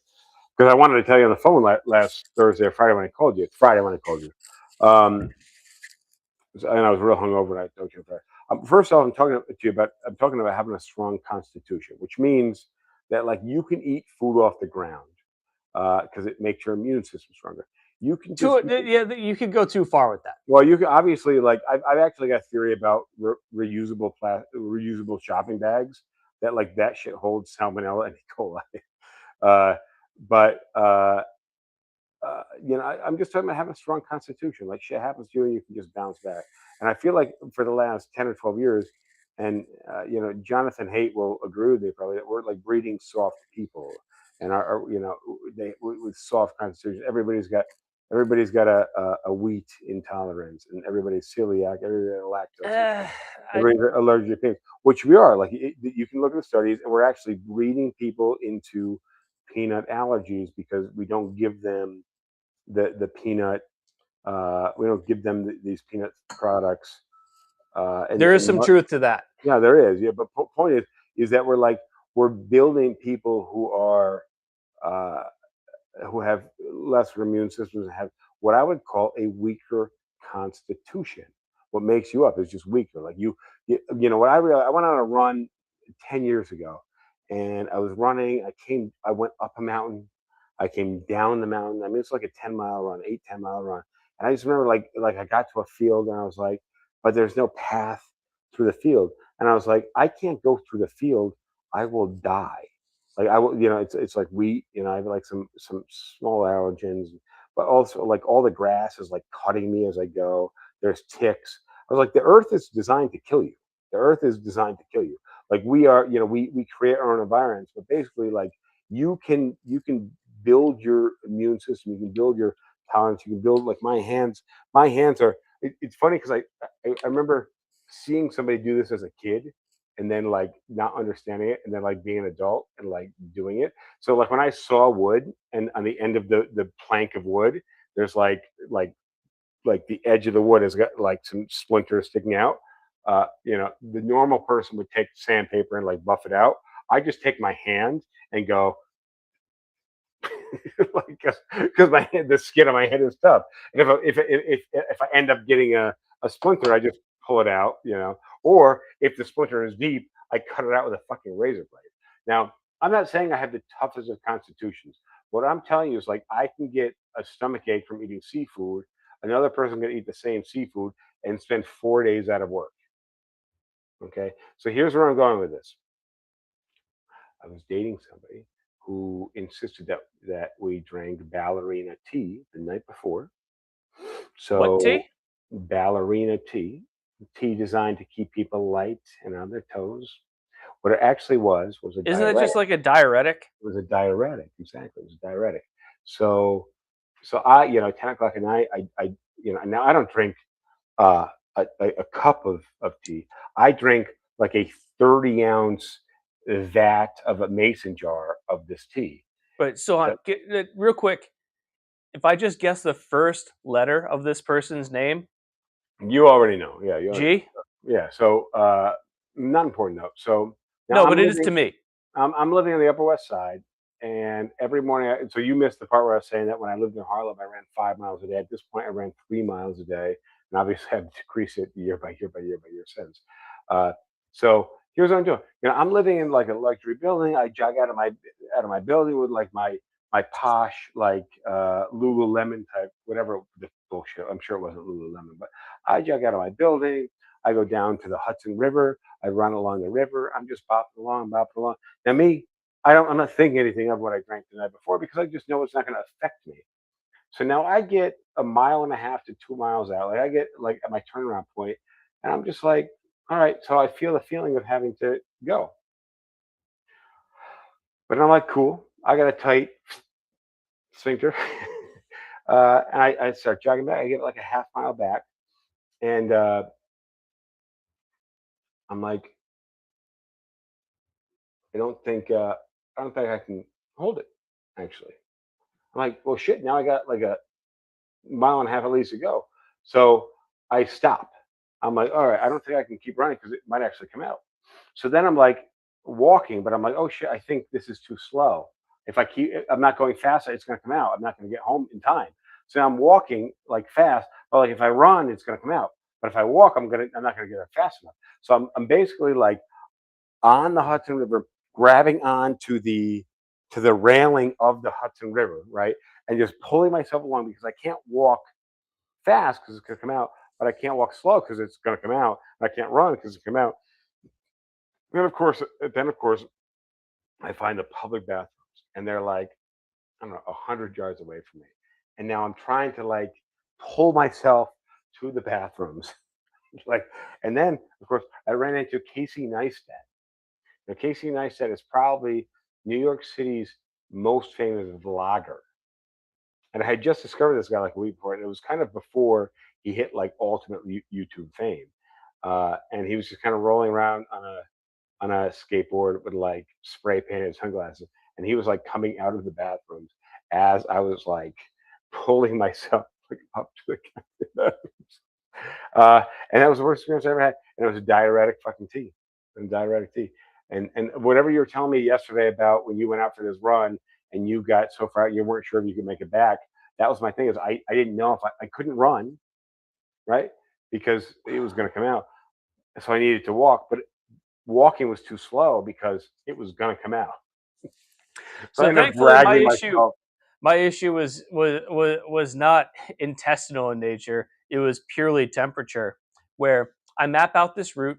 Because I wanted to tell you on the phone last Thursday or Friday when I called you. It's Friday when I called you. And I was real hungover, and I told you Friday. First off, I'm talking about having a strong constitution, which means that like you can eat food off the ground because it makes your immune system stronger. You can you could go too far with that. Well, you can obviously like I've actually got a theory about reusable shopping bags that like that shit holds salmonella and E. coli. But I'm just talking about having a strong constitution. Like shit happens to you, and you can just bounce back. And I feel like for the last 10 or 12 years, and Jonathan Haidt will agree with me probably that we're like breeding soft people, and with soft constitutions. Everybody's got a wheat intolerance, and everybody's celiac, everybody's lactose, everybody's allergic to peanuts, which we are. Like you can look at the studies, and we're actually breeding people into peanut allergies because we don't give them the peanut. We don't give them these peanut products. There is some truth to that. Yeah, there is. Yeah, but point is that we're building people uh, who have lesser immune systems and have what I would call a weaker constitution. What makes you up is just weaker. Like what I realized. I went on a run 10 years ago, and I was running. I went up a mountain. I came down the mountain. I mean, it's like a 10-mile run, 10-mile run. And I just remember like I got to a field, and I was like, but there's no path through the field. And I was like, I can't go through the field. I will die. Like I will, it's like wheat. I have like some small allergens, but also like all the grass is like cutting me as I go. There's ticks. I was like, the earth is designed to kill you. The earth is designed to kill you. Like we are, we create our own environments, but basically, like you can build your immune system. You can build your tolerance. You can build like my hands. My hands are. It's funny because I remember seeing somebody do this as a kid, and then like not understanding it, and then like being an adult and like doing it. So like when I saw wood, and on the end of the plank of wood, there's like the edge of the wood has got like some splinters sticking out. The normal person would take sandpaper and like buff it out. I just take my hand and go because the skin on my head is tough. And if I end up getting a splinter, I just pull it out, Or if the splinter is deep, I cut it out with a fucking razor blade. Now, I'm not saying I have the toughest of constitutions. What I'm telling you is like I can get a stomach ache from eating seafood. Another person can eat the same seafood and spend 4 days out of work. Okay, so here's where I'm going with this. I was dating somebody who insisted that we drank ballerina tea the night before. So what tea? Ballerina tea designed to keep people light and on their toes. What it actually was a Isn't diuretic. that just like a diuretic? It was a diuretic, exactly. It was a diuretic. So I, 10 o'clock at night, now I don't drink a cup of tea. I drink like a 30-ounce vat of a mason jar of this tea. But so real quick, if I just guess the first letter of this person's name, you already know. Yeah, G. Yeah. So not important though. So no, but it is to me. I'm living on the Upper West Side, and every morning. So you missed the part where I was saying that when I lived in Harlem, I ran 5 miles a day. At this point, I ran 3 miles a day. and obviously I've decreased it year by year by year by year since. Uh, so here's what I'm doing. I'm living in like a luxury building. I jog out of my building with like my posh like Lululemon type whatever the bullshit. I'm sure it wasn't Lululemon, but I jog out of my building. I go down to the Hudson River. I run along the river. I'm just bopping along, bopping along. Now me, I'm not thinking anything of what I drank the night before because I just know it's not going to affect me. So now I get a mile and a half to 2 miles out. Like I get like at my turnaround point, and I'm just like, all right. So I feel the feeling of having to go, but I'm like, cool. I got a tight sphincter, and I start jogging back. I get like a half mile back, and I'm like, I don't think I don't think I can hold it. Actually, I'm like, well, shit. Now I got like a mile and a half at least to go. So I stop. I'm like, all right, I don't think I can keep running because it might actually come out. So then I'm like walking, but I'm like, oh shit, I think this is too slow. If I'm not going fast, it's going to come out. I'm not going to get home in time. So I'm walking like fast, but like if I run, it's going to come out. But if I walk, I'm not going to get there fast enough. So I'm basically like on the Hudson River, grabbing on to the railing of the Hudson River, right, and just pulling myself along because I can't walk fast because it's going to come out, but I can't walk slow because it's going to come out. And I can't run because it's come out. Then of course, I find the public bathrooms, and they're like I don't know 100 yards away from me, and now I'm trying to like pull myself to the bathrooms, like, and then of course I ran into Casey Neistat. Now Casey Neistat is probably New York City's most famous vlogger, and I had just discovered this guy like a week before, and it was kind of before he hit like ultimate YouTube fame. And he was just kind of rolling around on a skateboard with like spray painted sunglasses, and he was like coming out of the bathrooms as I was like pulling myself like, up to the bathrooms. And that was the worst experience I ever had. And it was a diuretic fucking tea, and diuretic tea. And whatever you were telling me yesterday about when you went out for this run and you got so far out you weren't sure if you could make it back. That was my thing is I didn't know if I couldn't run, right? Because it was going to come out. So I needed to walk, but walking was too slow because it was going to come out. So I So ended up thankfully, dragging myself. my issue was not intestinal in nature. It was purely temperature. Where I map out this route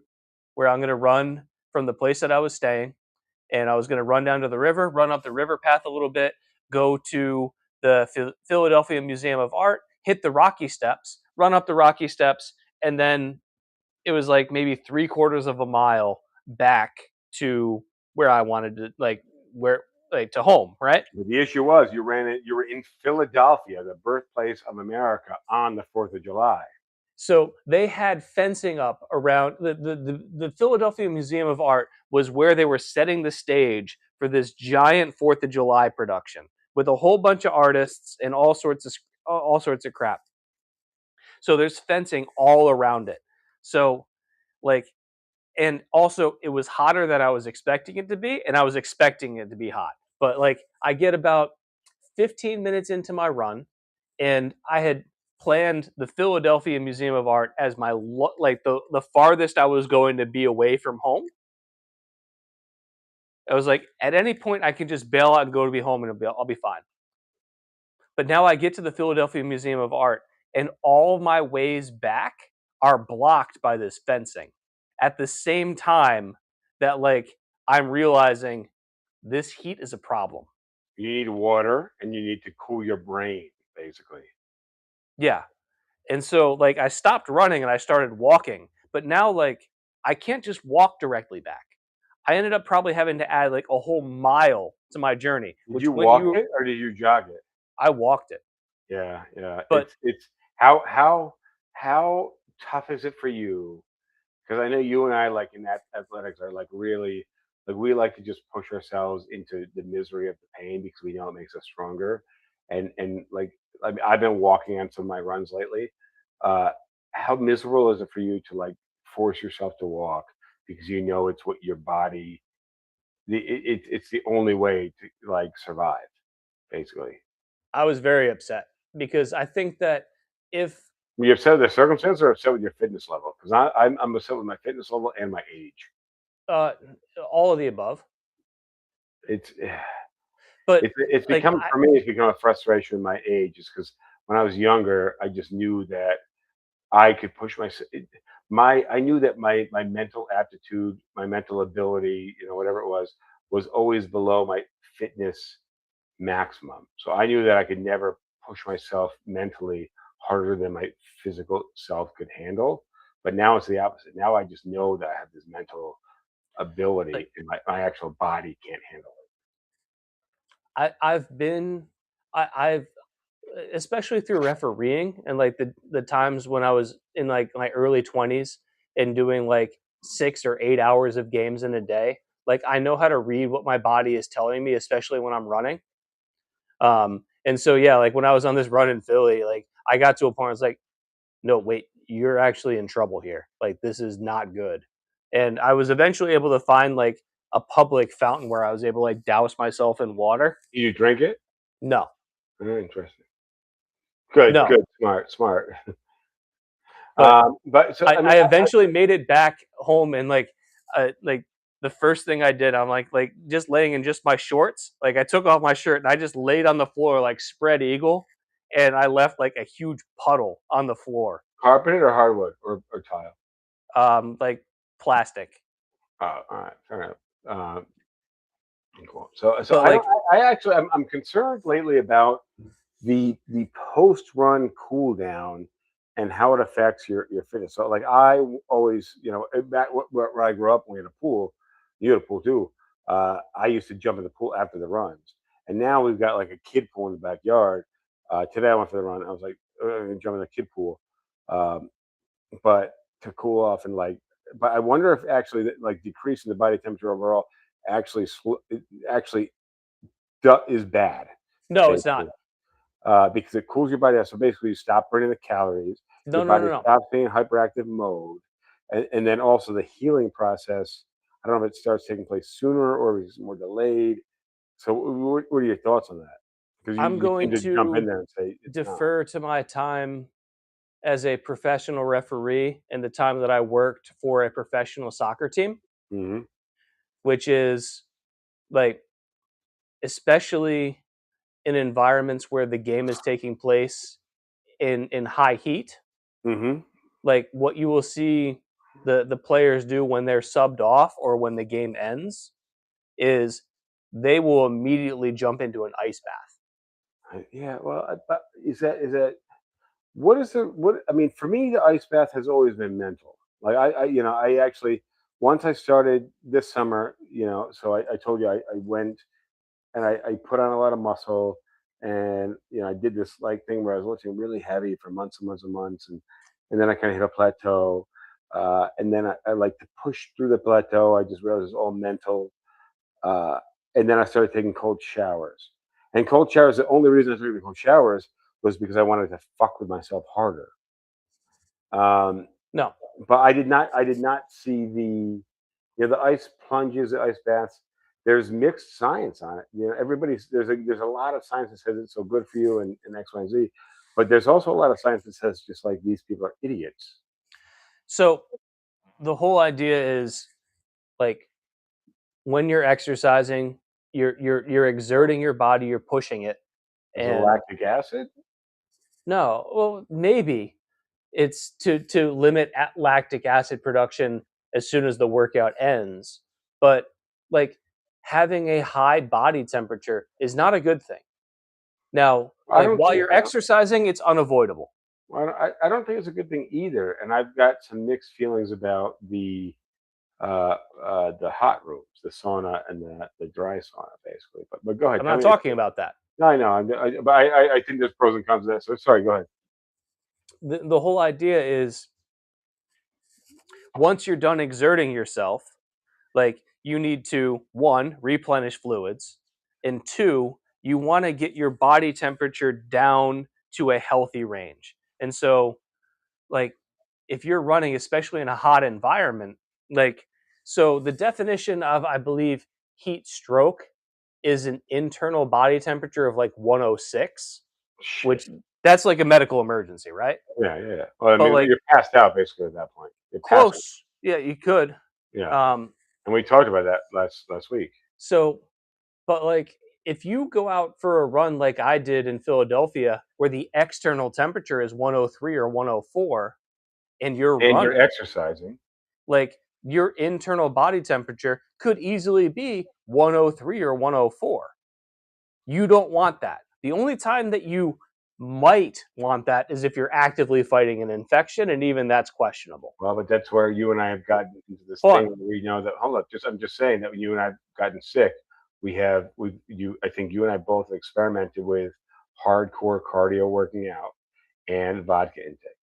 where I'm going to run from the place that I was staying, and I was going to run down to the river, run up the river path a little bit, go to the Philadelphia Museum of Art, hit the Rocky Steps, run up the Rocky Steps, and then it was like maybe 3/4 of a mile back to where I wanted to, like where like to home, right? But the issue was you ran it. You were in Philadelphia, the birthplace of America, on the 4th of July. So they had fencing up around the Philadelphia Museum of Art was where they were setting the stage for this giant 4th of July production with a whole bunch of artists and all sorts of crap. So there's fencing all around it. So like and also it was hotter than I was expecting it to be, and I was expecting it to be hot. But like I get about 15 minutes into my run, and I had planned the Philadelphia Museum of Art as my like the farthest I was going to be away from home. I was like, at any point I can just bail out and go to be home, and I'll be fine. But now I get to the Philadelphia Museum of Art, and all of my ways back are blocked by this fencing. At the same time that like I'm realizing this heat is a problem. You need water and you need to cool your brain, basically. Yeah. And so like I stopped running and I started walking, but now like I can't just walk directly back. I ended up probably having to add like a whole mile to my journey, Did which you when walk you it or did you jog it? I walked it. Yeah, yeah. But It's how tough is it for you? Because I know you and I, like in that athletics, are like really like we like to just push ourselves into the misery of the pain because we know it makes us stronger. And like I mean, I've been walking on some of my runs lately. Uh, how miserable is it for you to like force yourself to walk because you know it's what your body it's the only way to like survive, basically. I was very upset because I think that if Were you upset with the circumstance or upset with your fitness level? Because I'm upset with my fitness level and my age. Uh, all of the above. It's But it's like become for me. It's become a frustration with my age, is because when I was younger, I just knew that I could push myself. I knew that my mental aptitude, my mental ability, whatever it was always below my fitness maximum. So I knew that I could never push myself mentally harder than my physical self could handle. But now it's the opposite. Now I just know that I have this mental ability like and my actual body can't handle I've been I've especially through refereeing and like the times when I was in like my early 20s and doing like 6 or 8 hours of games in a day. Like I know how to read what my body is telling me, especially when I'm running. And so yeah, like when I was on this run in Philly, like I got to a point where I was like, no, wait, you're actually in trouble here. Like this is not good. And I was eventually able to find like a public fountain where I was able to like douse myself in water. it. You drink it? No, Interesting. Good, no. good, smart, smart. But But so I mean, I eventually made it back home and like the first thing I did, I'm like just laying in just my shorts. Like I took off my shirt and I just laid on the floor like spread eagle, and I left like a huge puddle on the floor, carpeted or hardwood or tile? like plastic. Oh, all right, fair enough. Um, cool. So But I don't. like I actually I'm concerned lately about the post run cool down and how it affects your fitness. So like always, back where I grew up, when we had a pool, you had a pool too. I used to jump in the pool after the runs, and now we've got like a kid pool in the backyard. Today I went for the run. I was like, jump in the kid pool, um, but to cool off and like. But I wonder if actually like decreasing the body temperature overall actually actually is bad, no, it's basically, not. because it cools your body down. So basically, you stop burning the calories, your No, no, body no, no. stops being in hyperactive mode, and then also the healing process. I don't know if it starts taking place sooner or if it's more delayed. So, what are your thoughts on that? Because I'm you seem going to jump in to there and say it's not. defer to my time as a professional referee and the time that I worked for a professional soccer team, Hmm. which is like especially in environments where the game is taking place in high heat, Hmm. like what you will see the players do when they're subbed off or when the game ends is they will immediately jump into an ice bath. Yeah. Well, but is that what is the what? I mean, for me, the ice bath has always been mental. Like I actually once I started this summer, so I told you I went and I put on a lot of muscle, and I did this like thing where I was lifting really heavy for months and months and months, and then I kind of hit a plateau, and then I like to push through the plateau. I just realized it's all mental, uh, and then I started taking cold showers. And cold showers, the only reason I started taking cold showers was because I wanted to fuck with myself harder. Um, No, but I did not see the ice plunges, the ice baths. There's mixed science on it. Everybody's there's a lot of science that says it's so good for you and X, Y, and Z, but there's also a lot of science that says just like these people are idiots. so the whole idea is like when you're exercising, you're exerting your body, you're pushing it, Is it and lactic acid? no, well, maybe it's to limit lactic acid production as soon as the workout ends. But like having a high body temperature is not a good thing. Now, I like don't while think you're exercising, it's unavoidable. I don't think it's a good thing either. And I've got some mixed feelings about the hot rooms, the sauna and the dry sauna, basically. But go ahead, I'm tell not me. talking about that. No, I know, but I think there's pros and cons to that. So sorry, go ahead. The whole idea is once you're done exerting yourself, like you need to one replenish fluids, and two you want to get your body temperature down to a healthy range. And so like if you're running especially in a hot environment, like so the definition of I believe heat stroke is an internal body temperature of like 106, which Shit. That's like a medical emergency, right? Yeah. Well, I But mean, like you're passed out basically at that point. You're passed. close, yeah, you could. Yeah, Um, and we talked about that last week. so, but like if you go out for a run like I did in Philadelphia, where the external temperature is 103 or 104, and you're And you're running, exercising. like your internal body temperature could easily be 103 or 104. You don't want that. The only time that you might want that is if you're actively fighting an infection, and even that's questionable. Well, but that's where you and I have gotten into this Hold thing on. where we know that. Hold up, I'm just saying that when you and I've gotten sick, I think you and I both experimented with hardcore cardio working out and vodka intake.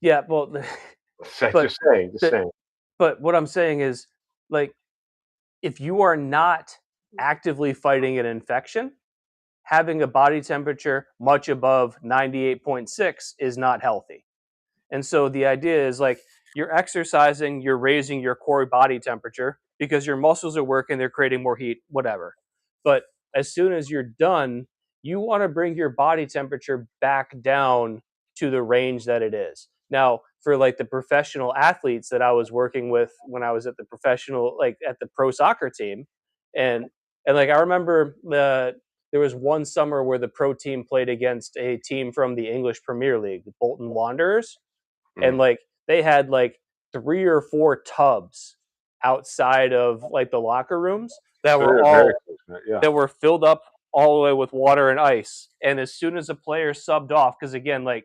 Yeah, well, So but just saying, just the, saying. but what I'm saying is, like, if you are not actively fighting an infection, having a body temperature much above 98.6 is not healthy. And so the idea is like you're exercising, you're raising your core body temperature because your muscles are working, they're creating more heat, whatever. But as soon as you're done, you want to bring your body temperature back down to the range that it is. Now, for like the professional athletes that I was working with when I was at the professional, like at the pro soccer team, and like I remember there was one summer where the pro team played against a team from the English Premier League, the Bolton Wanderers, and Mm. like they had like 3 or 4 tubs outside of like the locker rooms that So were they're very all close, yeah. that were filled up all the way with water and ice. And as soon as a player subbed off, because again, like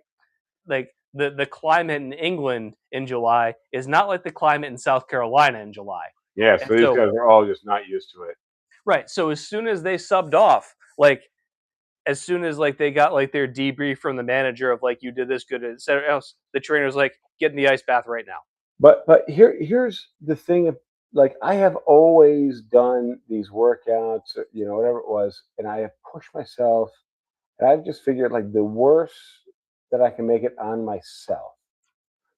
the climate in England in July is not like the climate in South Carolina in July. Yeah, And so these so guys are all just not used to it. right, so as soon as they subbed off, like as soon as like they got like their debrief from the manager of like you did this good, etc. Else, the trainer's like, get in the ice bath right now. But here's the thing of, like, I have always done these workouts, whatever it was, and I have pushed myself, and I've just figured like the worst that I can make it on myself,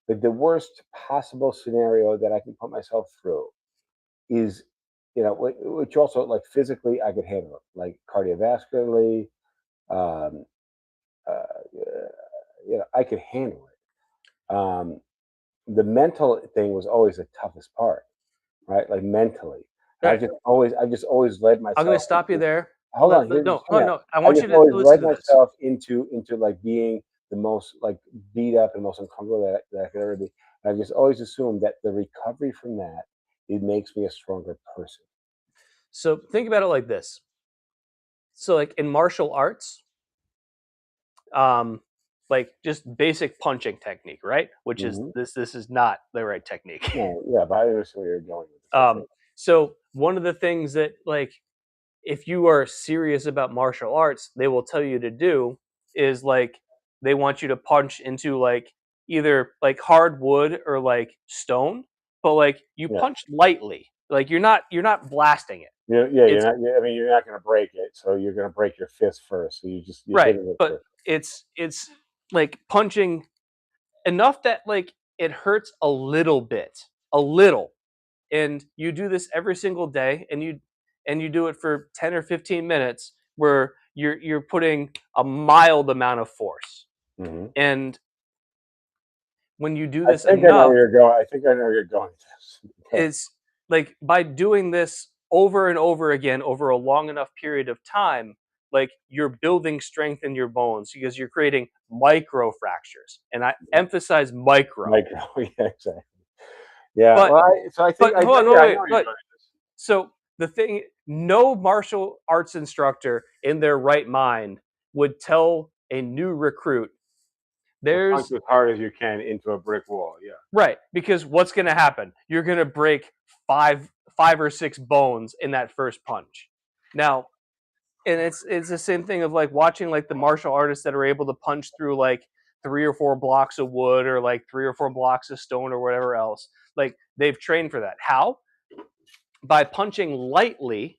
like the worst possible scenario that I can put myself through is, which also like physically I could handle it, like cardiovascularly, um, I could handle it. The mental thing was always the toughest part, right? Like mentally, Right. I've just always led I'm going to myself stop you into. there. Hold on, No, hear no, me out. no. I I want you just to always listen led to this. myself into like being the most like beat up and most uncomfortable that I could ever be. And I've just always assumed that the recovery from that, it makes me a stronger person. So think about it like this. So like in martial arts, um, like just basic punching technique, right? Which is Hmm. this is not the right technique. No, yeah, but I understand where you're going with this. I um, think. so one of the things that like if you are serious about martial arts, they will tell you to do is like they want you to punch into like either like hard wood or like stone, but like you Yeah, punch lightly. Like you're not blasting it. yeah. You're It's not. I mean, you're not going to break it, so you're going to break your fist first. So you're right, hitting it but first. it's like punching enough that like it hurts a little, and you do this every single day, and you do it for 10 or 15 minutes where you're putting a mild amount of force. Hmm. And when you do I this think I know enough, where you're going. I think I know where you're going with this. Okay. it's like by doing this over and over again over a long enough period of time, like you're building strength in your bones because you're creating micro fractures, and I emphasize micro. Micro, yeah, exactly. Yeah, but well, so I think but hold on, yeah, no, I know wait, where you're but going with this. so the thing, no martial arts instructor in their right mind would tell a new recruit, To punch there's as hard as you can into a brick wall. Yeah, right, because what's going to happen? You're going to break five, 5 or 6 bones in that first punch. Now, and it's the same thing of like watching like the martial artists that are able to punch through like 3 or 4 blocks of wood or like 3 or 4 blocks of stone or whatever else. Like they've trained for that. How? By punching lightly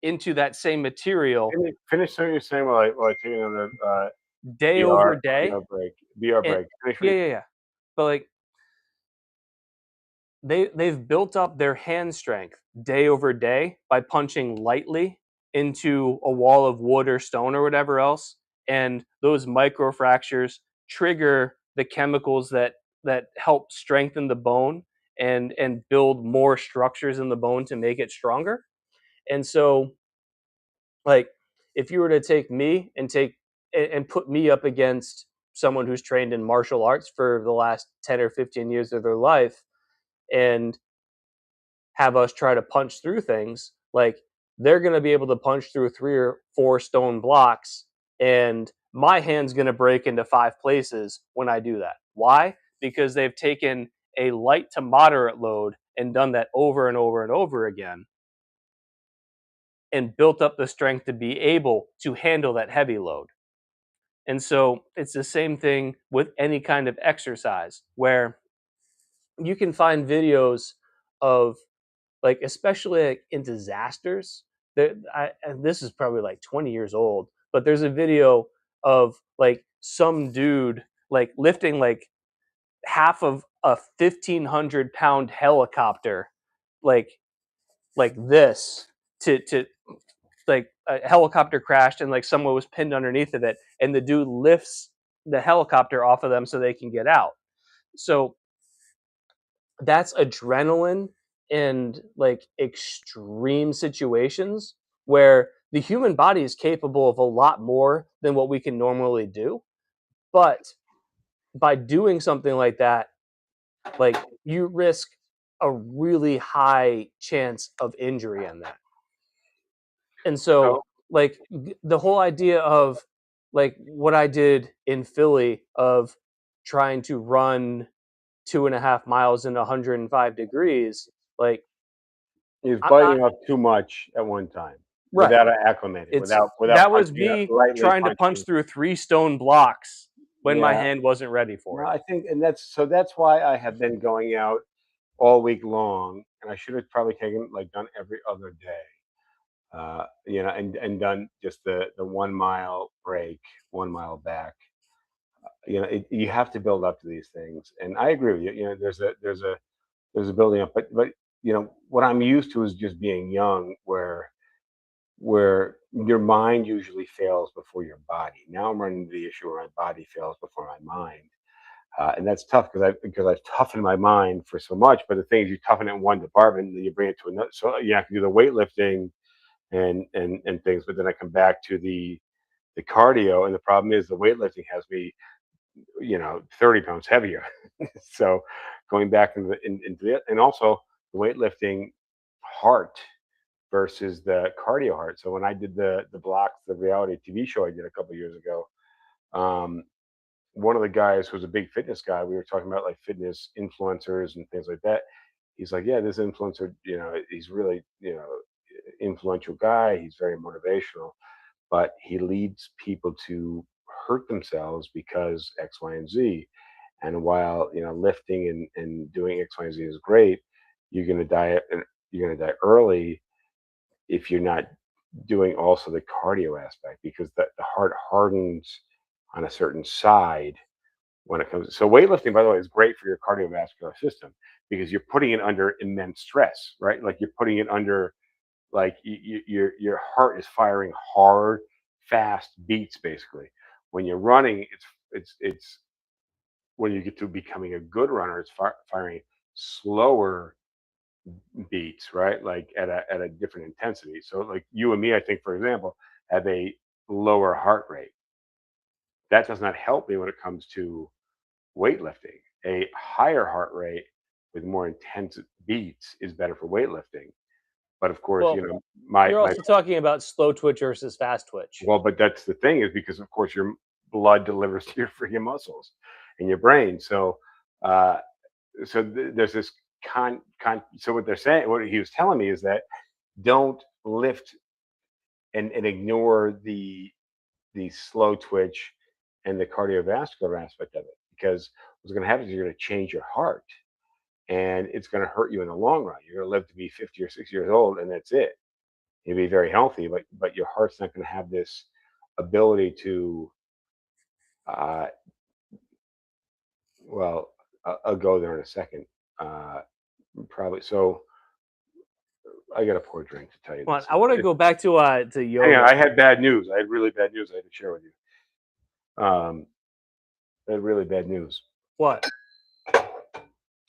into that same material finish what you're saying while I take another day over BR day. break. BR And break. Finish what yeah, you yeah, yeah. But like they've built up their hand strength day over day by punching lightly into a wall of wood or stone or whatever else. and those microfractures trigger the chemicals that help strengthen the bone and build more structures in the bone to make it stronger. And so, like, if you were to take me and put me up against someone who's trained in martial arts for the last 10 or 15 years of their life and have us try to punch through things, like, they're going to be able to punch through 3 or 4 stone blocks, and my hand's going to break into 5 places when I do that. Why? Because they've taken a light to moderate load and done that over and over and over again and built up the strength to be able to handle that heavy load. And so it's the same thing with any kind of exercise where you can find videos of, like, especially like in disasters. And this is probably like 20 years old, but there's a video of like some dude like lifting like half of a 1,500-pound helicopter, like this, to like a helicopter crashed and like someone was pinned underneath of it, and the dude lifts the helicopter off of them so they can get out. So that's adrenaline and like extreme situations where the human body is capable of a lot more than what we can normally do. But by doing something like that, like, you risk a really high chance of injury in that. And so, So like, the whole idea of like what I did in Philly of trying to run 2.5 miles in 105 degrees, like, he was I'm not biting off too much at one time right. without acclimating, It's without that was punching it, me lightly trying to punch punching. through 3 stone blocks when my Yeah, hand wasn't ready for no, it. I think, and that's why I have been going out all week long, and I should have probably taken like done every other day. And done just the 1 mile break, 1 mile back. You have to build up to these things, and I agree with you. There's a building up, but what I'm used to is just being young, where your mind usually fails before your body. Now I'm running into the issue where my body fails before my mind. And that's tough because I've toughened my mind for so much. But the thing is, you toughen it in one department, and then you bring it to another. So you have to do the weightlifting and things. But then I come back to the cardio, and the problem is the weightlifting has me 30 pounds heavier. So going back into it, and also the weightlifting heart versus the cardio heart. So when I did the blocks, the reality TV show I did a couple years ago, um, one of the guys who was a big fitness guy, we were talking about like fitness influencers and things like that. He's like, yeah, this influencer, he's really, influential guy. He's very motivational, but he leads people to hurt themselves because X, Y, and Z. And while lifting and doing X, Y, and Z is great, you're gonna die you're gonna die early if you're not doing also the cardio aspect, because the heart hardens on a certain side when it comes. So weightlifting, by the way, is great for your cardiovascular system because you're putting it under immense stress, right? Like you're putting it under, like, your heart is firing hard, fast beats basically. When you're running, it's when you get to becoming a good runner, it's firing slower beats, right? Like at a different intensity. So like you and me, I think, for example, have a lower heart rate. That does not help me when it comes to weightlifting. A higher heart rate with more intense beats is better for weightlifting. But of course, Well, my you're my also talking about slow twitch versus fast twitch. well, but that's the thing, is because of course your blood delivers to your freaking muscles and your brain. Uh, there's this so what they're saying, what he was telling me, is that don't lift and ignore the slow twitch and the cardiovascular aspect of it, because what's going to happen is you're going to change your heart, and it's going to hurt you in the long run. You're going to live to be 50 or 60 years old, and that's it. You'll be very healthy, but your heart's not going to have this ability to, uh, well, I'll go there in a second. Uh, Probably. So I got a poor drink to tell you Well, this. I want to go back to Hang on, yoga. I had bad news. I had really bad news I had to share with you. I had really bad news. What?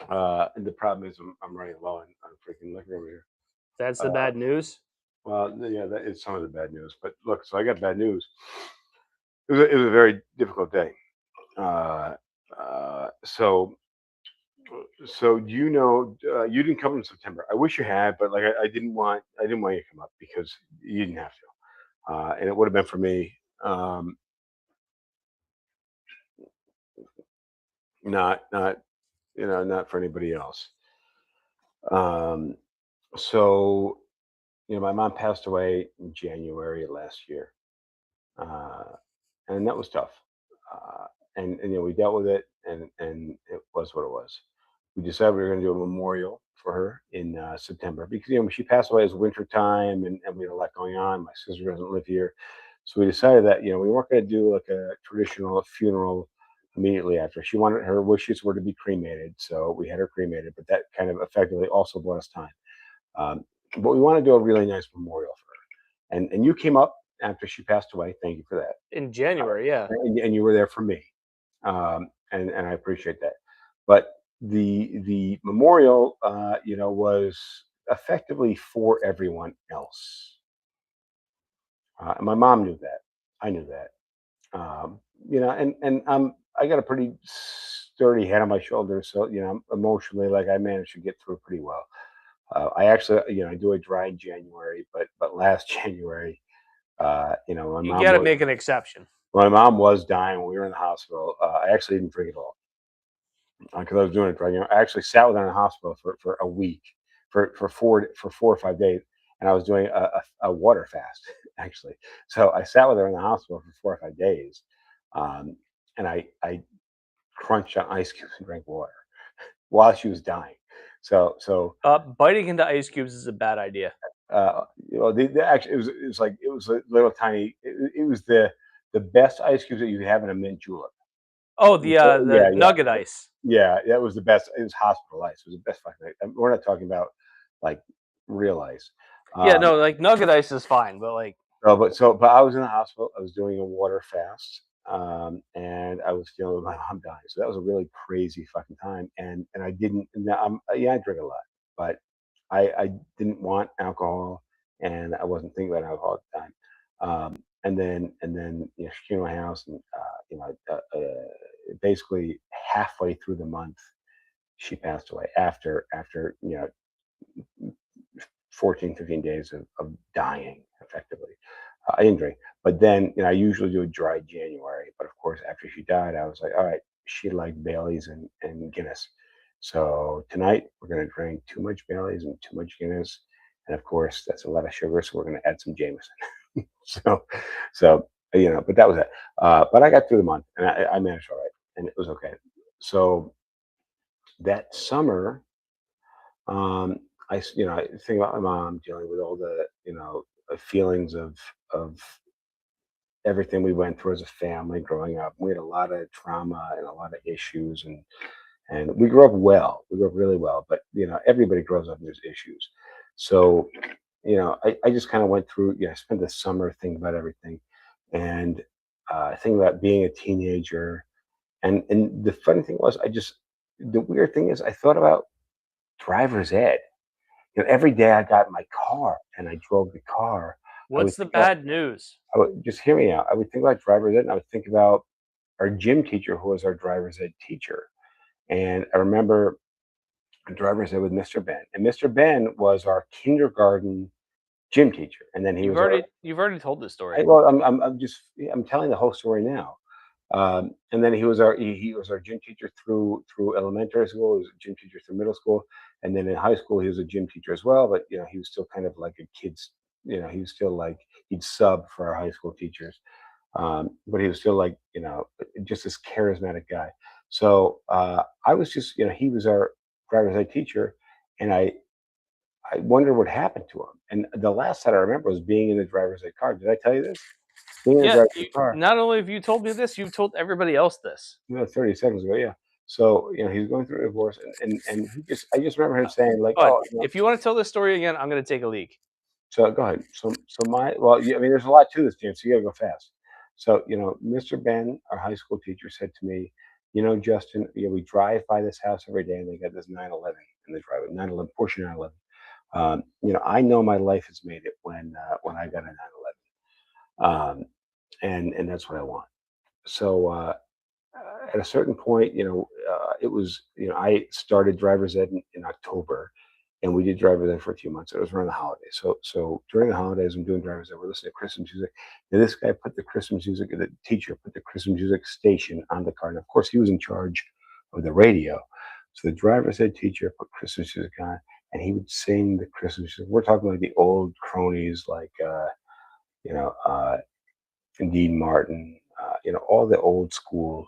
And the problem is I'm running low on freaking liquor over here. That's the bad news. Well, yeah, that is some of the bad news. But look, so I got bad news. It was a very difficult day. Uh, uh, so so you know, you didn't come in September. I wish you had, but like I didn't want you to come up because you didn't have to, and it would have been for me, um, not not for anybody else. Um, so my mom passed away in January of last year, uh, and that was tough. Uh, and we dealt with it, and it was what it was. We decided we were going to do a memorial for her in September because when she passed away, it was winter time, and we had a lot going on. My sister doesn't live here, so we decided that we weren't going to do like a traditional funeral immediately after. She wanted her wishes were to be cremated, so we had her cremated, but that kind of effectively also bought us time. Um, but we want to do a really nice memorial for her, and you came up after she passed away. Thank you for that, In January, yeah. and you were there for me, and I appreciate that. But the memorial, was effectively for everyone else. And my mom knew that. I knew that. And I got a pretty sturdy head on my shoulders, so emotionally, like I managed to get through pretty well. I actually, I do a dry January, but last January, my You mom got to was make an exception. dying when we were in the hospital. I actually didn't drink at all because I was doing it dry. I actually sat with her in the hospital for a week, for 4 or 5 days, and I was doing a water fast actually. So I sat with her in the hospital for 4 or 5 days, um, and I crunched on ice cubes and drank water while she was dying. So Biting into ice cubes is a bad idea. actually it was a little tiny. It was the best ice cubes that you could have in a mint julep. Oh, Yeah, the yeah, nugget ice. yeah. That was the best. It was hospital ice. It was the best fucking ice. We're not talking about like real ice. Yeah, Um, no, like nugget ice is fine, but like but I was in the hospital. I was doing a water fast, and I was dealing with my mom dying. So that was a really crazy fucking time. And I didn't. Yeah, I drink a lot, but I didn't want alcohol, and I wasn't thinking about alcohol at the time. And then she came to my house, and basically halfway through the month, she passed away after 14, 15 days of dying effectively. I didn't drink, but then I usually do a dry January. But of course, after she died, I was like, all right, she liked Bailey's and Guinness. So tonight we're going to drink too much Bailey's and too much Guinness, and of course that's a lot of sugar. So we're going to add some Jameson. so, but that was it. But I got through the month, and I managed all right, and it was okay. So that summer, um, I think about my mom dealing with all the feelings of everything we went through as a family growing up. We had a lot of trauma and a lot of issues, and we grew up well. We grew up really well, but everybody grows up and there's issues. So I just kind of went through. I spent the summer thinking about everything, and thinking about being a teenager. And the funny thing was, the weird thing is, I thought about driver's ed. Every day I got in my car and I drove the car. I would what's the think about, bad news? I would just hear me out. I would think about driver's ed, and I would think about our gym teacher who was our driver's ed teacher. And I remember driver's ed with Mr. Ben, and Mr. Ben was our kindergarten gym teacher, and then he was our. You've already told this story. Well, I'm telling the whole story now. And then he was our gym teacher through elementary school. He was a gym teacher through middle school, and then in high school he was a gym teacher as well. But he was still kind of like a kid's. He was still like he'd sub for our high school teachers, but he was still like just this charismatic guy. So I was just he was our driver's ed teacher, and I wonder what happened to him. And the last that I remember was being in the driver's ed car. Did I tell you this? Being in the Yeah, driver's ed car. not only have you told me this, you've told everybody else this. 30 seconds ago, yeah. So, he's going through a divorce, and I just remember him saying, like, But oh, if you want to tell this story again, I'm going to take a leak. so go ahead. So, well, yeah, I mean, there's a lot to this, James, so you got to go fast. So, Mr. Ben, our high school teacher, said to me, Justin, we drive by this house every day, and they got this 911 in the driveway, 911 Porsche 911. I know my life has made it when I got a 911, and that's what I want. So at a certain point, it was, I started driver's ed in October, and we did driver's ed for a few months. It was around the holidays. So during the holidays, I'm doing driver's ed. We're listening to Christmas music. And this guy put the Christmas music, the teacher put the Christmas music station on the car. And of course, he was in charge of the radio. So the driver's ed teacher put Christmas music on, and he would sing the Christmas music. We're talking like the old cronies, like, you know, uh, Dean Martin, all the old school,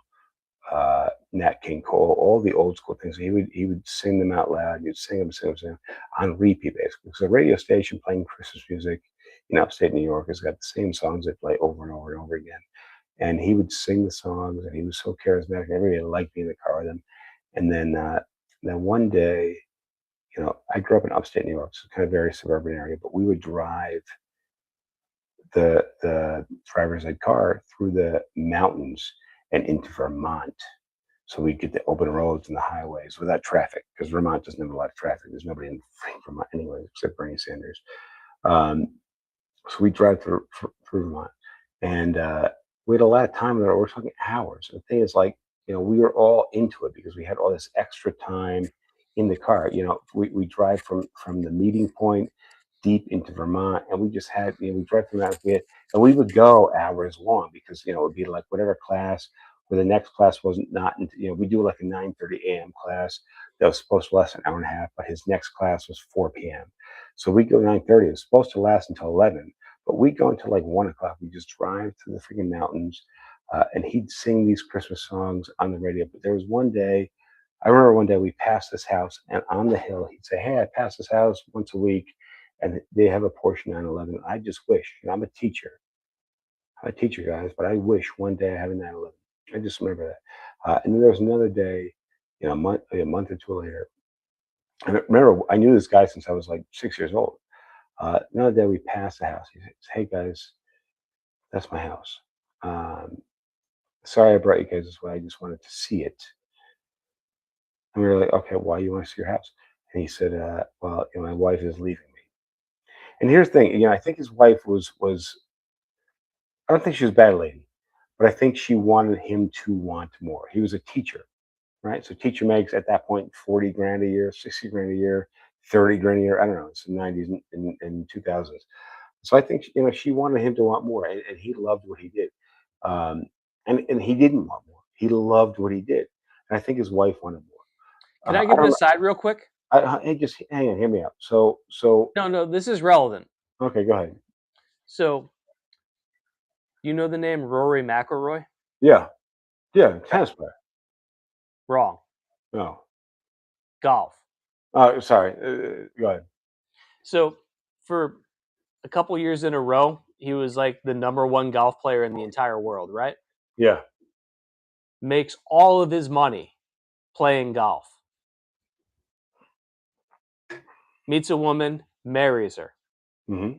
Nat King Cole, all the old school things. He would sing them out loud. He'd sing them on repeat basically. So the radio station playing Christmas music in upstate New York has got the same songs they play over and over and over again. And he would sing the songs, and he was so charismatic. Everybody liked being in the car with him. And then one day, I grew up in upstate New York, so kind of very suburban area, but we would drive the driver's ed car through the mountains and into Vermont. So we get the open roads and the highways without traffic, because Vermont doesn't have a lot of traffic. There's nobody in Vermont anyway, except Bernie Sanders. Um, so we drive through Vermont, and we had a lot of time there. We're talking hours. The thing is, like, we were all into it because we had all this extra time in the car. We drive from the meeting point deep into Vermont, and we just had, we drive through mountains, and we would go hours long because, it would be like whatever class, where the next class wasn't not, we do like a 9:30 a.m. class that was supposed to last an hour and a half, but his next class was 4 p.m. So we go 9:30. It was supposed to last until 11, but we go until like 1 o'clock. We just drive through the freaking mountains, and he'd sing these Christmas songs on the radio. But there was one day, I remember one day we passed this house, and on the hill, he'd say, "Hey, I pass this house once a week, and they have a Porsche 911. I just wish, I'm a teacher. I'm a teacher, guys, but I wish one day I had a 911." I just remember that. And then there was another day, a month or two later. And I remember, I knew this guy since I was like 6 years old. Another day we passed the house. He says, "Hey, guys, that's my house. Um, Sorry I brought you guys this way. I just wanted to see it." And we were like, "Okay, why you want to see your house?" And he said, "Well, my wife is leaving me." And here's the thing, I think his wife was I don't think she was a bad lady, but I think she wanted him to want more. He was a teacher, right? So teacher makes at that point 40 grand a year, 60 grand a year, 30 grand a year. I don't know. It's the 90s and 2000s. So I think, she wanted him to want more, and he loved what he did. Um, and he didn't want more. He loved what he did. And I think his wife wanted more. Can I I give an don't know. aside real quick? Hey, just hang on, hear me out. So, No, this is relevant. okay, go ahead. So, you know the name Rory McIlroy? Yeah. Yeah. Tennis player. Wrong. No. Golf. Oh, sorry. Go ahead. So, for a couple years in a row, he was like the number one golf player in the entire world, right? Yeah. Makes all of his money playing golf. Meets a woman, marries her. Hmm.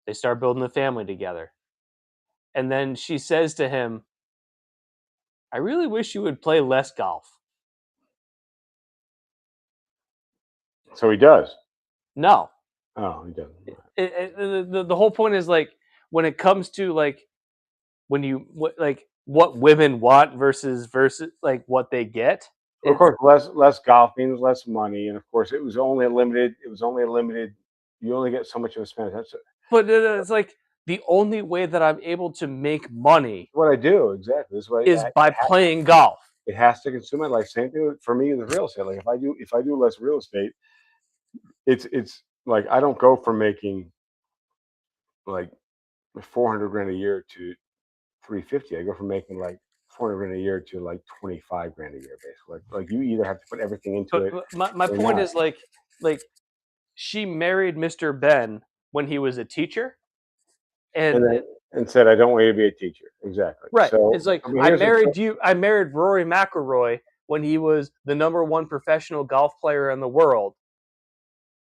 They start building a family together. And then she says to him, "I really wish you would play less golf." So he does. No. Oh, he doesn't. The whole point is, like, when it comes to, like, what women want versus like what they get. Of course, less golf means less money, and of course, it was only a limited. It was only a limited. You only get so much of a spend. That's But it's like the only way that I'm able to make money what I do exactly. This way, is by playing golf. it has to consume my life. Same thing for me with real estate. Like if I do less real estate, it's like I don't go from making like 400 grand a year to 350. I go from making like 400 grand a year to like 25 grand a year, basically. Like you either have to put everything into it But my or point not. is, like she married Mr. Ben when he was a teacher, And and then and said, "I don't want you to be a teacher." Exactly. right, So it's like I mean, here's the I married Rory McIlroy when he was the number one professional golf player in the world.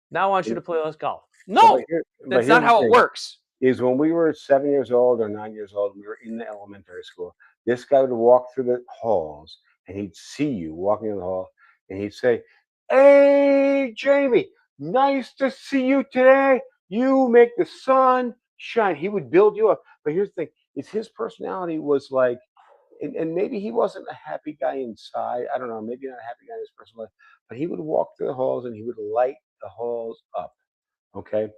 Now I want you to play less golf. so, but No, here, but that's here's not the how it thing. works. is when we were 7 years old or 9 years old, we were in the elementary school. This guy would walk through the halls and he'd see you walking in the hall and he'd say, "Hey, Jamie, nice to see you today. You make the sun shine." He would build you up. But here's the thing, is his personality was like, and maybe he wasn't a happy guy inside. I don't know, maybe not a happy guy in his personal life, but he would walk through the halls and he would light the halls up. Okay.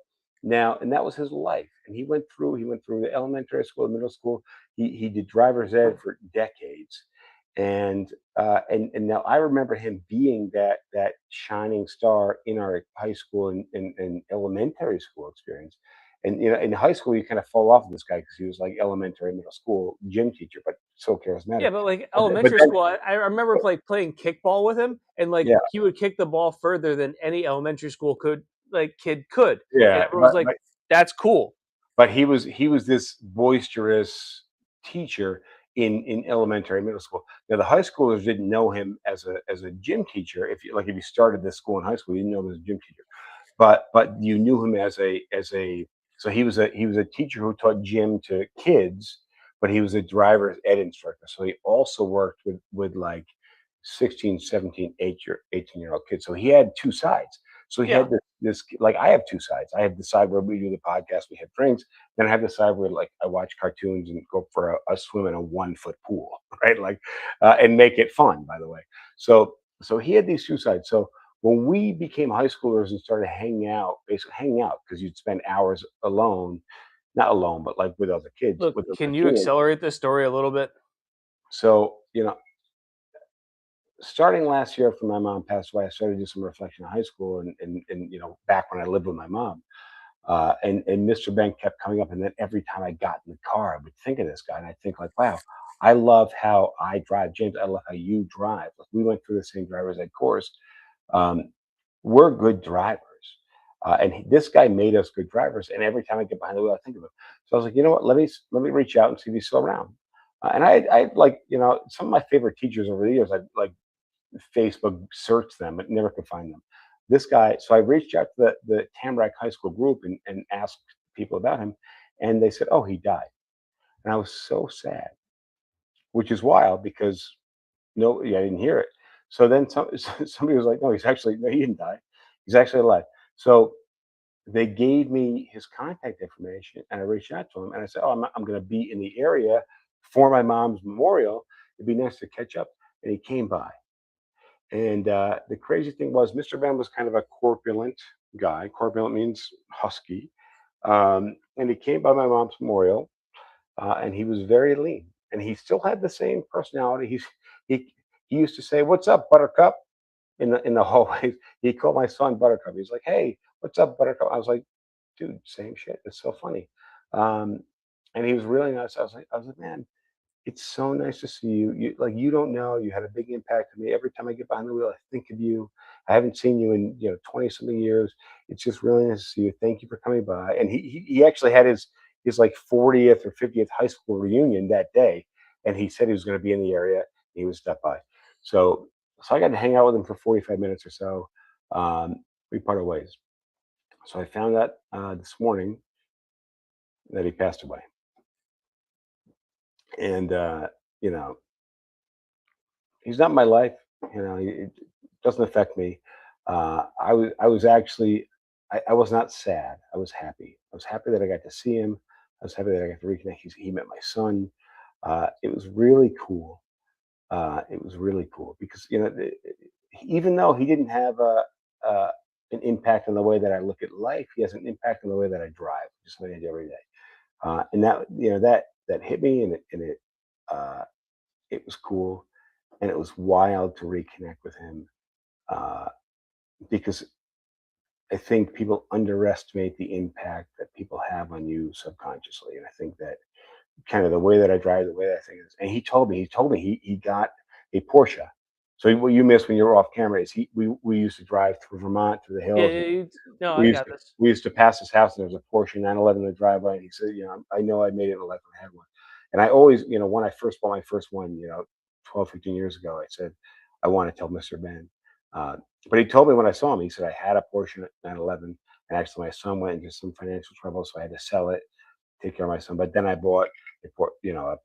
Now, and that was his life. And he went through the elementary school, middle school. He did driver's ed for decades. And now I remember him being that shining star in our high school and elementary school experience. And in high school you kind of fall off of this guy because he was like elementary, middle school gym teacher, but so charismatic. Yeah, but like But elementary then school, I remember playing kickball with him, and like yeah, he would kick the ball further than any elementary school kid could, and yeah, everyone's like, "That's cool." but he was this boisterous teacher in elementary, middle school. Now the high schoolers didn't know him as a gym teacher. If you started this school in high school, you didn't know him as a gym teacher, but you knew him as a so he was a teacher who taught gym to kids, but he was a driver's ed instructor. So he also worked with like 16, 17, 18-year-old kids. So he had two sides. So he Yeah, had this like I have two sides. I have the side where we do the podcast, we have drinks. Then I have the side where like I watch cartoons and go for a swim in a 1 foot pool, right? Like, and make it fun, by the way. So he had these two sides. So when we became high schoolers and started basically hanging out because you'd spend hours alone, not alone, but like with other kids, look, with other can you teenagers. accelerate this story a little bit? So, starting last year after my mom passed away, I started to do some reflection in high school and back when I lived with my mom. And Mr. Ben kept coming up, and then every time I got in the car, I would think of this guy, and I think like, wow, I love how I drive, James. I love how you drive. Like, we went through the same driver's ed course. Um, we're good drivers, and this guy made us good drivers. And every time I get behind the wheel, I think of him. So I was like, you know what? Let me reach out and see if he's still around. And I like some of my favorite teachers over the years. I like Facebook search them, but never could find them. This guy, so I reached out to the Tamarack High School group and asked people about him, and they said, "Oh, he died." And I was so sad, which is wild because no, yeah, I didn't hear it. So then somebody was like, "No, no, he didn't die. He's actually alive." So they gave me his contact information, and I reached out to him, and I said, "Oh, I'm going to be in the area for my mom's memorial. It'd be nice to catch up." And he came by. And the crazy thing was, Mr. Ben was kind of a corpulent guy. Corpulent means husky. And he came by my mom's memorial, and he was very lean. And he still had the same personality. He used to say, "What's up, Buttercup?" In the hallways. He called my son Buttercup. He's like, "Hey, what's up, Buttercup?" I was like, "Dude, same shit. It's so funny." Um, and he was really nice. I was like, "Man, it's so nice to see you. You don't know, you had a big impact on me. Every time I get behind the wheel, I think of you. I haven't seen you in 20 something years. It's just really nice to see you. Thank you for coming by." And he actually had his like 40th or 50th high school reunion that day, and he said he was going to be in the area. He would stop by. So I got to hang out with him for 45 minutes or so. We parted ways. So I found out this morning that he passed away, and you know he's not in my life. It doesn't affect me. I was actually, I was not sad. I was happy. I was happy that I got to see him. I was happy that I got to reconnect. He met my son. It was really cool. It was really cool because even though he didn't have an impact on the way that I look at life, he has an impact on the way that I drive. Just something I do every day. And that hit me, uh, it was cool, and it was wild to reconnect with him, uh, because I think people underestimate the impact that people have on you subconsciously, and I think that kind of the way that I drive, the way that I think is. And he told me he got a Porsche. So what you missed when you were off camera is we used to drive through Vermont through the Yeah, hills. no, We I used got to this. we used to pass his house, and there was a Porsche 911 in the driveway, and he said, "I know I made it in life when I had one." And I always, when I first bought my first one, 12, 15 years ago, I said, "I want to tell Mr. Ben." Uh, but he told me when I saw him, he said, "I had a Porsche 911, and actually my son went into some financial trouble, so I had to sell it." take care of my son. But then I bought a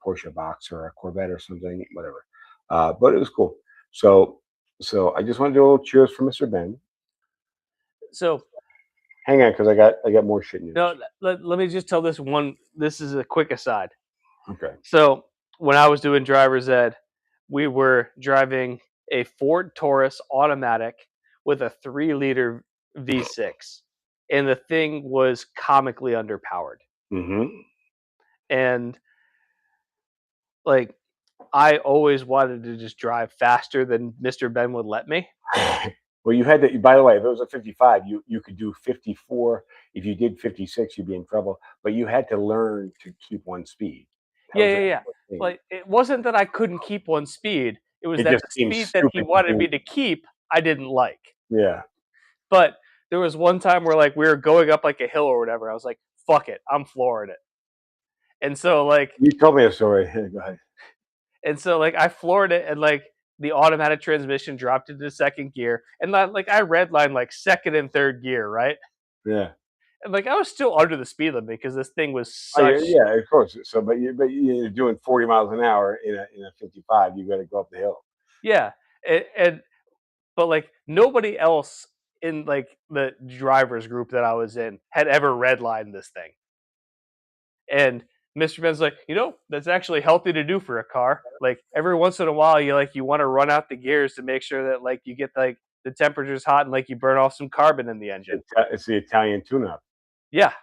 Porsche Boxer, a Corvette, or something, whatever. But it was cool. So I just want to do a little cheers for Mr. Ben. So Hang on, because I got more shit news. no, let me just tell this one. This is a quick aside. Okay. So when I was doing driver's ed, we were driving a Ford Taurus automatic with a 3-liter V6, and the thing was comically underpowered. Mm-hmm. And like, I always wanted to just drive faster than Mr. Ben would let me. Well, you had to. By the way, if it was a 55, you could do 54. If you did 56, you'd be in trouble. But you had to learn to keep one speed. That was Yeah. thing. Like, it wasn't that I couldn't keep one speed. It was It that just the seems speed that he stupid to wanted do. me to keep, I didn't like. Yeah. But there was one time where like we were going up like a hill or whatever. I was like, "Fuck it, I'm flooring it." And so like, You told me a story. Go ahead. I floored it, and like the automatic transmission dropped into second gear, and I redlined like second and third gear, right? Yeah. And like I was still under the speed limit because this thing was Oh, yeah, such. yeah, of course. So, you're doing 40 miles an hour in a 55. You got to go up the hill. Yeah, and but like nobody else in like the drivers group that I was in had ever redlined this thing. And Mr. Ben's like, that's actually healthy to do for a car. Like every once in a while, you want to run out the gears to make sure that like you get like the temperature's hot and like you burn off some carbon in the engine. It's the Italian tune-up. Yeah, You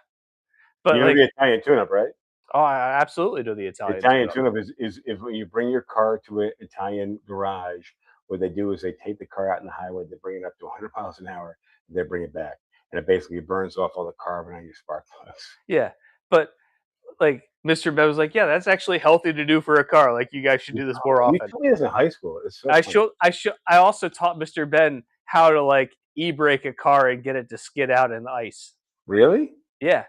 but know like, the Italian tune-up, right? oh, I absolutely do the The Italian Italian tune-up. tune-up is if when you bring your car to an Italian garage, what they do is they take the car out in the highway, they bring it up to 100 miles an hour, and they bring it back, and it basically burns off all the carbon on your spark plugs. Yeah, but like Mr. Ben was like, yeah, that's actually healthy to do for a car. Like you guys should do this more You often. told me this in high school. It's so funny. I also taught Mr. Ben how to like e-brake a car and get it to skid out in the ice. Really, Yeah,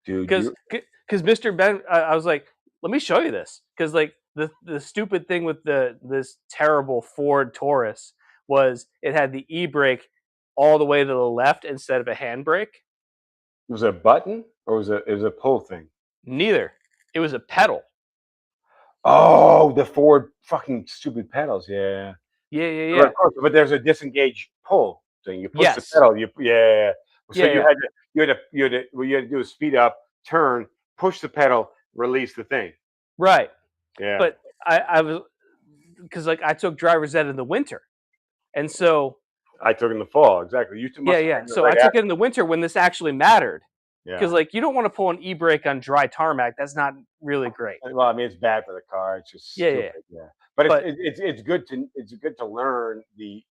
dude? because Mr. Ben, I was like, let me show you this, because like the stupid thing with this terrible Ford Taurus was it had the e-brake all the way to the left instead of a handbrake. Was it a button or was it a pull thing? Neither. It was a pedal. Oh, the Ford fucking stupid pedals. Yeah. But Yeah. of course, but there's a disengage pull thing. You push the Yes. pedal. Yeah. So Yeah. what you had to do is speed up, turn, push the pedal, release the thing. Right. Yeah. But I was, because like I took driver's ed in the winter, and so I took in the fall. Exactly. You two must have yeah. taken it So I right took after. it in the winter when this actually mattered, because Yeah. like you don't want to pull an e-brake on dry tarmac. That's not really great. Well, I mean, it's bad for the car. It's just Yeah. stupid. Yeah. But But it's good to learn the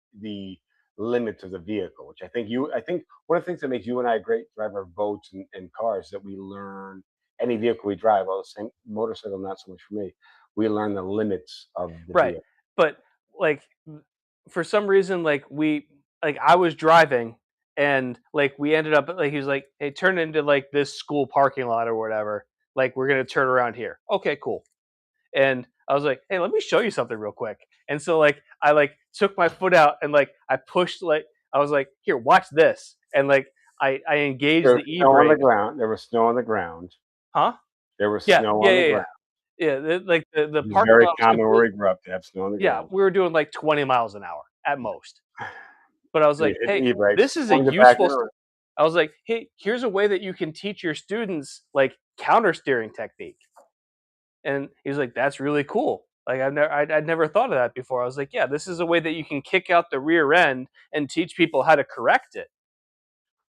limits of the vehicle, which I think one of the things that makes you and I a great driver of boats and cars is that we learn any vehicle we drive. Well, the same motorcycle, not so much for me. We learn the limits of the right. vehicle. But like for some reason, I was driving, and like we ended up like he was like, hey, turn into like this school parking lot or whatever. Like we're gonna turn around here. Okay, cool. And I was like, hey, let me show you something real quick. And so like I like took my foot out and like I pushed, like I was like, here, watch this. And like I engaged There the was snow on the e-brake. ground. There was snow on the ground. Huh? There was Yeah, snow yeah, on the yeah, yeah. ground. Yeah, like the It was parking very lot was common where complete. we grew up to have snow on the Yeah, ground. we were doing like 20 miles an hour at most. But I was And you like, hit the hey, e-brakes, this is a swung it back useful. on. I was like, hey, here's a way that you can teach your students like counter steering technique. And he's like, that's really cool. Like I'd never thought of that before. I was like, yeah, this is a way that you can kick out the rear end and teach people how to correct it.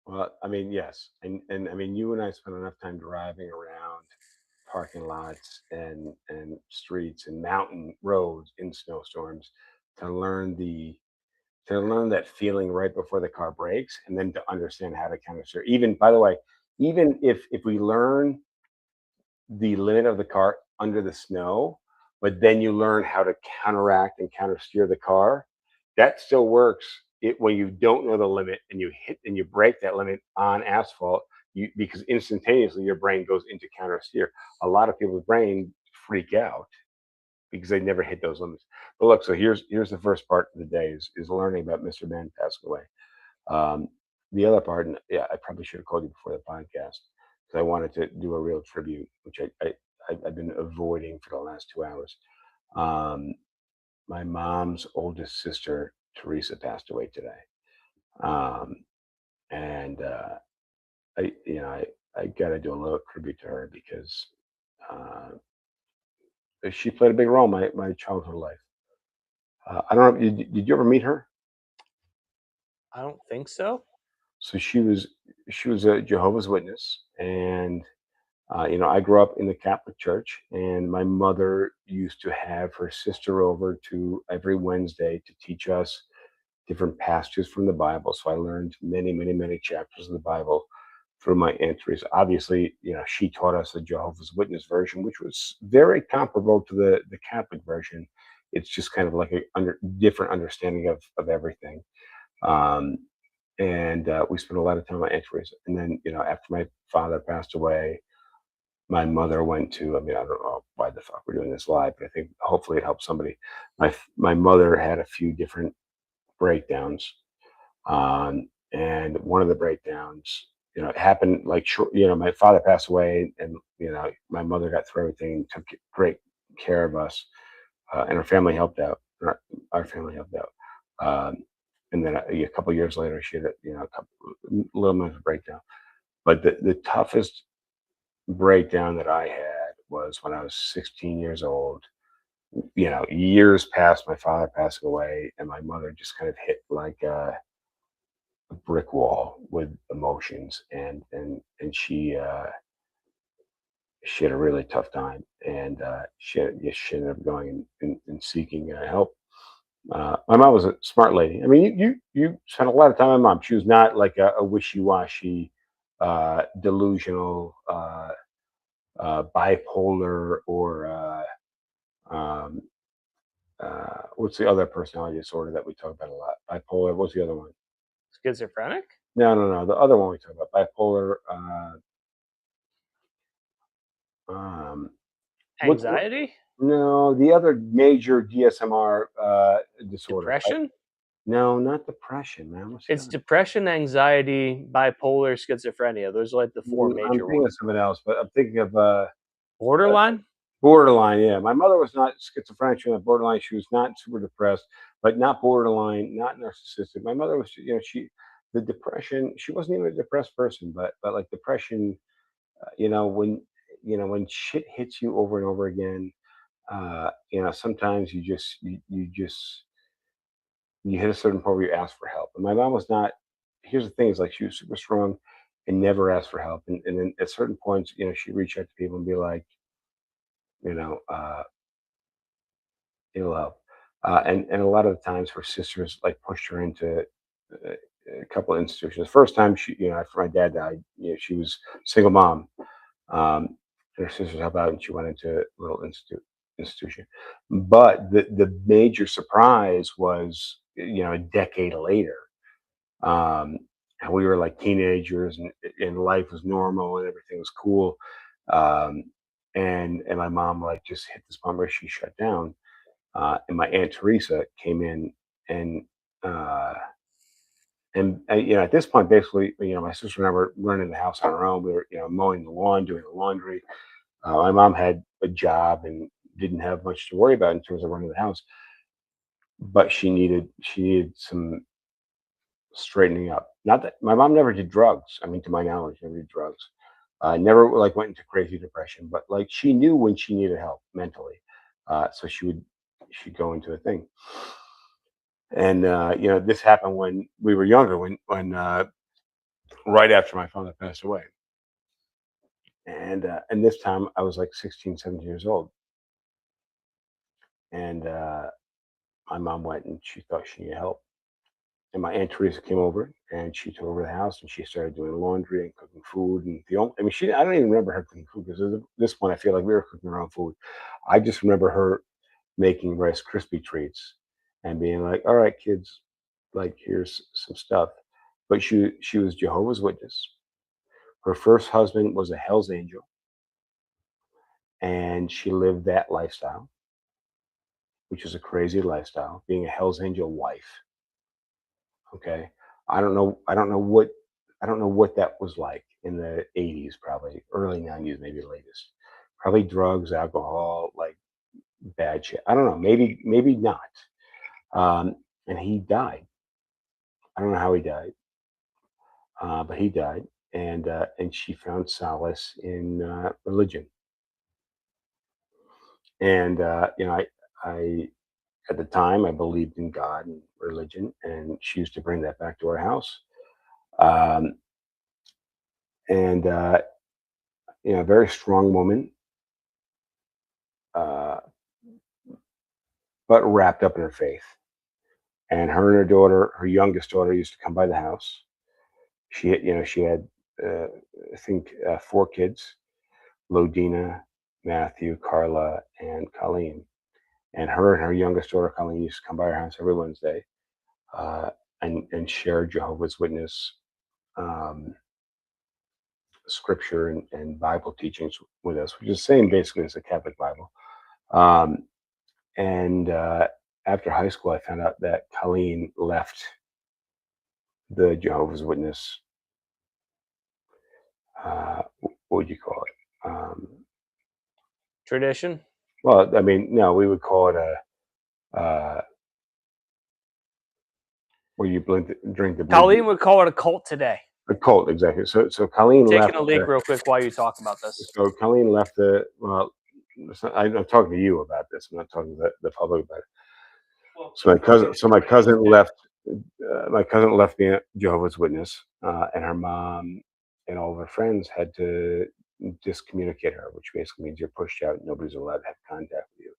Well, I mean, yes, and I mean, you and I spent enough time driving around parking lots and streets and mountain roads in snowstorms to learn that feeling right before the car brakes, and then to understand how to counter steer. Even by the way, even if we learn the limit of the car under the snow, but then you learn how to counteract and counter steer the car, that still works when you don't know the limit and you hit and you break that limit on asphalt, because instantaneously your brain goes into counter steer. A lot of people's brain freak out because they never hit those limits. But look, so here's the first part of the day is learning about Mr. Man passing away. Um, the other part, and yeah, I probably should have called you before the podcast because I wanted to do a real tribute, which I've been avoiding for the last 2 hours. Um, my mom's oldest sister, Teresa, passed away today. Um, and I got to do a little tribute to her because uh, she played a big role in my childhood life. I don't know. Did you ever meet her? I don't think so. So she was a Jehovah's Witness, and I grew up in the Catholic Church, and my mother used to have her sister over to every Wednesday to teach us different passages from the Bible. So I learned many, many, many chapters of the Bible through my Aunt Teresa. Obviously, she taught us the Jehovah's Witness version, which was very comparable to the Catholic version. It's just kind of like a different understanding of everything. Um, and we spent a lot of time with Aunt Teresa. And then, after my father passed away, my mother went to. I mean, I don't know why the fuck we're doing this live, but I think hopefully it helps somebody. My mother had a few different breakdowns, and one of the breakdowns, it happened like short. My father passed away, and my mother got through everything and took great care of us, and our family helped out. Our family helped out. And then a couple of years later, she had a couple little bit of a breakdown. But the toughest breakdown that I had was when I was 16 years old. Years past my father passing away, and my mother just kind of hit like a brick wall with emotions, and she had a really tough time, and she ended up going and seeking help. My mom was a smart lady. I mean, you spent a lot of time with my mom. She was not like a wishy-washy, delusional, bipolar, or um, what's the other personality disorder that we talk about a lot? Bipolar. What's the other one? Schizophrenic? No, no, no. The other one we talk about, bipolar. Um, what? Anxiety? No, the other major DSMR disorder. Depression? No, not depression, man. What's the It's other? depression, anxiety, bipolar, schizophrenia. Those are like the four I'm major thinking of ones. something else, but I'm thinking of Borderline? borderline. Yeah, my mother was not schizophrenic. She was not borderline. She was not super depressed, but not borderline, not narcissistic. My mother was, the depression. She wasn't even a depressed person, but like depression. When when shit hits you over and over again, sometimes you hit a certain point where you ask for help. And my mom was not. Here's the thing: is like she was super strong and never asked for help. And then at certain points, she'd reach out to people and be like, you know, uh, it'll help. And a lot of the times, her sisters like pushed her into uh, a couple of institutions. First time she, after my dad died, she was single mom. And her sisters helped out, and she went into a little institution. But the major surprise was, a decade later, um, and we were like teenagers, and life was normal, and everything was cool. Um, and my mom like just hit this point where she shut down, and my aunt Teresa came in, and uh, at this point, basically, my sister and I were running the house on our own. We were, mowing the lawn, doing the laundry. My mom had a job and didn't have much to worry about in terms of running the house, but she needed some straightening up. Not that my mom never did drugs. I mean, to my knowledge, never did drugs. Never like went into crazy depression, but like she knew when she needed help mentally, so she'd go into a thing. And this happened when we were younger, when right after my father passed away, and this time I was like 16, 17 years old, and my mom went and she thought she needed help. And my aunt Teresa came over and she took over the house and she started doing laundry and cooking food. And I mean, I don't even remember her cooking food because at this point I feel like we were cooking our own food. I just remember her making Rice Krispie treats and being like, "All right, kids, like here's some stuff." But she was Jehovah's Witness. Her first husband was a Hell's Angel, and she lived that lifestyle, which is a crazy lifestyle, being a Hell's Angel wife. Okay, I don't know what that was like. in the 80s, probably early 90s, maybe latest. Probably drugs, alcohol, like bad shit. I don't know. Maybe not. And he died. I don't know how he died, but he died. And she found solace in religion. And I at the time I believed in God and religion, and she used to bring that back to our house. Um, and A very strong woman, uh, but wrapped up in her faith. And her and her daughter, her youngest daughter, used to come by the house. She had, uh, I think, four kids: Lodina, Matthew, Carla, and Colleen. And her youngest daughter, Colleen, used to come by our house every Wednesday, uh, and share Jehovah's Witness um, scripture and Bible teachings with us, which is the same basically as the Catholic Bible. Um, and after high school, I found out that Colleen left the Jehovah's Witness. What would you call it? Tradition. Well, I mean, no, we would call it where you drink the blue Colleen would call it a cult today. a cult, exactly. So Colleen left. Taking a leak real quick while you talk about this. So Colleen left the. Well, I'm talking to you about this. I'm not talking to the public about it. So my cousin left. My cousin left being a Jehovah's Witness, and her mom and all of her friends had to discommunicate her, which basically means you're pushed out. Nobody's allowed to have contact with you.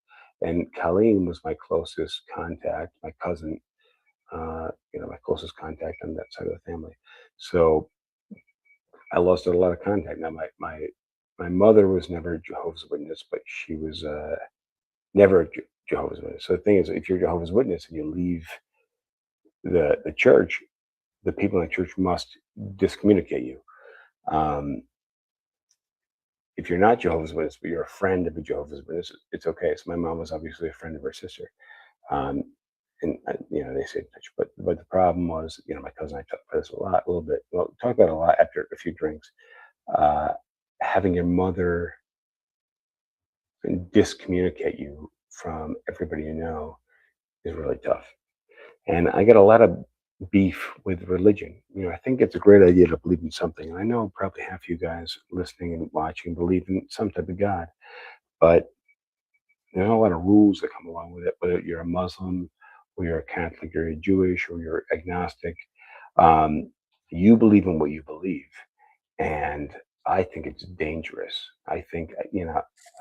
And Colleen was my closest contact, my cousin, my closest contact on that side of the family. So I lost a lot of contact. Now my mother was never a Jehovah's Witness, but she was never a Jehovah's Witness. So the thing is, if you're Jehovah's Witness and you leave the church, the people in the church must discommunicate you. Um, if you're not Jehovah's Witness, but you're a friend of a Jehovah's Witness, it's okay. So my mom was obviously a friend of her sister, um, and they stayed in touch. But the problem was, my cousin and I talked about this a little bit. Well, talked about it a lot after a few drinks. Uh, Having your mother discommunicate you from everybody you know is really tough. And I get a lot of beef with religion. I think it's a great idea to believe in something. And I know probably half you guys listening and watching believe in some type of God, but there's a lot of rules that come along with it, whether you're a Muslim or you're a Catholic or you're Jewish or you're agnostic. Um, you believe in what you believe. And I think it's dangerous. I think,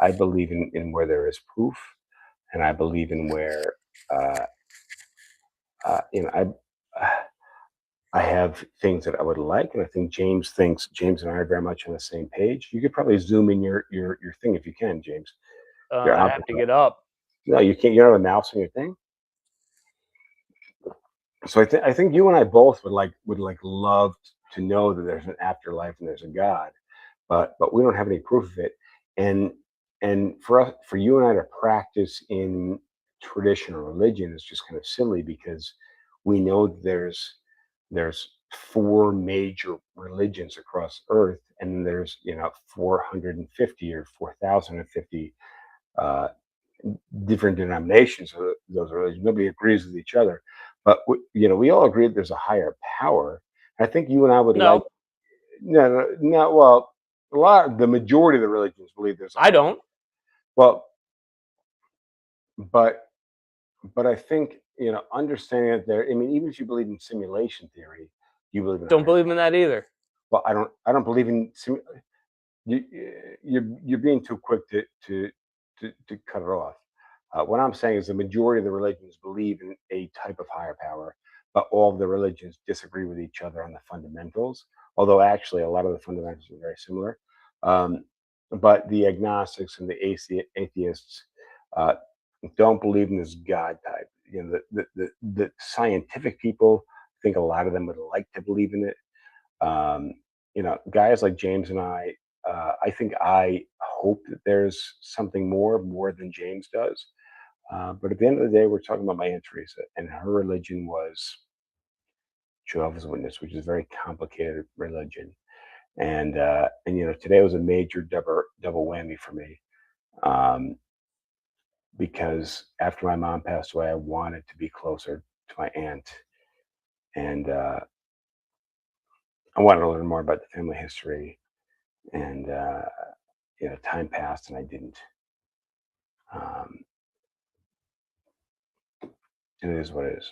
I believe in where there is proof, and I believe in where, uh, uh, you know, I, I have things that I would like, and I think James and I are very much on the same page. You could probably zoom in your thing if you can, James. Your I have to get up. No, you can't. You don't have a mouse on your thing. So I think you and I both would love to know that there's an afterlife and there's a God, but we don't have any proof of it. And for you and I to practice in traditional religion is just kind of silly, because we know there's four major religions across Earth, and there's 450 or 4050 uh, different denominations of those religions. Nobody agrees with each other, but we all agree that there's a higher power. I think you and I would like. No, No, no, no. Well, the majority of the religions believe there's a I higher. don't. Well, but I think understanding that there. I mean, even if you believe in simulation theory, you believe in a Don't higher believe power. in that either. Well, I don't believe in you. You're being too quick to cut it off. What I'm saying is the majority of the religions believe in a type of higher power, but all of the religions disagree with each other on the fundamentals. Although actually, a lot of the fundamentals are very similar. Um, but the agnostics and the atheists uh, don't believe in this God type. The scientific people, I think a lot of them would like to believe in it. Um, Guys like James and I think I hope that there's something more than James does. But at the end of the day, we're talking about my Aunt Teresa, and her religion was Jehovah's Witness, which is a very complicated religion. And today was a major double whammy for me, because after my mom passed away, I wanted to be closer to my aunt, and I wanted to learn more about the family history. And time passed, and I didn't. Um, and it is what it is.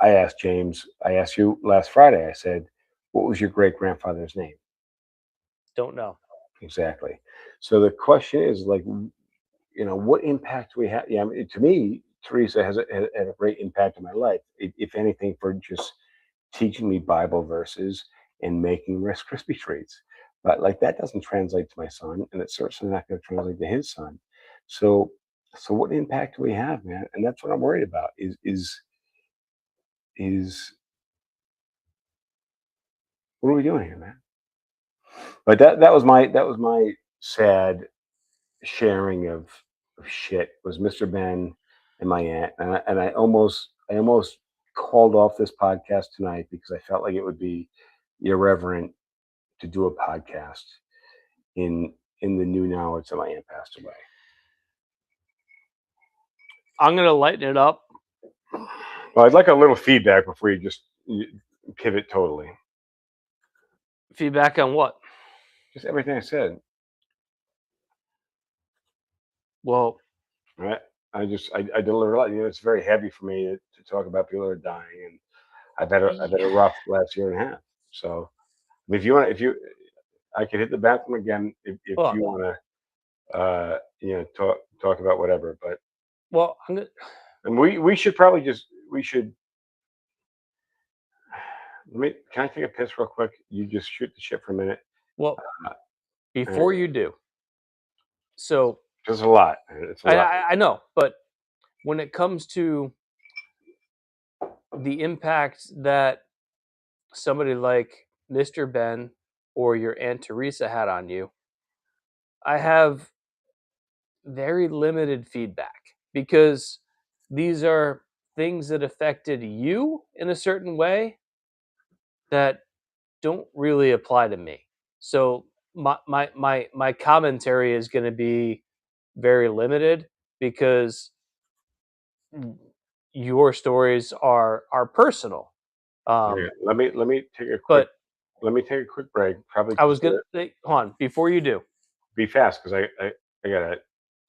I asked James. I asked you last Friday. I said, "What was your great grandfather's name?" Don't know. Exactly. So the question is, like, what impact we have. Yeah, I mean, to me, Teresa had a great impact on my life. If anything, for just teaching me Bible verses and making Rice Krispie treats. But like that doesn't translate to my son, and it's certainly not going to translate to his son. So, so what impact do we have, man? And that's what I'm worried about. Is what are we doing here, man? But that was my sad sharing of shit was Mr. Ben and my aunt, and I almost called off this podcast tonight because I felt like it would be irreverent to do a podcast in the new knowledge that my aunt passed away. I'm gonna lighten it up. Well, I'd like a little feedback before you pivot totally. Feedback on what? Just everything I said. Well, Right? I deliver a lot. It's very heavy for me to talk about people that are dying, and I've had a rough last year and a half. So if you want, I could hit the bathroom again if hold on. you want to, talk about whatever. But Well, I'm gonna. and we should probably we should. Can I take a piss real quick? You just shoot the shit for a minute. Well, Uh, before you do, so There's a lot. It's a lot. I know, but when it comes to the impact that somebody like Mr. Ben or your Aunt Teresa had on you, I have very limited feedback because these are things that affected you in a certain way that don't really apply to me. So my commentary is going to be very limited because your stories are personal. Okay, let me take a quick But break. Probably I because was gonna say, hold on, before you do, be fast because I gotta.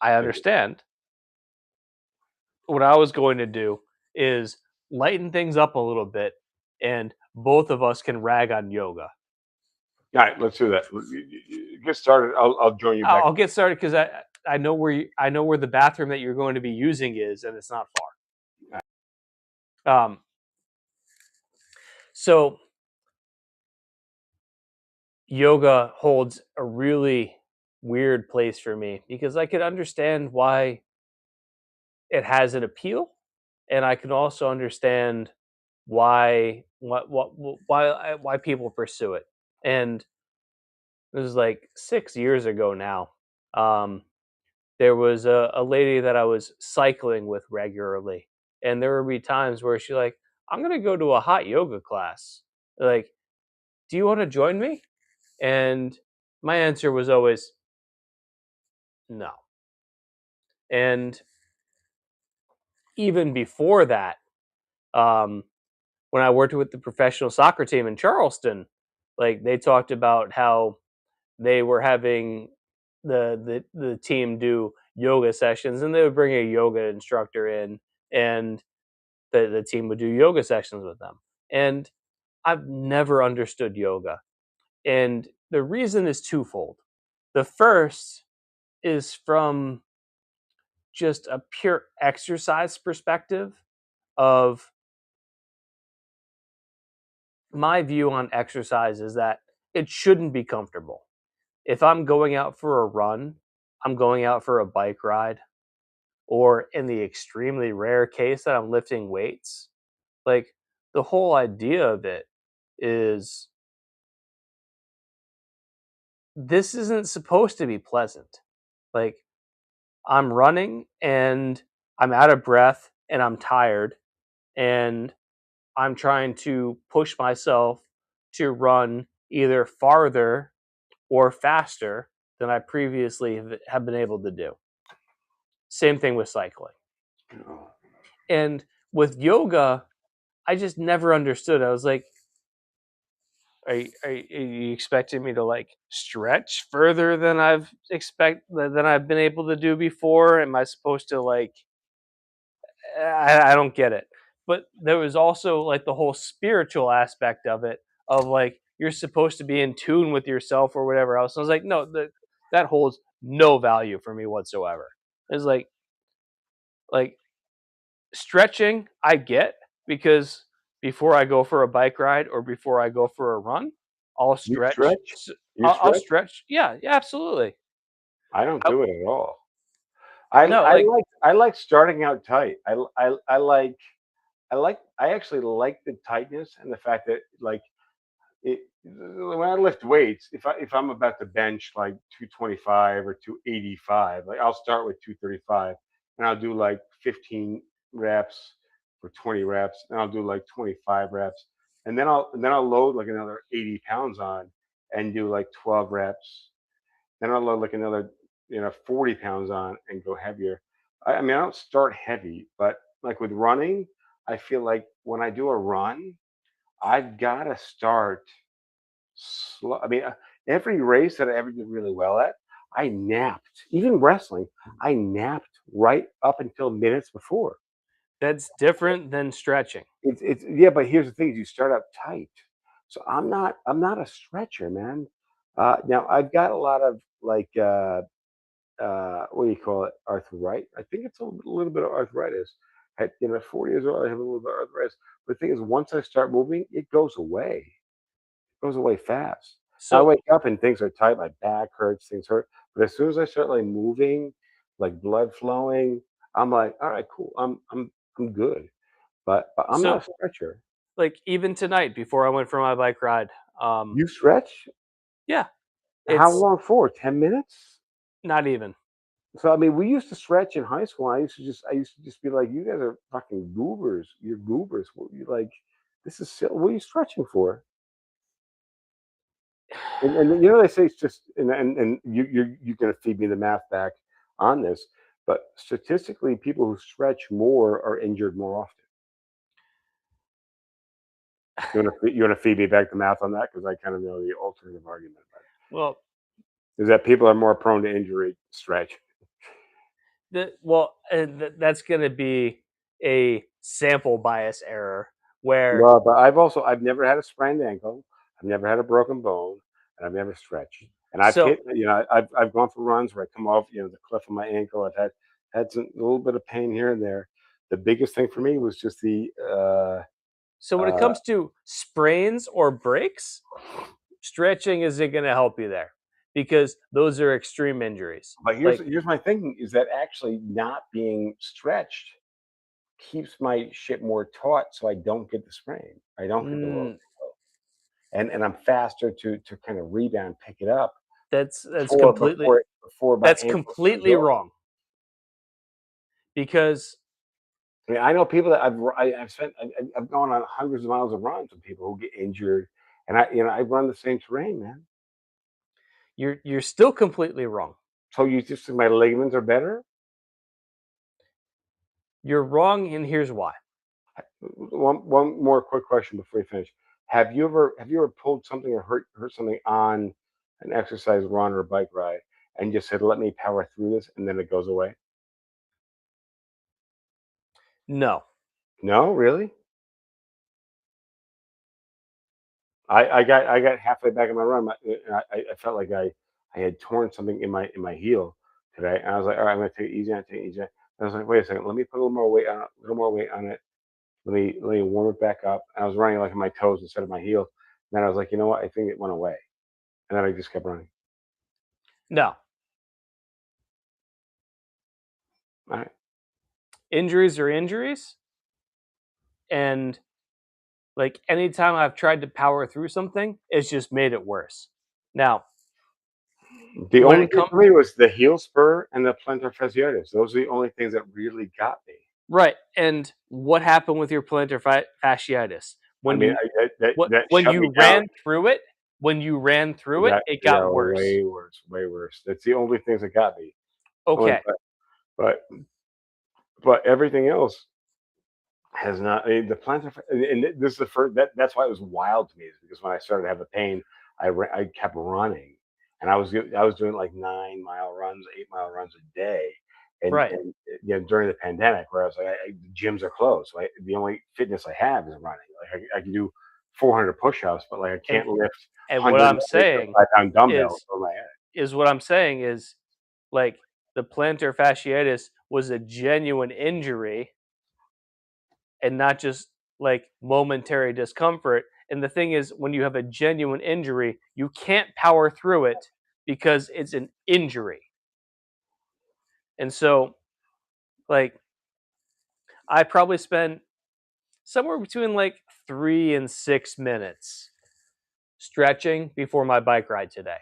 I understand. What I was going to do is lighten things up a little bit, and both of us can rag on yoga. All right, let's do that. Get started. I'll join you back. I'll get started because I know I know where the bathroom that you're going to be using is, and it's not far. So yoga holds a really weird place for me because I could understand why it has an appeal, and I can also understand why people pursue it. And this is like 6 years ago now. Um, there was a lady that I was cycling with regularly, and there would be times where she's like, "I'm gonna go to a hot yoga class. Like, do you want to join me?" And my answer was always no. And even before that, um, when I worked with the professional soccer team in Charleston, like they talked about how they were having the team do yoga sessions, and they would bring a yoga instructor in, and the team would do yoga sessions with them. And I've never understood yoga. And the reason is twofold. The first is from just a pure exercise perspective of my view on exercise is that it shouldn't be comfortable. If I'm going out for a run, I'm going out for a bike ride, or in the extremely rare case that I'm lifting weights, like the whole idea of it is this isn't supposed to be pleasant. Like I'm running and I'm out of breath and I'm tired and I'm trying to push myself to run either farther or faster than I previously have been able to do. Same thing with cycling. Oh. And with yoga, I just never understood. I was like, are you expecting me to like stretch further than I've been able to do before? Am I supposed to like I don't get it. But there was also like the whole spiritual aspect of it, of like you're supposed to be in tune with yourself or whatever else. And I was like, no, that holds no value for me whatsoever. It's like stretching, I get, because before I go for a bike ride or before I go for a run, I'll You stretch. stretch? You I'll stretch? stretch. Yeah, yeah, absolutely. I don't I, do it at all. I no, I like like I like starting out tight. I actually like the tightness and the fact that like when I lift weights, if I'm about to bench like 225 or 285, like I'll start with 235 and I'll do like 15 reps for 20 reps, and I'll do like 25 reps, and then I'll load like another 80 pounds on and do like 12 reps. Then I'll load like another 40 pounds on and go heavier. I mean, I don't start heavy, but like with running, I feel like when I do a run, I've got to start slow. I mean, every race that I ever did really well at, I napped. Even wrestling, I napped right up until minutes before. that's different than stretching. It's yeah, but here's the thing: is you start out tight. So I'm not a stretcher, man. Now I've got a lot of like what do you call it? Arthritis. I think it's a little bit of arthritis. At 40 years old, I have a little bit of arthritis. But the thing is, once I start moving, it goes away. It goes away fast. I So wake up and things are tight. My back hurts. Things hurt. But as soon as I start like moving, like blood flowing, I'm like, all right, cool. I'm good. But I'm not so a stretcher. like even tonight before I went for my bike ride, You stretch? yeah, How it's long for? 10 minutes? not even. So I mean, we used to stretch in high school. I used to just be like, "You guys are fucking goobers. You're goobers. What you like? This is silly. What are you stretching for?" And they say it's just and you're gonna feed me the math back on this, but statistically, people who stretch more are injured more often. You wanna feed me back the math on that because I kind of know the alternative argument, but Well, is that people are more prone to injury stretch. that's going to be a sample bias error where Well, but I've never had a sprained ankle, I've never had a broken bone, and I've never stretched. And I've so hit, I've gone for runs where I come off, the cliff of my ankle. I've had some a little bit of pain here and there. The biggest thing for me was just the so when it uh comes to sprains or breaks, stretching isn't going to help you there because those are extreme injuries. but Like here's my thinking is that actually not being stretched keeps my shit more taut so I don't get the sprain. I don't get the roll. mm, And I'm faster to kind of rebound, pick it up that's before completely before before my that's ankle turns completely over. wrong because I mean, I know people that I've gone on hundreds of miles of runs with people who get injured, and I run the same terrain, man. you're still completely wrong. So you just think my ligaments are better? You're wrong, and here's why. One more quick question before we finish. Have you ever pulled something or hurt something on an exercise run or a bike ride and just said, "Let me power through this," and then it goes away? No. No, really? I got halfway back in my run, and I felt like I had torn something in my heel today, and I was like, all right, I'm gonna take it easy, take it easy. And I was like, wait a second, let me put a little more weight on it, a little more weight on it. Let me warm it back up. And I was running like on my toes instead of my heel. And then I was like, you know what? I think it went away. And then I just kept running. No. All right. Injuries are injuries, and like anytime I've tried to power through something, it's just made it worse. Now, The when only it thing comes for me was the heel spur and the plantar fasciitis. Those are the only things that really got me. right, and what happened with your plantar fasciitis I when mean, you that what that when shut me you down. ran through it? when you ran through it, it Yeah, got worse. way worse, way worse. That's the only things that got me. Okay. But but everything else has not. I mean, the plantar, and this is the first. That's why it was wild to me, is because when I started to have the pain, I kept running, and I was doing like 9 mile runs, 8 mile runs a day, Right. and during the pandemic, where I was like, the gyms are closed, so the only fitness I have is running. Like I can do 400 push-ups, but like I And can't lift and what I'm saying 125 pound dumbbells is over my head. what I'm saying is, like, the plantar fasciitis was a genuine injury and not just like momentary discomfort. And the thing is, when you have a genuine injury, you can't power through it because it's an injury. And so, like, I probably spent somewhere between like 3 and 6 minutes stretching before my bike ride today.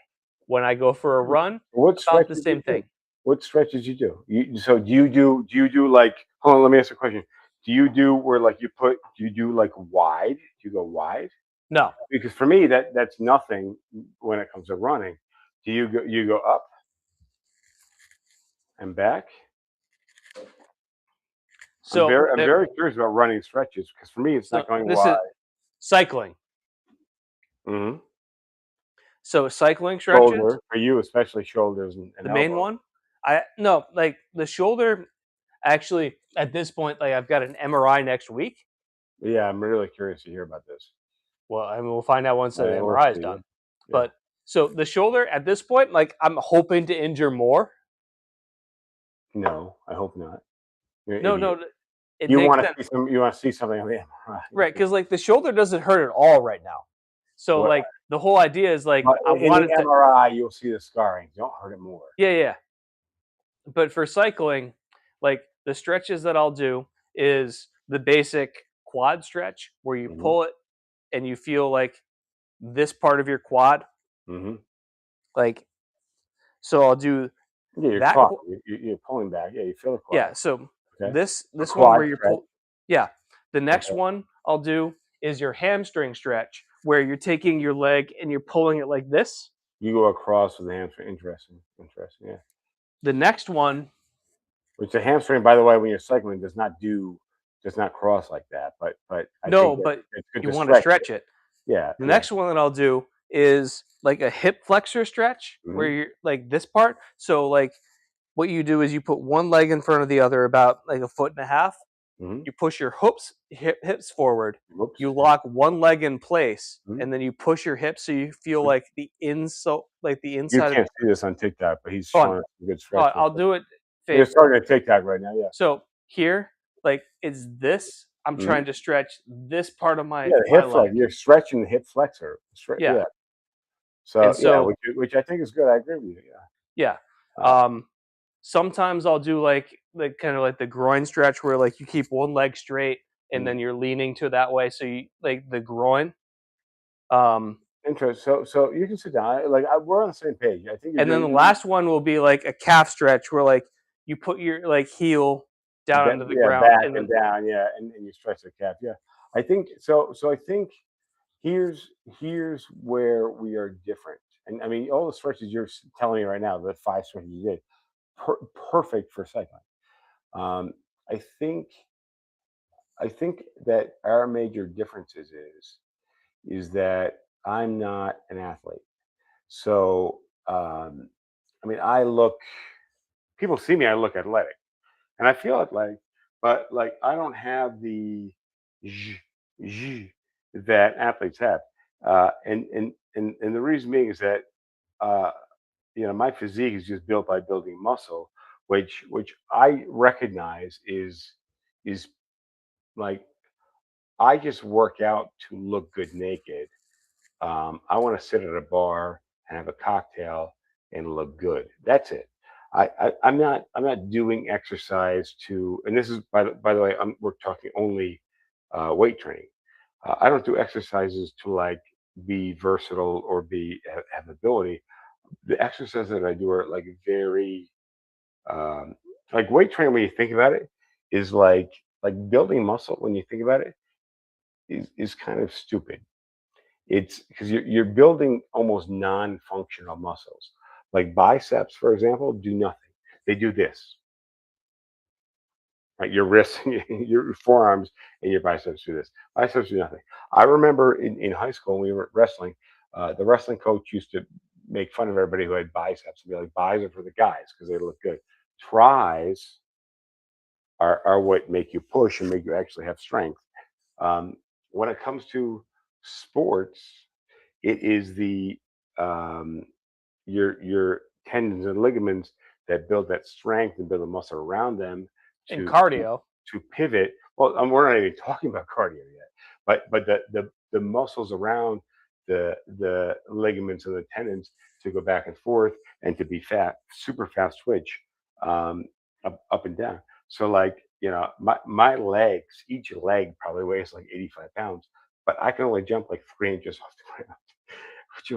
When I go for a run, What about stretch the did you same do? thing. What stretch did you do? So do you do like, hold on, let me ask you a question. Do you do where like do you do like wide? Do you go wide? No. Because for me that's nothing when it comes to running. Do you go up and back? So I'm very curious about running stretches because for me it's not going this is wide. cycling. Hmm. So cycling stretches, Shoulder for you, especially shoulders and the main elbows. one. I no, like the shoulder. Actually, at this point, like I've got an MRI next week. Yeah, I'm really curious to hear about this. Well, I mean, we'll find out once the We'll MRI is see. done. Yeah. But so the shoulder at this point, like I'm hoping to injure more. No, I hope not. You're an No, idiot. no, it makes sense, You want to see something on the MRI. right? Because like the shoulder doesn't hurt at all right now. So Well, like the whole idea is like but I in the wanted to, MRI, you'll see the scarring. Don't hurt it more. yeah, yeah. But for cycling, like the stretches that I'll do is the basic quad stretch where you Hmm. pull it and you feel like this part of your quad, Hmm. like so I'll do Yeah, your that. quad. You're pulling back. Yeah, you feel the quad. Yeah. So Okay. A this one quad where you're stretch. pull. Yeah. The next Okay. one I'll do is your hamstring stretch, where you're taking your leg and you're pulling it like this. You go across with the hamstring. Interesting. Interesting. Yeah. The next one, Which the hamstring, by the way, when you're cycling, does not cross like that. But I no, think that but it's good you to want to stretch it. stretch it. Yeah. The Yeah. next one that I'll do is like a hip flexor stretch, where Hmm. you're like this part. So like what you do is you put one leg in front of the other about like a foot and a half. Hmm. You push your hips forward. Whoops. You lock one leg in place, Mhm. and then you push your hips so you feel like the You inside of. can't see this on TikTok, but he's Hold on, showing us some good hold on, stretches. I'll do it. You're starting at TikTok right now. Yeah. So here, like it's this. I'm Mhm. trying to stretch this part of my Yeah, the my hip leg. flex. You're stretching the hip flexor. Yeah, Yeah. So and yeah, so which I think is good. I agree with you. Yeah. yeah. Uh, Um, sometimes I'll do like kind of like the groin stretch where like you keep one leg straight and mm. then you're leaning to that way, so you like the groin. Um, Interesting. So you can sit down. We're on the same page. I think you're And then the doing last one will be like a calf stretch where like you put your like heel down that. onto the Yeah, ground back and and then down. Yeah, and you stretch the calf. Yeah, I think so. So I think here's where we are different. And I mean, all the stretches you're telling me right now, the 5 stretches you did, perfect for cycling. Um, I think that our major differences is that I'm not an athlete. So I mean, people see me, I look athletic, and I feel athletic, but like I don't have the zh, zh that athletes have. And the reason being is that uh, my physique is just built by building muscle, which I recognize is like I just work out to look good naked. I want to sit at a bar and have a cocktail and look good. That's it. I'm not doing exercise to. And this is by the way, we're talking only weight training. I don't do exercises to like be versatile or have ability. The exercises that I do are like very like weight training. When you think about it, is like building muscle. When you think about it, is kind of stupid. It's because you're building almost non-functional muscles. Like biceps, for example, do nothing. They do this, right? Your wrists, your forearms, and your biceps do this. Biceps do nothing. I remember in high school when we were wrestling, the wrestling coach used to make fun of everybody who had biceps and be like, "Bis are for the guys because they look good. Tries are what make you push and make you actually have strength." When it comes to sports, it is the um, your tendons and ligaments that build that strength and build the muscle around them And to cardio. to pivot. Well, we're not even talking about cardio yet, but the muscles around the ligaments and the tendons to go back and forth and to be super fast twitch, um, up and down. So like my legs, each leg probably weighs like 85 pounds, but I can only jump like 3 inches off the ground,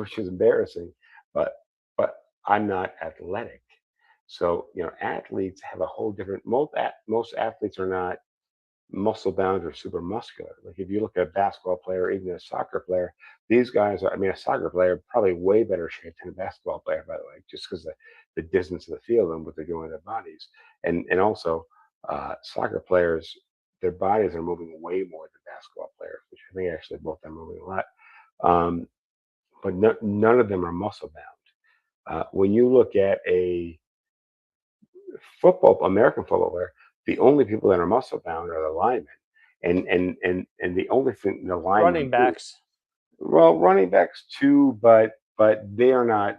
which is embarrassing. But but I'm not athletic. So athletes have a whole different. Most athletes are not muscle bound or super muscular. Like if you look at a basketball player, even a soccer player, these guys are. I mean, a soccer player probably way better shape than a basketball player, by the way, just because the distance of the field and what they're doing with their bodies, and also soccer players, their bodies are moving way more than basketball players, which I think actually both are moving a lot. Um, but none of them are muscle bound. When you look at a American football player, the only people that are muscle bound are the linemen, and the only thing the linemen Running do, backs. well, running backs too, but they are not.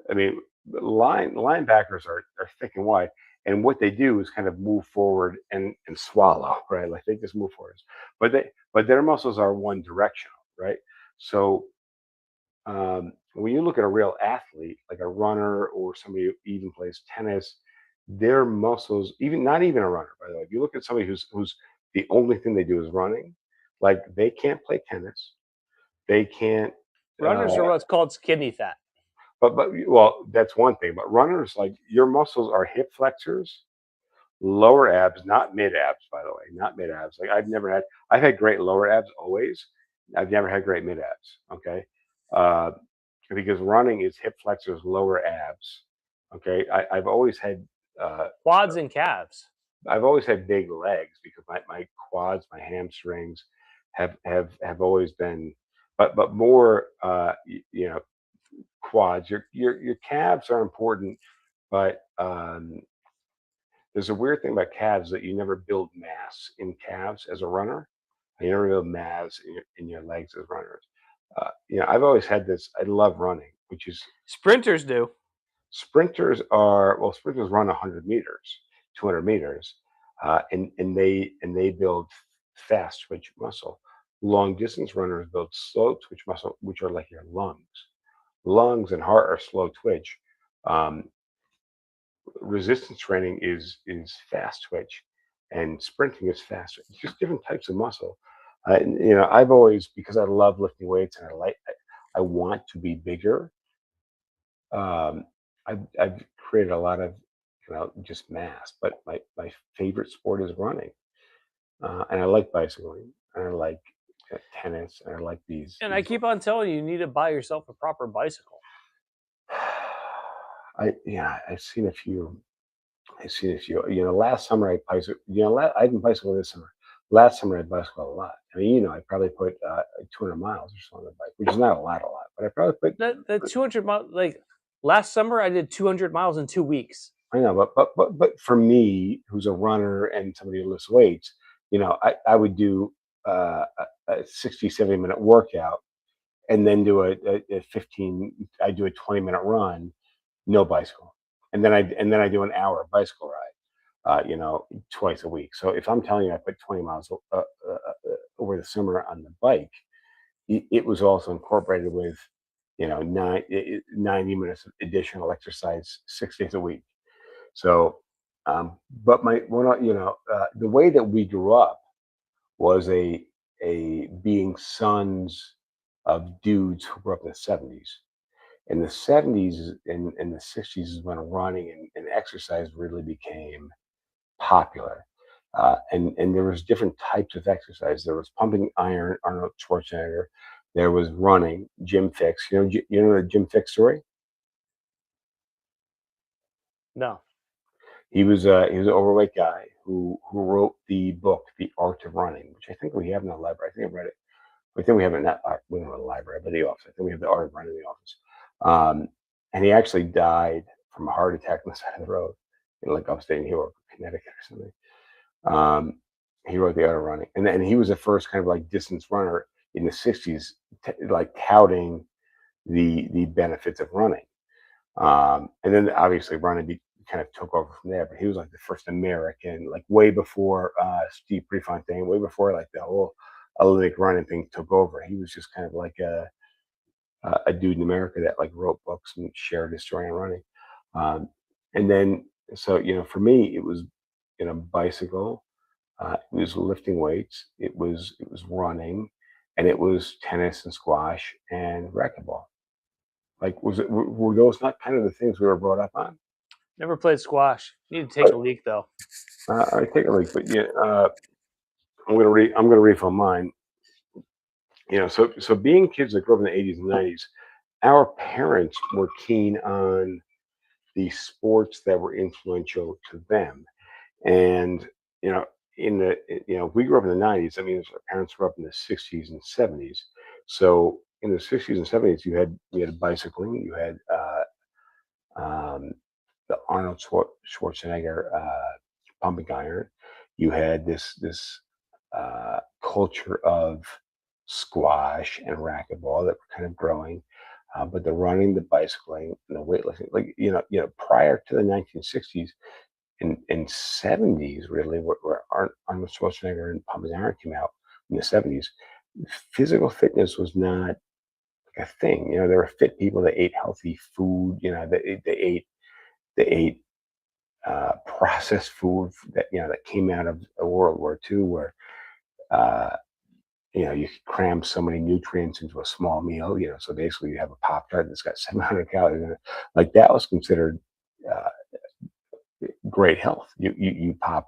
I mean, linebackers are thick and wide, and what they do is kind of move forward and swallow, right? Like they just move forward, but their muscles are one directional, right? So when you look at a real athlete, like a runner or somebody who even plays tennis, their muscles, even not even a runner, by the way, if you look at somebody who's the only thing they do is running, like they can't play tennis, they can't. Uh, Runners are what's called skinny fat. but well, that's one thing. But runners, like your muscles are hip flexors, lower abs, not mid abs, by the way, not mid abs. Like I've had great lower abs always. I've never had great mid abs. Okay. Uh, because running is hip flexors, lower abs. Okay. Uh, Quads and calves. I've always had big legs because my quads, my hamstrings have always been, but more, quads. Your calves are important, but there's a weird thing about calves that you never build mass in calves as a runner. You never build mass in your legs as runners. I've always had this. I love running, which is Sprinters do. sprinters run 100 meters, 200 meters, and they build fast twitch muscle. Long distance runners build slow twitch muscle, which are like your lungs. Lungs and heart are slow twitch. Um, Resistance training is fast twitch, and sprinting is fast. It's just different types of muscle. I've always, because I love lifting weights and I want to be bigger. Um, I've created a lot of just mass, but my favorite sport is running, and I like bicycling, and I like tennis, and I like these And I these. keep on telling you, you need to buy yourself a proper bicycle. I've seen a few. I've seen a few. Last summer I bicycled. I didn't bicycle this summer. Last summer I bicycled a lot. I mean, I probably put 200 miles or so on the bike, which is not a lot, but I probably put. That 200 miles, like last summer, I did 200 miles in 2 weeks. I know, but for me, who's a runner and somebody who lifts weights, I would do a 60, 70 minute workout and then do a 15. I do a 20-minute run, no bicycle, and then I do an hour bicycle ride. Twice a week. So if I'm telling you I put 20 miles over the summer on the bike, it was also incorporated with, 90 minutes of additional exercise 6 days a week. So, but the way that we grew up was a being sons of dudes who grew up in the 70s. In the 70s and the 60s is when running and exercise really became popular. And there was different types of exercise. There was pumping iron, Arnold Schwarzenegger. There was running, Jim Fix. You know the Jim Fix story? No. He was an overweight guy who wrote the book The Art of Running, which I think we have in the library. I think I read it. I think we have it not we don't have the library, but the office. I think we have The Art of Running in the office. And he actually died from a heart attack on the side of the road in like upstate New York, Connecticut or something. Um, he wrote The Art of Running, and then he was the first kind of like distance runner in the '60s, like touting the benefits of running. And then obviously running kind of took over from there, but he was like the first American, like way before Steve Prefontaine, way before like the whole Olympic running thing took over. He was just kind of like a dude in America that like wrote books and shared his story on running. Um, and then, so, for me, it was, bicycle, it was lifting weights, it was running, and it was tennis and squash and racquetball. Like, were those not kind of the things we were brought up on? Never played squash. Need to take But a leak though. I take a leak, but yeah, I'm gonna refill mine. So being kids that grew up in the '80s and '90s, our parents were keen on the sports that were influential to them, and you know, we grew up in the '90s. I mean, our parents grew up in the '60s and '70s. So in the '60s and '70s, you had bicycling, you had um, the Arnold Schwarzenegger pumping iron. You had this culture of squash and racquetball that were kind of growing, but the running, the bicycling, and the weightlifting, like prior to the 1960s and 70s, really, where Arnold Schwarzenegger and pumping iron came out in the '70s, physical fitness was not like a thing. There were fit people that ate healthy food. They ate processed food that came out of World War II, where uh, you could cram so many nutrients into a small meal. So basically, you have a Pop Tart that's got 700 calories in it. Like that was considered uh, great health. You pop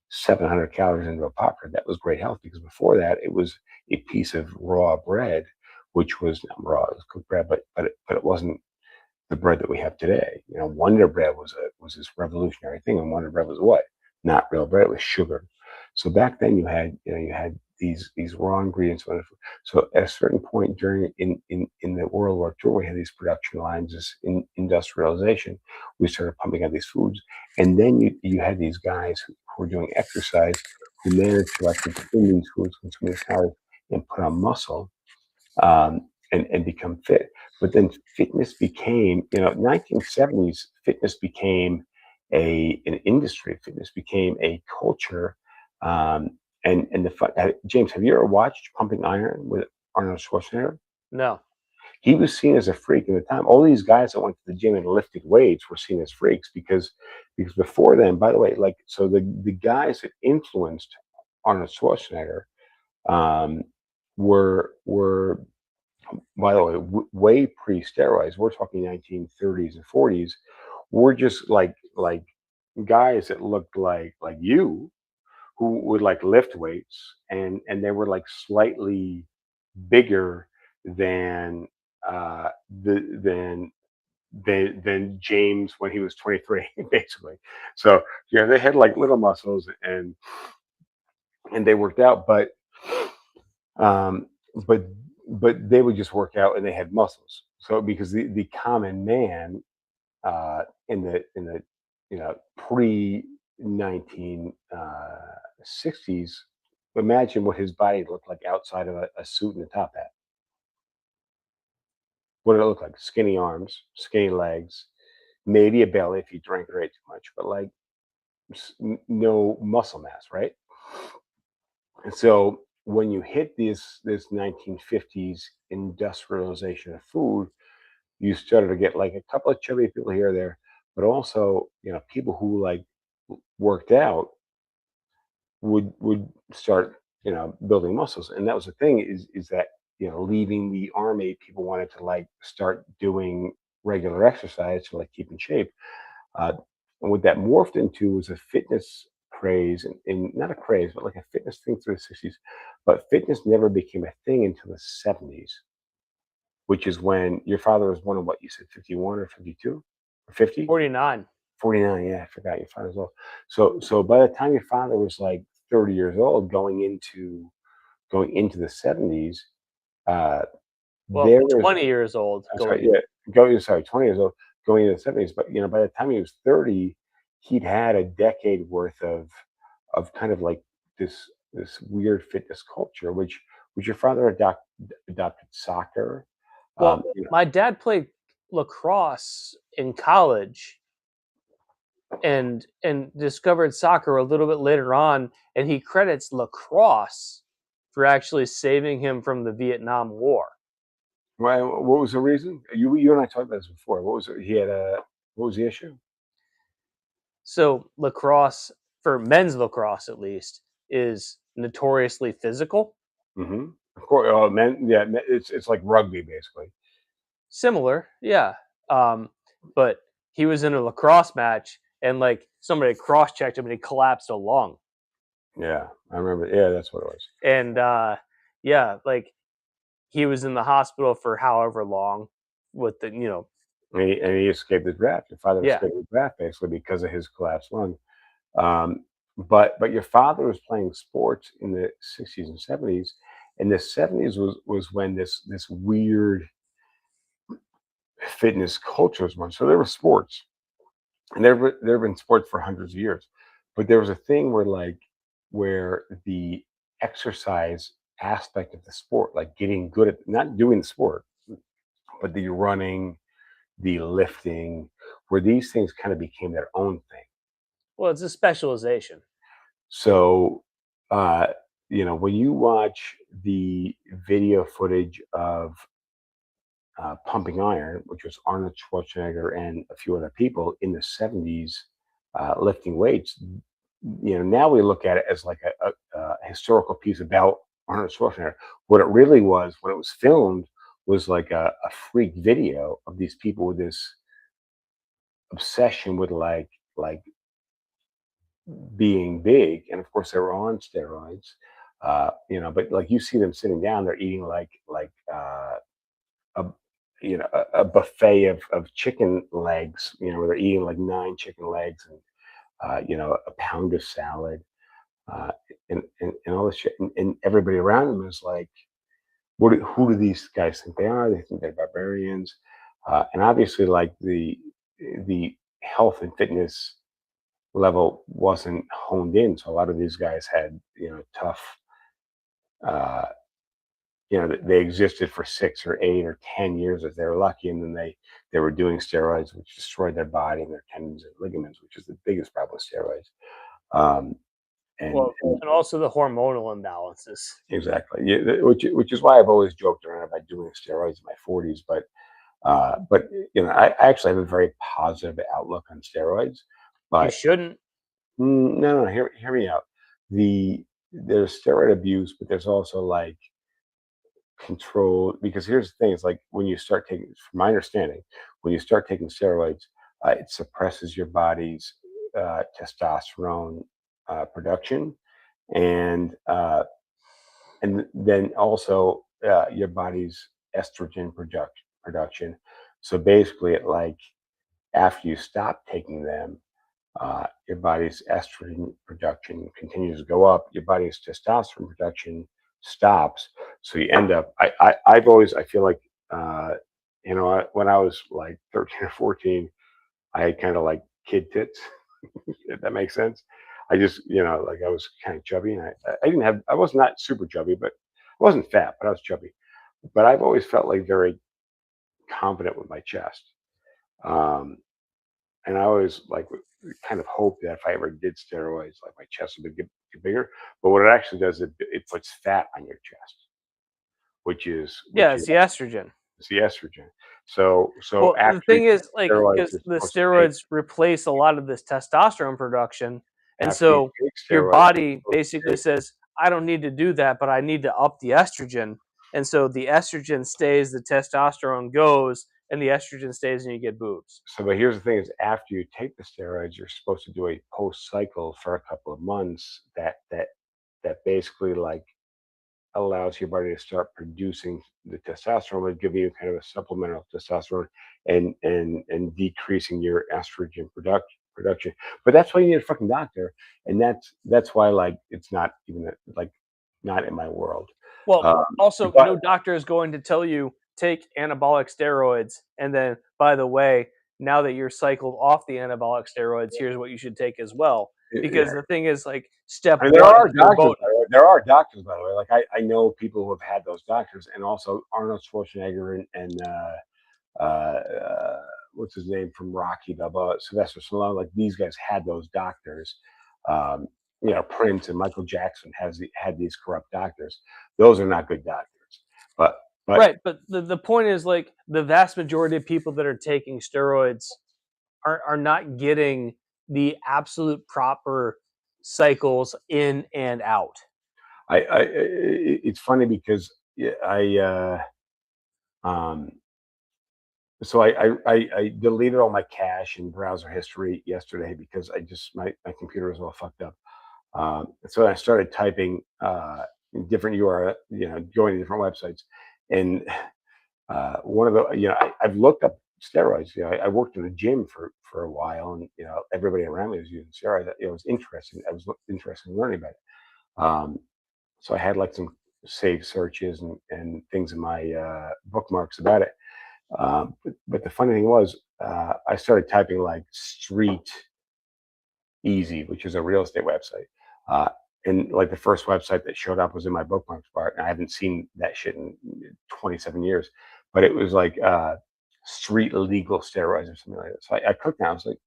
700 calories into a Pop Tart. That was great health, because before that, it was a piece of raw bread, which was not raw, it was cooked bread, but it wasn't the bread that we have today. Wonder Bread was this revolutionary thing, and Wonder Bread was what? Not real bread. It was sugar. So back then you had these raw ingredients. So at a certain point during in the World War II, we had these production lines, this industrialization. We started pumping out these foods, and then you had these guys who were doing exercise, who managed to like consume these foods, consume these calories, and put on muscle, and become fit. But then fitness became, 1970s, fitness became an industry. Fitness became a culture. And James, have you ever watched Pumping Iron with Arnold Schwarzenegger? No. He was seen as a freak in the time. All these guys that went to the gym and lifted weights were seen as freaks, because before then, by the way, like, so the guys that influenced Arnold Schwarzenegger, um, were, by the way, way pre-steroids. We're talking 1930s and '40s. We're just like guys that looked like you, who would like lift weights, and they were like slightly bigger than uh the than James when he was 23, basically. So they had like little muscles, and they worked out, um, but they would just work out and they had muscles. So because the common man, in the pre 1960s, imagine what his body looked like outside of a suit and a top hat. What did it look like? Skinny arms, skinny legs, maybe a belly if you drank or ate too much, but like no muscle mass, right? And so when you hit this 1950s industrialization of food, you started to get like a couple of chubby people here or there, but also people who like worked out would start building muscles. And that was the thing, is that leaving the army, people wanted to like start doing regular exercise to like keep in shape. Uh, and what that morphed into was a fitness craze, and not a craze, but like a fitness thing through the '60s. But fitness never became a thing until the '70s. which is when your father was born in what you said, 51 or 52 or 50? 49. 49. Yeah, I forgot your father's old. So by the time your father was like 30 years old, going into the 70s, uh, Well, there was 20 years old I'm sorry, going in. yeah, 20 years old, going into the 70s. But by the time he was 30, he'd had a decade worth of kind of like this weird fitness culture, which your father adopted soccer. Well, You know, my dad played lacrosse in college and discovered soccer a little bit later on, and he credits lacrosse for actually saving him from the Vietnam War. why? What was the reason? You and I talked about this before. What was it? He had a What was the issue? So lacrosse, for men's lacrosse at least, is notoriously physical. Hmm. Of course, men. Yeah, it's like rugby basically. Similar, yeah. But he was in a lacrosse match and like somebody cross checked him and he collapsed a lung. Yeah, I remember. Yeah, that's what it was. And yeah, like he was in the hospital for however long with the, And he escaped the draft. Your father yeah. escaped the draft basically because of his collapsed lung. But your father was playing sports in the 60s and 70s, and the 70s was when this weird fitness culture was born. So there were sports, and there have been sports for hundreds of years, but there was a thing where the exercise aspect of the sport, like getting good at not doing the sport, but the running, the lifting, where these things kind of became their own thing. Well, it's a specialization. So, uh, when you watch the video footage of Pumping Iron, which was Arnold Schwarzenegger and a few other people in the 70s lifting weights, now we look at it as like a historical piece about Arnold Schwarzenegger. What it really was, when it was filmed, was like a freak video of these people with this obsession with like being big, and of course they were on steroids. But like you see them sitting down, they're eating a a buffet of chicken legs. Where they're eating like 9 chicken legs and a pound of salad, uh, and all this shit, and everybody around them is like, who do these guys think they are? They think they're barbarians, and obviously like the health and fitness level wasn't honed in. So a lot of these guys had, tough, uh, they existed for 6 or 8 or 10 years if they were lucky. And then they were doing steroids, which destroyed their body and their tendons and ligaments, which is the biggest problem with steroids. Um, and, Well, and and also the hormonal imbalances. exactly. Yeah, which is why I've always joked around about doing steroids in my 40s. But I actually have a very positive outlook on steroids. You But shouldn't. No, no, hear me out. There's steroid abuse, but there's also like control. Because here's the thing: it's like when you start taking, from my understanding, when you start taking steroids, it suppresses your body's testosterone production, and then also your body's estrogen production. So basically, after you stop taking them, your body's estrogen production continues to go up. Your body's testosterone production stops. So you end up. I feel like, when I was like 13 or 14, I had kind of like kid tits. If that makes sense. I just, like I was kind of chubby, and I was not super chubby, but I wasn't fat, but I was chubby. But I've always felt like very confident with my chest. Um, and I always like kind of hope that if I ever did steroids, like my chest would get bigger. But what it actually does, it puts fat on your chest, which is Yeah, which is it's the estrogen. it's the estrogen. So Well, the after you thing take is, like, steroids, because you're the supposed to take steroids replace a lot of this testosterone production, and after you so take your steroids, you're body supposed to basically take. says, "I don't need to do that, but I need to up the estrogen." And so the estrogen stays, the testosterone goes, and the estrogen stays, and you get boobs. But here's the thing: is after you take the steroids, you're supposed to do a post cycle for a couple of months. That basically like allows your body to start producing the testosterone, but giving you kind of a supplemental testosterone and decreasing your estrogen production. But that's why you need a fucking doctor, and that's why like it's not even like not in my world. Well, Um, also, but no doctor is going to tell you take anabolic steroids, and then, by the way, now that you're cycled off the anabolic steroids, here's what you should take as well. yeah, Because the thing is, like, step I mean, one, you're voting. There are doctors, by the way. Like I know people who have had those doctors, and also Arnold Schwarzenegger and what's his name from Rocky Balboa, Sylvester Stallone. Like these guys had those doctors. Um, Prince and Michael Jackson had these corrupt doctors. Those are not good doctors. But but Right, but the point is, like, the vast majority of people that are taking steroids are not getting the absolute proper cycles in and out. it's funny because yeah, um, so I deleted all my cache and browser history yesterday because my computer was all fucked up. So I started typing different URL, going to different websites, and one of the I've looked up steroids. I worked in a gym for a while, and everybody around me was using steroids. It was interesting. I was interested in learning about it. So I had like some saved searches and things in my bookmarks about it. But the funny thing was, I started typing like Street Easy, which is a real estate website. Uh, and like the first website that showed up was in my bookmarks part. And I haven't seen that shit in 27 years, but it was like street legal steroids or something like that. So I clicked on it. I was like,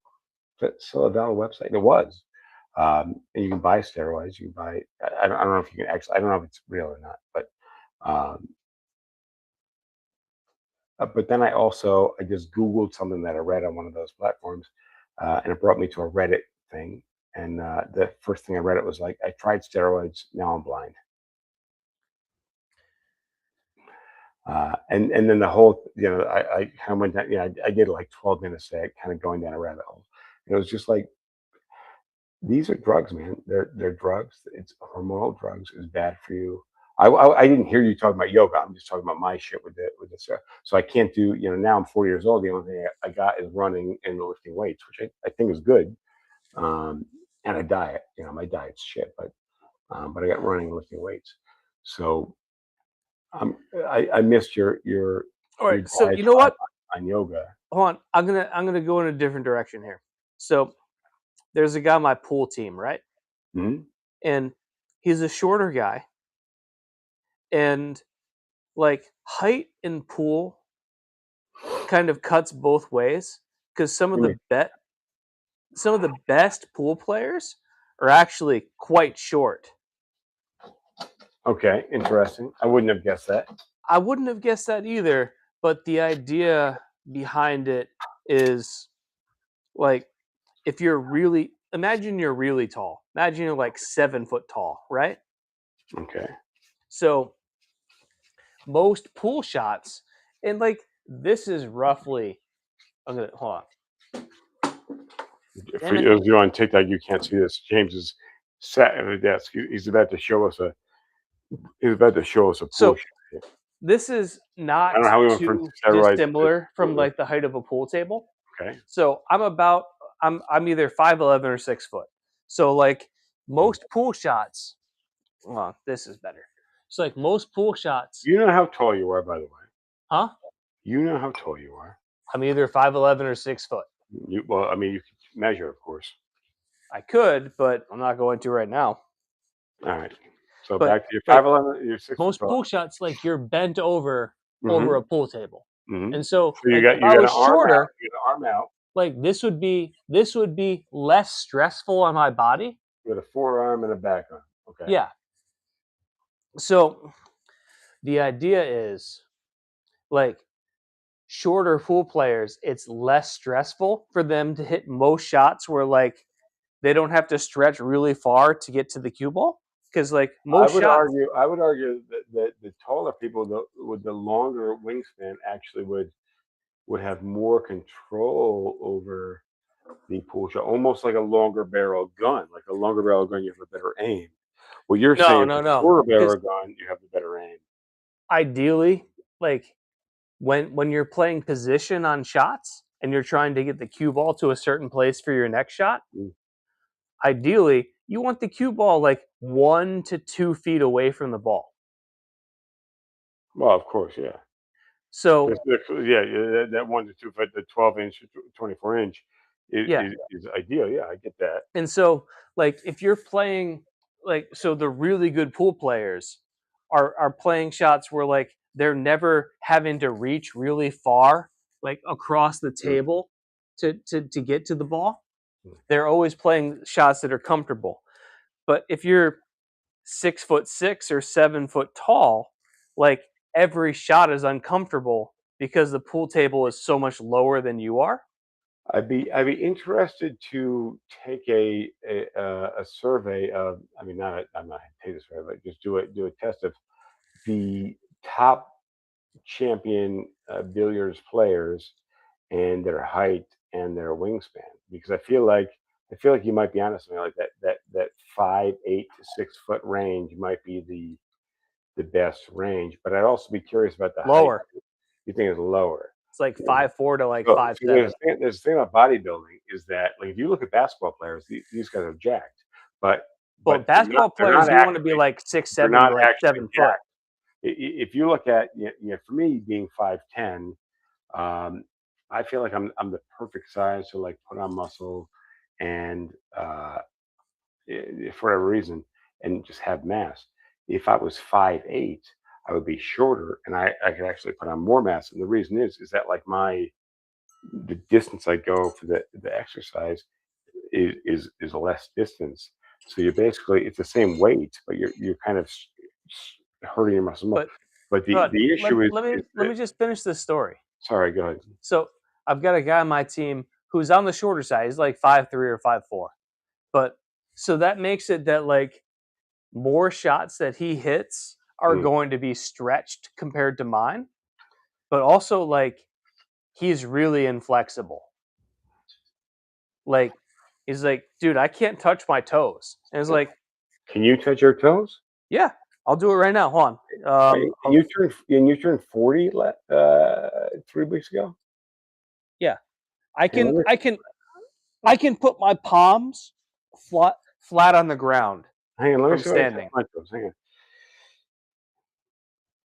that's still a valid website. And it was. And you can buy steroids. You can buy, I don't know if you can actually, I don't know if it's real or not, um, but then I just Googled something that I read on one of those platforms, and it brought me to a Reddit thing. And the first thing I read it was like, I tried steroids, now I'm blind. And then the whole, I kind of went down, I did like 12 minutes there, kind of going down a rabbit hole. And it was just like, these are drugs, man. They're drugs. It's hormonal drugs. It's bad for you. I didn't hear you talking about yoga. I'm just talking about my shit with this. So I can't do. Now I'm 40 years old. The only thing I got is running and lifting weights, which I think is good. And a diet. My diet's shit, but I got running and lifting weights. So I missed All right, your so you know diatribe what? on yoga. Hold on, I'm gonna go in a different direction here. So there's a guy on my pool team, right? Hmm. And he's a shorter guy, and like height in pool kind of cuts both ways because some of the best pool players are actually quite short. Okay, interesting. I wouldn't have guessed that. I wouldn't have guessed that either, but the idea behind it is like if you're really imagine you're really tall. Imagine you're like 7 foot tall, right? Okay. So most pool shots, and like this is roughly I'm gonna hold on. For Damn it. those of you on TikTok, you can't see this. James is sat at a desk. He's about to show us a. He's about to show us a pool So shot. this is I don't not know how we went from too steroids to. dissimilar from like the height of a pool table. Okay. So I'm either 5'11" or 6 foot. So like most pool shots, well, this is better. So like most pool shots, You know how tall you are, by the way. huh? You know how tall you are. I'm either 5'11" or 6 foot. Well, I mean, you can measure, of course. I could, but I'm not going to right now. All right. So But back to your like 5'11", you're 6 foot most tall. pool shots, like you're bent over Mm-hmm. a pool table. Mm-hmm. And so So like if you I got was an arm out. shorter, You got an arm out. like this would be less stressful on my body. You got a forearm and a back arm. Okay. Yeah. So the idea is like shorter pool players, it's less stressful for them to hit most shots where like they don't have to stretch really far to get to the cue ball. Because like most shots, I would argue that the taller people with the longer wingspan actually would have more control over the pool shot, almost like a longer barrel gun. Like a longer barrel gun, you have a better aim. What you're No, saying, no, the no. shorter barrel Because are gone, you have the better aim. ideally, like when you're playing position on shots and you're trying to get the cue ball to a certain place for your next shot, Mm. ideally you want the cue ball like 1 to 2 feet away from the ball. Well, of course, yeah. So Yeah, that 1 to 2 foot, the 12 inch, 24 inch yeah, is ideal. Yeah, I get that. and so like if you're playing like so the really good pool players are playing shots where like they're never having to reach really far like across the Mm, table to get to the ball. mm. They're always playing shots that are comfortable. But if you're 6'6" or 7 foot tall, like every shot is uncomfortable because the pool table is so much lower than you are. I'd be interested to take a survey of. I mean, not I'm not take a survey, but just do a test of the top champion billiards players and their height and their wingspan, because I feel like you might be onto something like that 5'8" to 6 foot range might be the best range. But I'd also be curious about the height. Lower. You think it's lower? It's like Yeah. 5'4" to like So, five so seven. there's a thing about bodybuilding is that, like, if you look at basketball players, these guys are jacked, but Well, basketball they're players, not you want to be actually like six they're seven not to like actually 7 foot. jacked. If you look at, for me being 5'10", I feel like I'm the perfect size to, like, put on muscle and for whatever reason, and just have mass. If I was 5'8", I would be shorter, and I could actually put on more mass. And the reason is that, like, the distance I go for the exercise is less distance. So you're basically, it's the same weight, but you're kind of hurting your muscle more. But But but the let, issue let me is let that, me just finish this story. sorry, go ahead. So I've got a guy on my team who's on the shorter side. He's like 5'3" or 5'4". But so that makes it that like more shots that he hits are Mm. going to be stretched compared to mine. But also like he's really inflexible. Like he's like, dude, I can't touch my toes. And it's like, Can you touch your toes? yeah, I'll do it right now. Hold on. And you turned 40 3 weeks ago. Yeah, I Hang can on, I can I can put my palms flat on the ground let me from see what I touch standing. my toes. Hang on.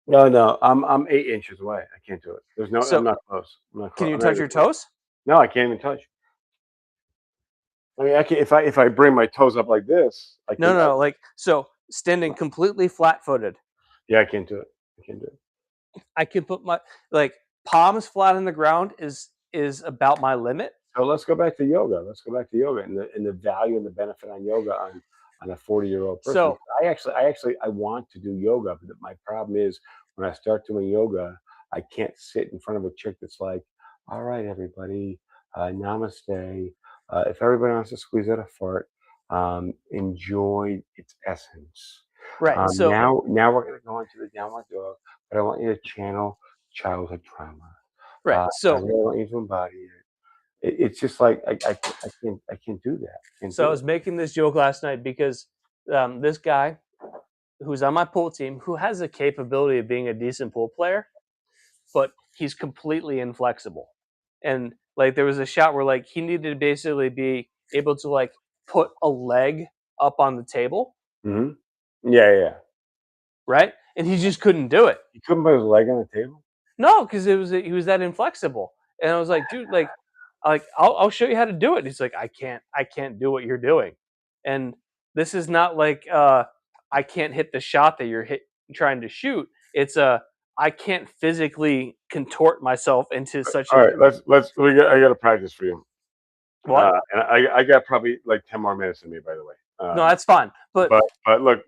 No, no, I'm 8 inches away. I can't do it. I'm So not close. I'm not can close. you I'm not touch even your close. toes? No, I can't even touch. I mean, I can, if I bring my toes up like this, I No, can. no, no. Like so, standing completely flat-footed. Yeah, I can't do it. I can't do it. I can put my like palms flat on the ground is about my limit. So let's go back to yoga. Let's go back to yoga and the value and the benefit on yoga on a 40-year-old person. So I want to do yoga, but my problem is when I start doing yoga, I can't sit in front of a chick that's like, "All right, everybody, namaste. If everybody wants to squeeze out a fart, enjoy its essence. right. So Now we're going to go into the downward dog, but I want you to channel childhood trauma. right. I So really want you to embody it. It's just like I can't do that. I can't so I do was making this joke last night because this guy who's on my pool team who has the capability of being a decent pool player, but he's completely inflexible. And like there was a shot where like he needed to basically be able to like put a leg up on the table, it. Yeah, yeah. right? And he just couldn't do it. He couldn't put his leg on the table. No, because he was that inflexible. And I was like, dude, like I'll show you how to do it. He's like, I can't do what you're doing. And this is not like I can't hit the shot that you're trying to shoot. It's I can't physically contort myself into such All a right, I got a practice for you. what? And I got probably like 10 more minutes in me, by the way. No, that's fine. But But look,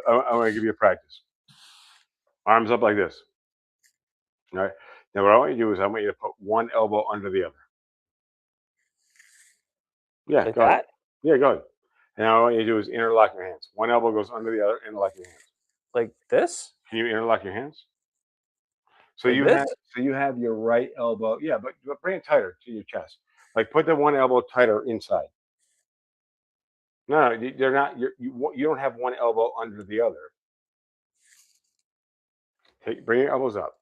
I want to give you a practice. Arms up like this. All right. Now what I want you to do is I want you to put one elbow under the other. Yeah, like go ahead. that, Yeah, go ahead. And now what I want you to do is interlock your hands. One elbow goes under the other, interlock your hands. like this, Can you interlock your hands? So like you this. have your right elbow. Yeah, but bring it tighter to your chest. Like, put the one elbow tighter inside. No, they're not. You don't have one elbow under the other. Bring your elbows up.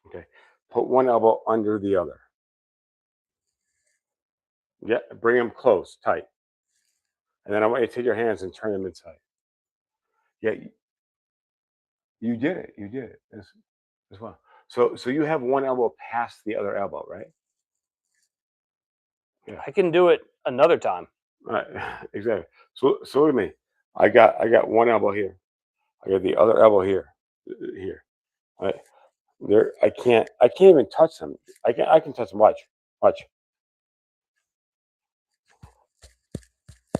Okay. Put one elbow under the other. Yeah. Bring them close, tight. And then I want you to take your hands and turn them inside. Yeah. You did it. You did it as well. So you have one elbow past the other elbow, right? Yeah. I can do it another time. Right. Exactly. So look at me. I got one elbow here. I got the other elbow here. Here. Right. There. I can't even touch them. I can touch them. Watch. Watch. I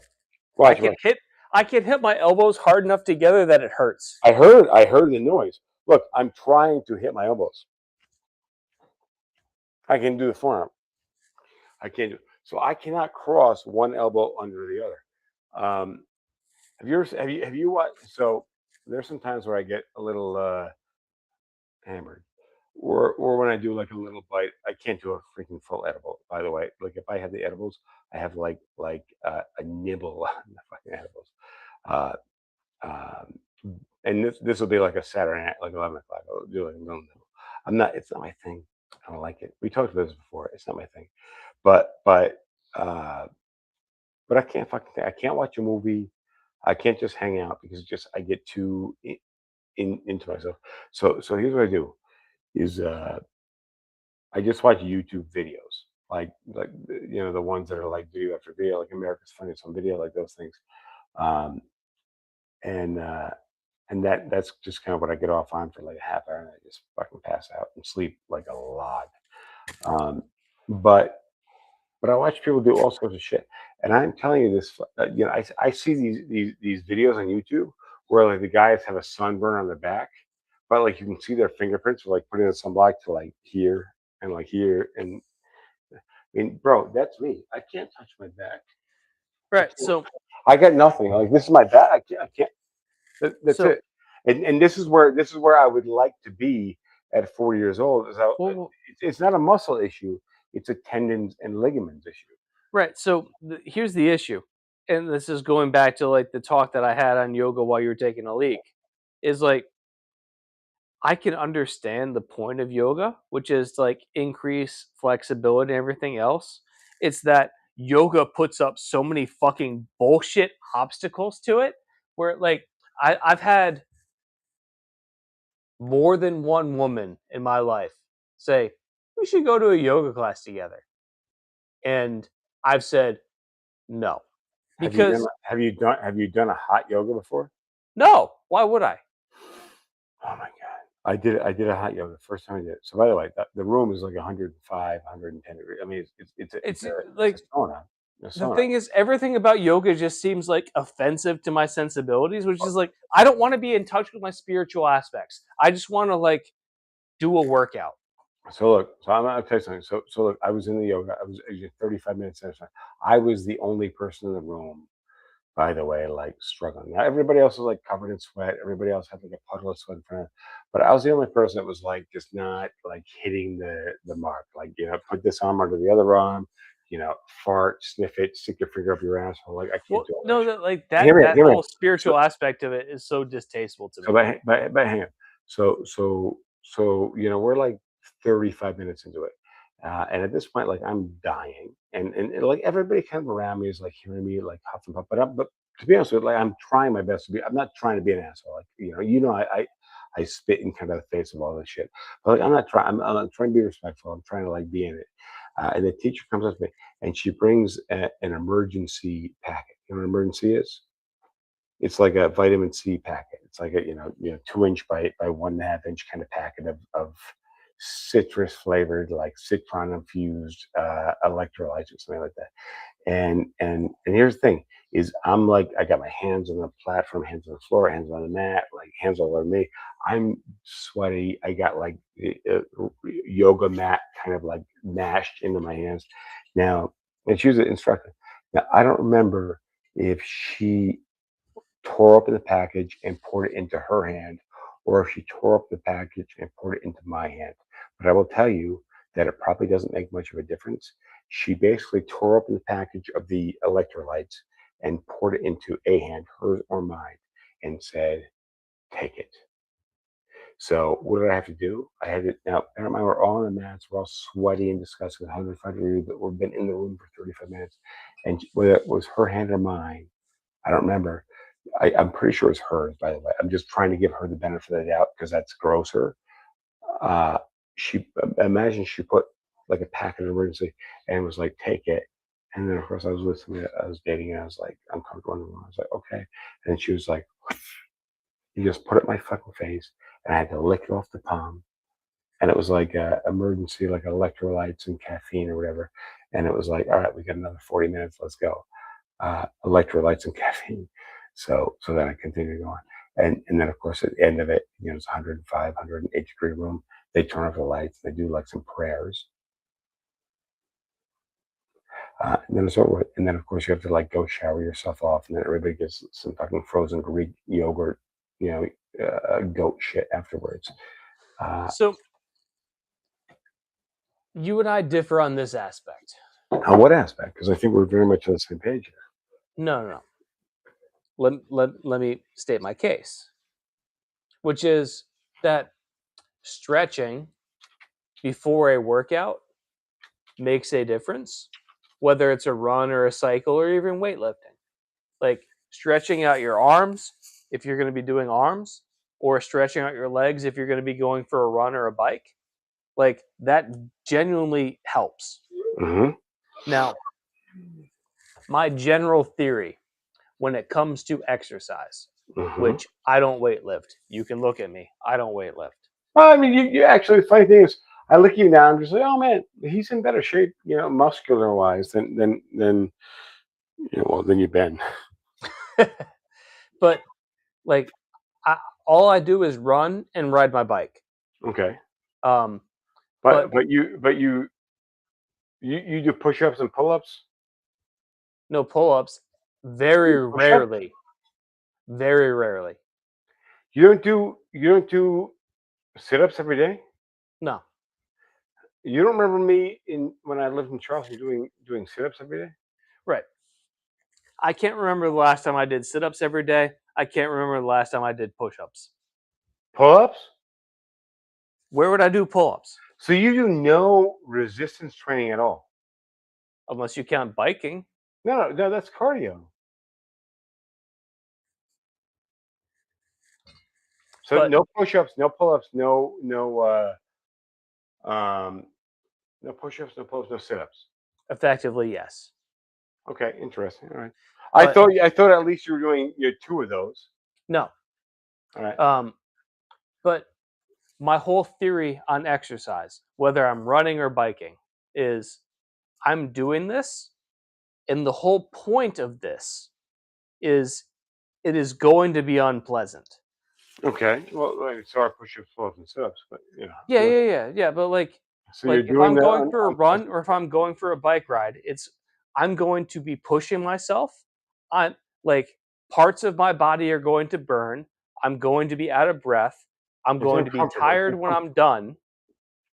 Watch. can Watch. hit I can hit my elbows hard enough together that it hurts. I heard the noise. Look, I'm trying to hit my elbows. I can do the forearm. I can't do. So I cannot cross one elbow under the other. Have you watched? So there's some times where I get a little hammered, or when I do like a little bite. I can't do a freaking full edible. By the way, like if I have the edibles, I have like a nibble on the fucking edibles. Uh, and this will be like a Saturday night, like 11 o'clock. I'll do like a little nibble. I'm not. It's not my thing. I don't like it. We talked about this before. It's not my thing. But uh, but I can't I can't watch a movie. I can't just hang out because just I get too into myself. So here's what I do: is I just watch YouTube videos, like the ones that are like video after video, like America's Funniest Home Video, like those things. Um, and uh, and that's just kind of what I get off on for like a half hour, and I just fucking pass out and sleep like a lot. Um, but But I watch people do all sorts of shit, and I'm telling you this. I see these videos on YouTube where like the guys have a sunburn on their back, but like you can see their fingerprints for like putting the sunblock to like here and like here, and I mean, bro, that's me. I can't touch my back. I Right. can't. So I got nothing. Like this is my back. I can't. That's so it. And this is where I would like to be at 40 years old. Is how well, it's not a muscle issue. It's a tendons and ligaments issue. right. So here's the issue, and this is going back to like the talk that I had on yoga while you were taking a leak. Is like I can understand the point of yoga, which is to, like increase flexibility and everything else. It's that yoga puts up so many fucking bullshit obstacles to it where like I've had more than one woman in my life say, we should go to a yoga class together. And I've said no. Because Have you done a hot yoga before? no, why would I? Oh my god. I did a hot yoga the first time I did it. So by the way, the room is like 105, 110 degrees. I mean, It's it's like a sauna. A the sauna. thing is, everything about yoga just seems like offensive to my sensibilities, which is like, I don't want to be in touch with my spiritual aspects. I just want to like do a workout. So look, I'll tell you something. So look, I was in the yoga. I was 35 minutes in. I was the only person in the room, by the way, like struggling. Now everybody else was like covered in sweat. Everybody else had like a puddle of sweat in front of them. But I was the only person that was like just not like hitting the mark. Like, put this arm under the other arm, fart, sniff it, stick your finger up your asshole. Like I can't Well, do all that no, shit. that like Hear that me out, that hear me out. whole So spiritual aspect of it is so distasteful to so me. but hang on. So we're like 35 minutes into it. And at this point, like I'm dying, and like everybody kind of around me is like hearing me like huff and puff. But to be honest with you, like I'm trying my best to be. I'm not trying to be an asshole. Like I spit in kind of the face of all this shit. But like I'm not trying. I'm trying to be respectful. I'm trying to like be in it. And the teacher comes up to me and she brings an emergency packet. You know what an emergency is? It's like a vitamin C packet. It's like a 2 inch by 1.5 inch kind of packet of citrus flavored, like citron infused electrolytes or something like that. And here's the thing: is I'm like I got my hands on the platform, hands on the floor, hands on the mat, like hands all over me. I'm sweaty. I got like yoga mat kind of like mashed into my hands. Now, and she was an instructor. Now I don't remember if she tore open the package and poured it into her hand, or if she tore up the package and poured it into my hand. But I will tell you that it probably doesn't make much of a difference. She basically tore open the package of the electrolytes and poured it into a hand, hers or mine, and said, "Take it." So what did I have to do? I had to now. Bear in mind, we're all on the mats. We're all sweaty and disgusted, 105 degrees, but we've been in the room for 35 minutes. And whether it was her hand or mine, I don't remember. I'm pretty sure it's hers, by the way. I'm just trying to give her the benefit of the doubt because that's grosser. Uh, she imagine she put like a packet of emergency and was like, "Take it." And then of course I was with somebody I was dating, and I was like uncomfortable. And I was like, "Okay." And then she was like, "You just put it in my fucking face," and I had to lick it off the palm. And it was like emergency, like electrolytes and caffeine or whatever. And it was like, "All right, we got another 40 minutes. Let's go." Electrolytes and caffeine. So then I continued on. And then of course at the end of it, it's 105, 108-degree room. They turn off the lights. They do like some prayers. And then it's over with. And then of course you have to like go shower yourself off, and then everybody gets some fucking frozen Greek yogurt, goat shit afterwards. So you and I differ on this aspect. On what aspect? Because I think we're very much on the same page here. No. Let me state my case, which is that stretching before a workout makes a difference, whether it's a run or a cycle or even weightlifting. Like stretching out your arms if you're going to be doing arms, or stretching out your legs if you're going to be going for a run or a bike. Like that genuinely helps. Mm-hmm. Now, my general theory when it comes to exercise, Mm-hmm. which I don't weightlift. You can look at me. I don't weightlift. Well, I mean, you actually, the funny thing is, I look at you now, I'm just like, oh man, he's in better shape, muscular wise than you've been. But like, all I do is run and ride my bike. Okay. But you do push-ups and pull-ups? No pull-ups. Very rarely. Very rarely. You don't do sit-ups every day? No. You don't remember me when I lived in Charleston doing sit-ups every day? Right. I can't remember the last time I did sit-ups every day. I can't remember the last time I did push-ups. Pull-ups? Where would I do pull-ups? So you do no resistance training at all? Unless you count biking. No, that's cardio. So no push-ups, no pull-ups, no push-ups, no pull-ups, no sit-ups. Effectively, yes. Okay, interesting. All right. I thought at least you were doing 2 of those. No. All right. But my whole theory on exercise, whether I'm running or biking, is I'm doing this, and the whole point of this is it is going to be unpleasant. Okay. Well, so our push-ups, pull-ups, and sit-ups, but Yeah. But so you're if I'm doing going for a run or if I'm going for a bike ride, I'm going to be pushing myself. I'm like parts of my body are going to burn. I'm going to be out of breath. I'm going to be tired when I'm done.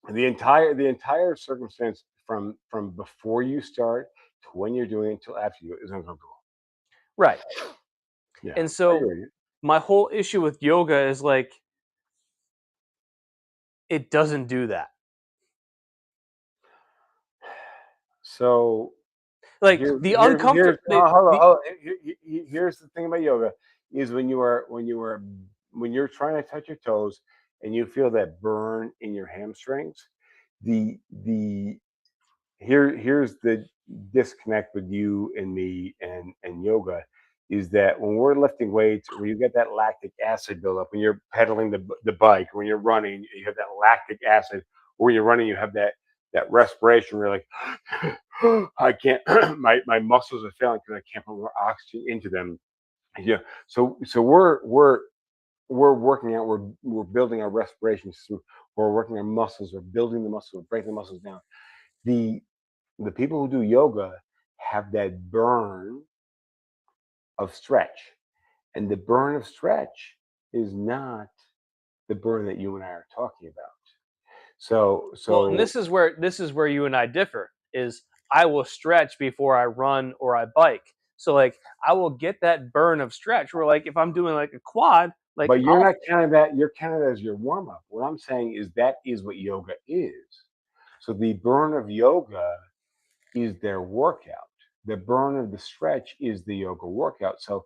The entire circumstance from before you start to when you're doing it until after you is uncomfortable. Right. Yeah. And so my whole issue with yoga is it doesn't do that. So the uncomfortable. Here's the thing about yoga is when you're trying to touch your toes and you feel that burn in your hamstrings, here's the disconnect with you and me and yoga is that when we're lifting weights, where you get that lactic acid buildup when you're pedaling the bike, when you're running, you have that lactic acid, or when you're running, you have that respiration where you're like, I can't, my muscles are failing because I can't put more oxygen into them. Yeah. So we're working out, we're building our respiration system, we're working our muscles, we're building the muscles, we're breaking the muscles down. The people who do yoga have that burn of stretch, and the burn of stretch is not the burn that you and I are talking about. So and this is where you and I differ. Is I will stretch before I run or I bike. So like I will get that burn of stretch where like if I'm doing like a quad, like But you're not counting that. You're counting that as your warm up. What I'm saying is that is what yoga is. So the burn of yoga is their workout. The burn of the stretch is the yoga workout. So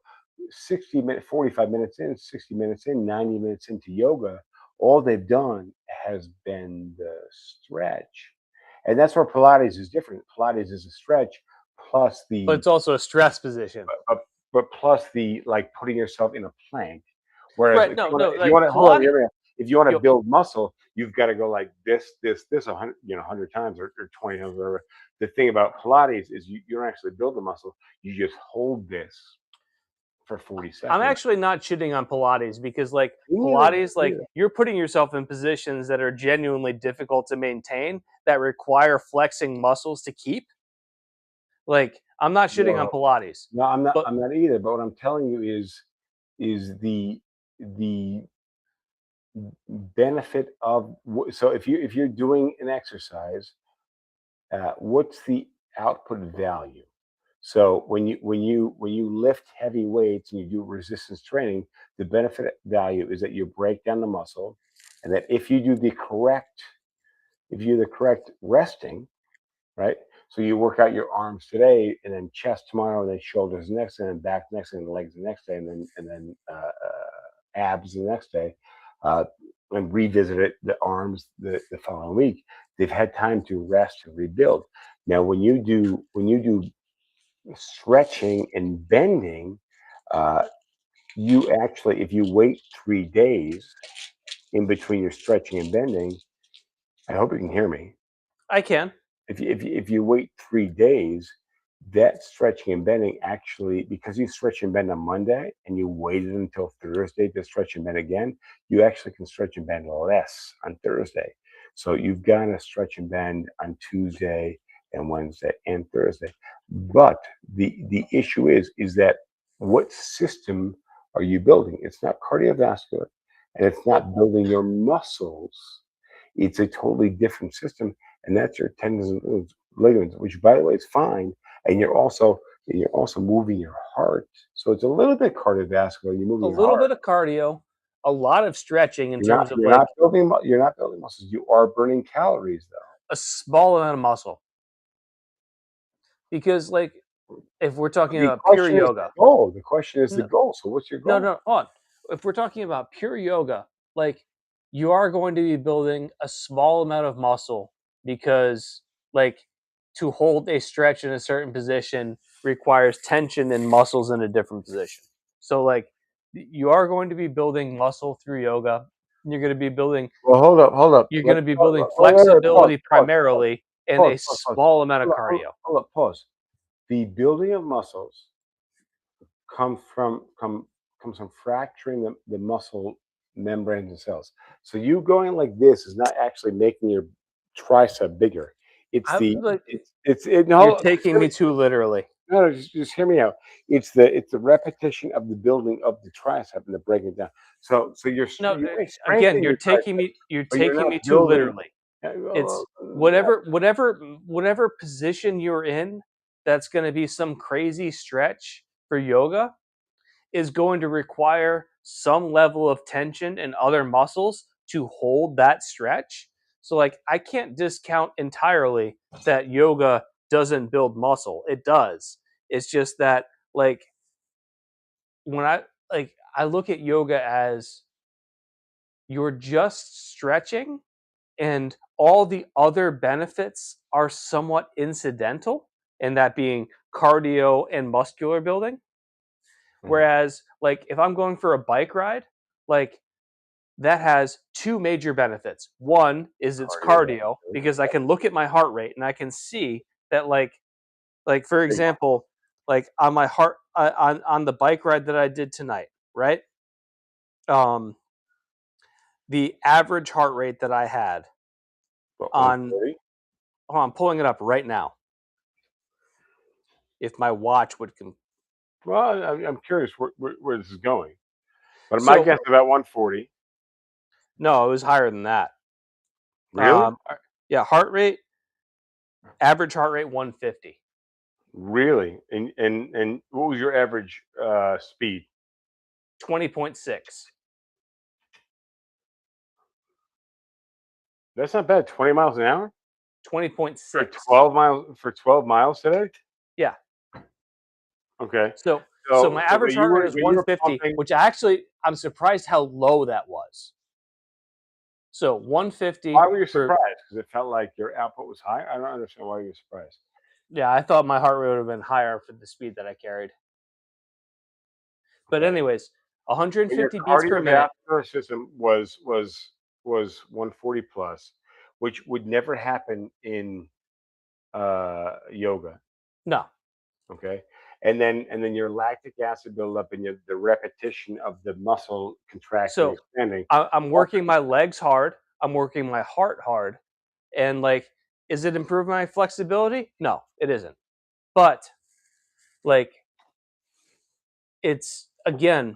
60 minutes, 45 minutes in, 60 minutes in, 90 minutes into yoga, all they've done has been the stretch. And that's where Pilates is different. Pilates is a stretch plus but the it's also a stress position. but plus the like putting yourself in a plank. Whereas Right. No, if you like want to hold on, Pilates, if you want to you know, build muscle, you've got to go like this 100, 100 times or 20 times, whatever. The thing about Pilates is you don't actually build the muscle. You just hold this for 40 I'm seconds. actually not shitting on Pilates because like Me neither. Pilates, Me like neither. you're putting yourself in positions that are genuinely difficult to maintain that require flexing muscles to keep. Like I'm not shitting on Well, Pilates, no, I'm not. but I'm not either. But what I'm telling you is the benefit of so if you're doing an exercise, what's the output value? So when you lift heavy weights and you do resistance training, the benefit value is that you break down the muscle, and that if you do the correct resting, right? So you work out your arms today, and then chest tomorrow, and then shoulders the next day, and then back the next day, and legs the next day, and then abs the next day, uh, and revisit it the arms the following week. They've had time to rest and rebuild. Now, when you do stretching and bending, uh, you actually, if you wait 3 days in between your stretching and bending, I hope you can hear me. I can. If you wait 3 days, that stretching and bending actually, because you stretch and bend on Monday and you waited until Thursday to stretch and bend again, you actually can stretch and bend less on Thursday. So you've got to stretch and bend on Tuesday and Wednesday and Thursday. But the issue is that what system are you building? It's not cardiovascular, and it's Well, not building your muscles. It's a totally different system, and that's your tendons and ligaments, which by the way is fine. And you're also moving your heart, so it's a little bit cardiovascular. You're a moving your little heart. bit of cardio, a lot of stretching in You're not terms of you're like not building you're not building muscles. You are burning calories a small amount of muscle. Because like if we're though. talking The about pure question is the yoga, goal. The question is the no, goal. So what's your no, goal? no, on. If we're talking about pure yoga, like you are going to be building a small amount of muscle because like to hold a stretch in a certain position requires tension and muscles in a different position. So like you are going to be building muscle through yoga. You're going to be building Well, hold up, hold up. you're going Let's to be pause. building Wait, wait, wait, pause, flexibility pause, pause, primarily and pause, a pause, pause. small amount of Hold up, hold up, cardio. hold up, pause. The building of muscles come from come comes from fracturing the muscle membranes and cells. So you going like this is not actually making your tricep bigger. It's I'm the like it's it you're no taking me too literally. no, just hear me out. It's the repetition of the building of the tricep and the breaking it down. So you're No, you may again, strengthen your tricep, you're but you're taking not me too building. literally. Well, It's whatever position you're in that's going to be some crazy stretch for yoga is going to require some level of tension and other muscles to hold that stretch. So like I can't discount entirely that yoga doesn't build muscle. It does. It's just that like when I look at yoga as you're just stretching and all the other benefits are somewhat incidental, and that being cardio and muscular building. mhm, Whereas, like, if I'm going for a bike ride, like, that has two major benefits. One is it's cardio cardiovascular. because I can look at my heart rate and I can see that, like for Big one. example, like on my heart on the bike ride that I did tonight, right? Um, the average heart rate that I had What, on, 140? oh, I'm pulling it up right now. If my watch would Well, I'm curious where this is going, but my so guess is about 140. no, it was higher than that. Really? Yeah, heart rate, average heart rate 150. Really? And what was your average speed? 20.6. That's not bad. 20 miles an hour for 20.6. 12 miles today. Yeah. Okay. So So my so average heart rate was when you were 150, pumping, which I'm surprised how low that was. So 150 why were you for surprised? Because it felt like your output was high. I don't understand why you're surprised. yeah, I thought my heart rate would have been higher for the speed that I carried. But Okay. anyways, But your 150 beats per minute. cardiovascular system was 140 plus, which would never happen in yoga. No. Okay. And then your lactic acid buildup and the repetition of the muscle contracting So expanding. I'm working my legs hard. I'm working my heart hard. And like, is it improving my flexibility? No, it isn't. But like, it's again,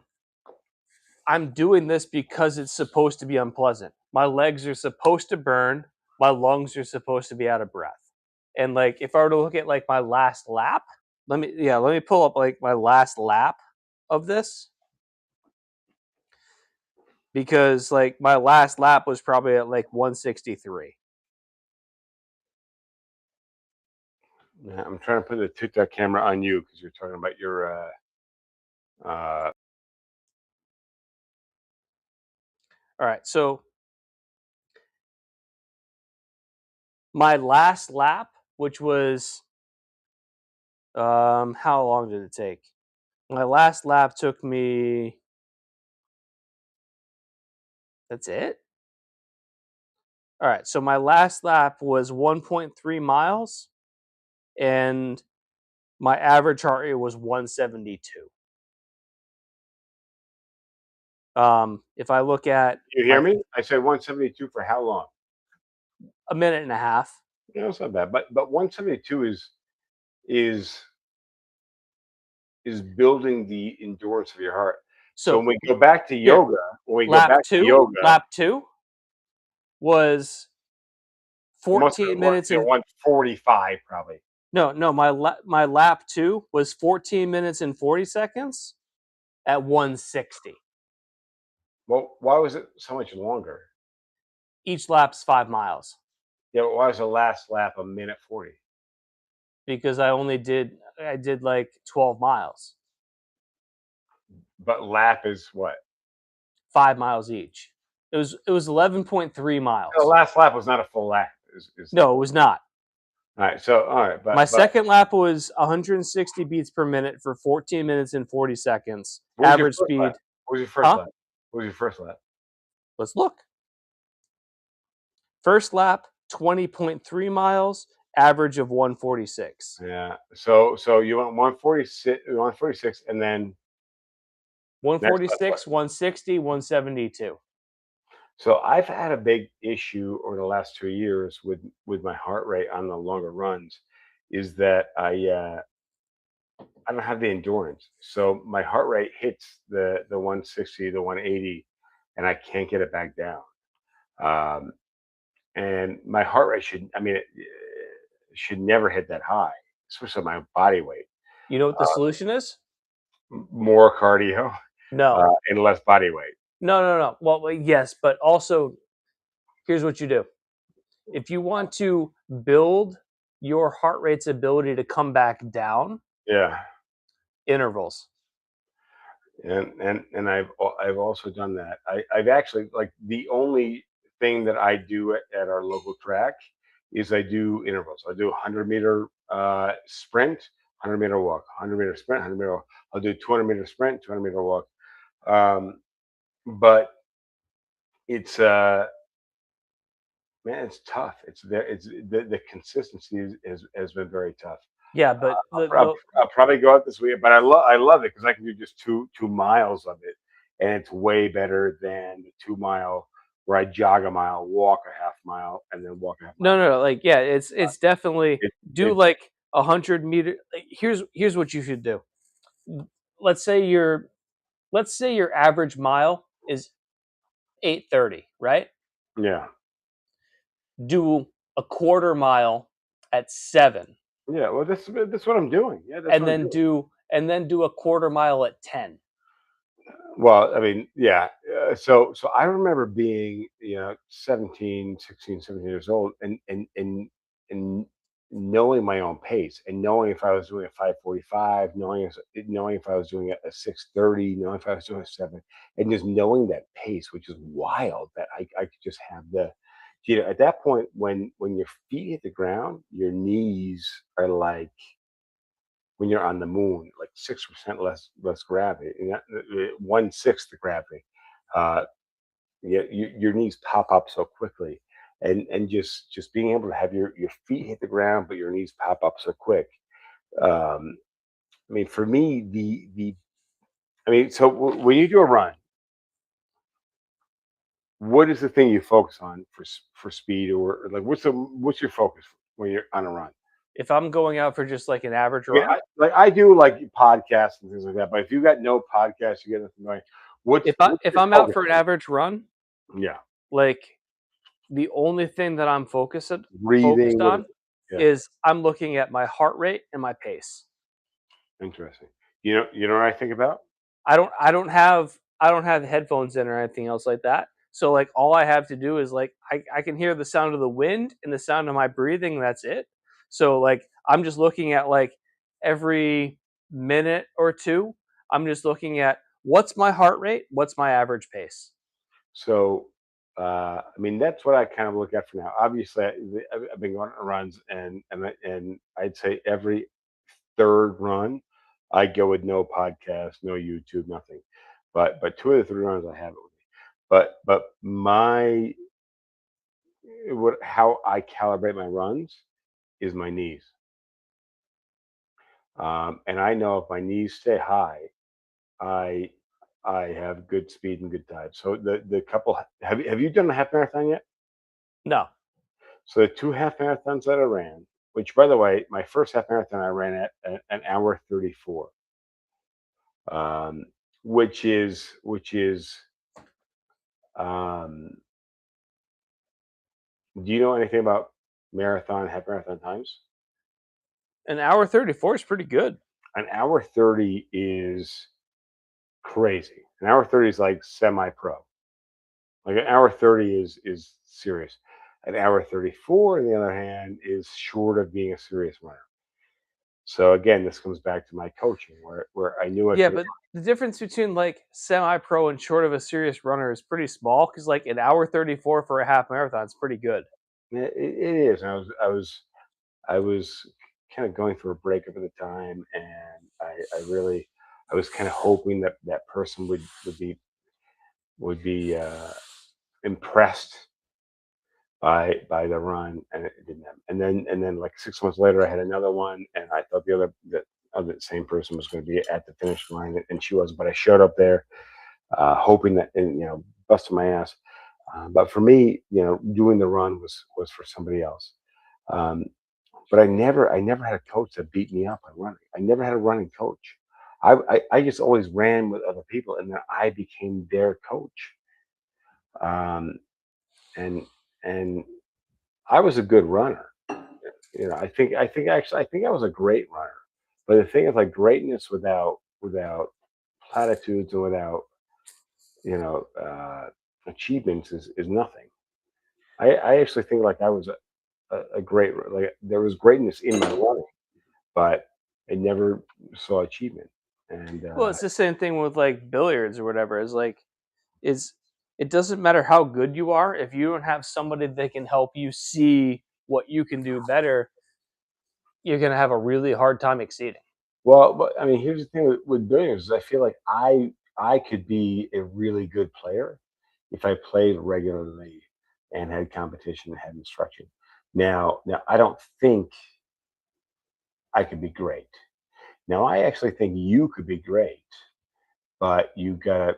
I'm doing this because it's supposed to be unpleasant. My legs are supposed to burn. My lungs are supposed to be out of breath. And like, if I were to look at like my last lap, let me pull up like my last lap of this, because like my last lap was probably at like 163. Yeah, I'm trying to put the TikTok camera on you because you're talking about your uh, All right, so my last lap, which was how long did it take? My last lap took me. That's it. All right, so my last lap was 1.3 miles, and my average heart rate was 172. If I look at you hear my me? I said 172 for how long? a minute and a half, It's not bad. But 172 is is building the endurance of your heart. So when so we go back to here, yoga, when we go lap back to two, yoga, lap two was it must have 14 been one, minutes and 145 probably. no, my lap two was 14 minutes and 40 seconds at 160. Well, why was it so much longer? Each lap's 5 miles Yeah, but why was the last lap a minute 40? because I did like 12 miles, But lap is what? 5 miles each. It was 11.3 The miles. last lap was not a full lap. Is the No, it point? was not. All right. So all right, My but second lap was 160 beats per minute for 14 minutes and 40 seconds. what was your Average first lap? speed, What was your first huh? lap? What was your first lap? Let's look. First lap, 20.3 miles, average of 146. Yeah. So you went 146, and then next lap what? 146, 160, 172. So I've had a big issue over the last 2 years with my heart rate on the longer runs, is that I don't have the endurance. So my heart rate hits the 160, the 180, and I can't get it back down. Um, and my heart rate should, I mean, it should never hit that high, especially my body weight. You know what the solution is? More cardio No. and less body weight. No. Well, yes, but also here's what you do. If you want to build your heart rate's ability to come back down, Yeah. intervals. And I've also done that. I've actually, like, the only thing that I do at our local track is I do intervals. I do a 100-meter sprint, 100-meter walk, 100-meter sprint, 100-meter walk. I'll do 200-meter sprint, 200-meter walk. But it's man, it's tough. It's there. It's the consistency has been very tough. Yeah, but I'll probably go out this week, but I love it because I can do just two miles of it, and it's way better than the 2 mile where I jog a mile, walk a half mile, and then walk a half mile. no. Like, yeah, it's definitely It, do it's like 100 meter. Like, here's what you should do. Let's say your average mile is 8:30, right? Yeah, Do a quarter mile at 7. Yeah, well, this is what I'm doing. Yeah, that's and what I'm then doing. do a quarter mile at 10. Well, I mean, yeah. So I remember being, 17, 16, 17 years old, and knowing my own pace, and knowing if I was doing a 5:45, knowing if I was doing a 6:30, knowing if I was doing a 7, and just knowing that pace, which is wild. That I could just have at that point when your feet hit the ground, your knees are like when you're on the moon, like 6% less gravity, and 1/6 the gravity. Uh, your knees pop up so quickly, and just being able to have your feet hit the ground, but your knees pop up so quick. Um, I mean, for me, the I mean, so when you do a run, what is the thing you focus on for speed, or like what's your focus when you're on a run? If I'm going out for just like an average I mean, run, I do like podcasts and things like that, but if you got no podcasts, you get nothing going. What's if your I'm out focus? for an average run, Yeah, like the only thing that I'm breathing. focused What? on Yeah, is I'm looking at my heart rate and my pace. interesting. You know what I think about? I don't have headphones in or anything else like that. So like all I have to do is like I can hear the sound of the wind and the sound of my breathing, and that's it. So like I'm just looking at like every minute or two, I'm just looking at what's my heart rate, what's my average pace. So, I mean, that's what I kind of look at for now. Obviously, I've been going on runs, and I'd say every third run, I go with no podcast, no YouTube, nothing. But two of the three runs, I have it with me. But my what how I calibrate my runs is my knees. And I know if my knees stay high, I I have good speed and good time. So the couple have you done a half marathon yet? No. So the two half marathons that I ran, which by the way, my first half marathon I ran at an hour 34, um, which is um, do you know anything about half marathon times? An hour 34 is pretty good. An hour 30 is crazy. An hour 30 is like semi pro. Like an hour 30 is serious. An hour 34, on the other hand, is short of being a serious runner. So again, this comes back to my coaching, where I knew I Yeah, could. but the difference between like semi pro and short of a serious runner is pretty small because like an hour 34 for a half marathon is pretty good. It is. And I was kind of going through a breakup at the time, and I was kind of hoping that that person would be impressed by the run, and it didn't happen. And then like 6 months later, I had another one, and I thought the other same person was going to be at the finish line, and she wasn't. But I showed up there, hoping that, and busting my ass. But for me, doing the run was for somebody else. Um, but I never had a coach that beat me up on running. I never had a running coach. I just always ran with other people, and then I became their coach. Um, and and I was a good runner. I think I was a great runner. But the thing is, like, greatness without platitudes and without you know achievements is nothing. I actually think like I was a great, like, there was greatness in my running, but I never saw achievement. And Well, it's the same thing with like billiards or whatever. Is like is it doesn't matter how good you are if you don't have somebody that can help you see what you can do better, you're gonna have a really hard time exceeding. well, but I mean, here's the thing with billiards is I feel like I could be a really good player if I played regularly and had competition and had instruction. Now I don't think I could be great. Now I actually think you could be great, but you gotta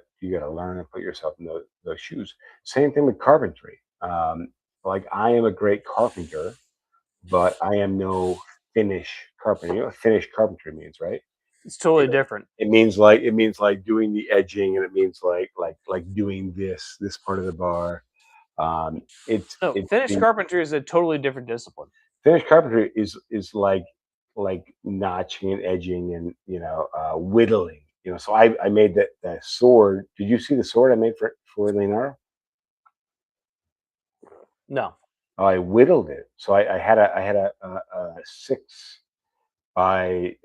learn and put yourself in those shoes. Same thing with carpentry. Like, I am a great carpenter, but I am no finish carpenter. You know what finish carpentry means, right? It's totally different. It means like doing the edging, and it means like doing this part of the bar. It's No, it's finished the carpentry is a totally different discipline. finish carpentry is like like notching and edging and whittling. So I made that sword. Did you see the sword I made for Leonardo? No. I whittled it. So I had a 6 by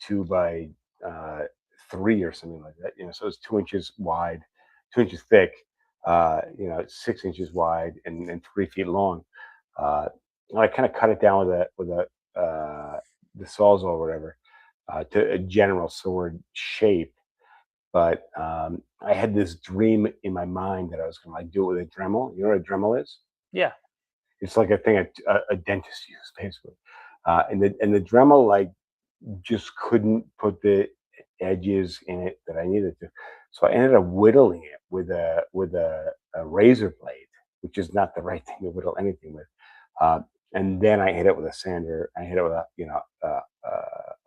2 by 3 or something like that. So it's 2 inches wide, 2 inches thick. 6 inches wide and 3 feet long. Uh, I kind of cut it down with the sawzall or whatever to a general sword shape. But I had this dream in my mind that I was going to like do it with a Dremel. You know what a Dremel is? Yeah. It's like a thing a dentist uses, basically. And the Dremel like just couldn't put the edges in it that I needed to. So I ended up whittling it with a razor blade, which is not the right thing to whittle anything with. Uh, and then I hit it with a sander. I hit it with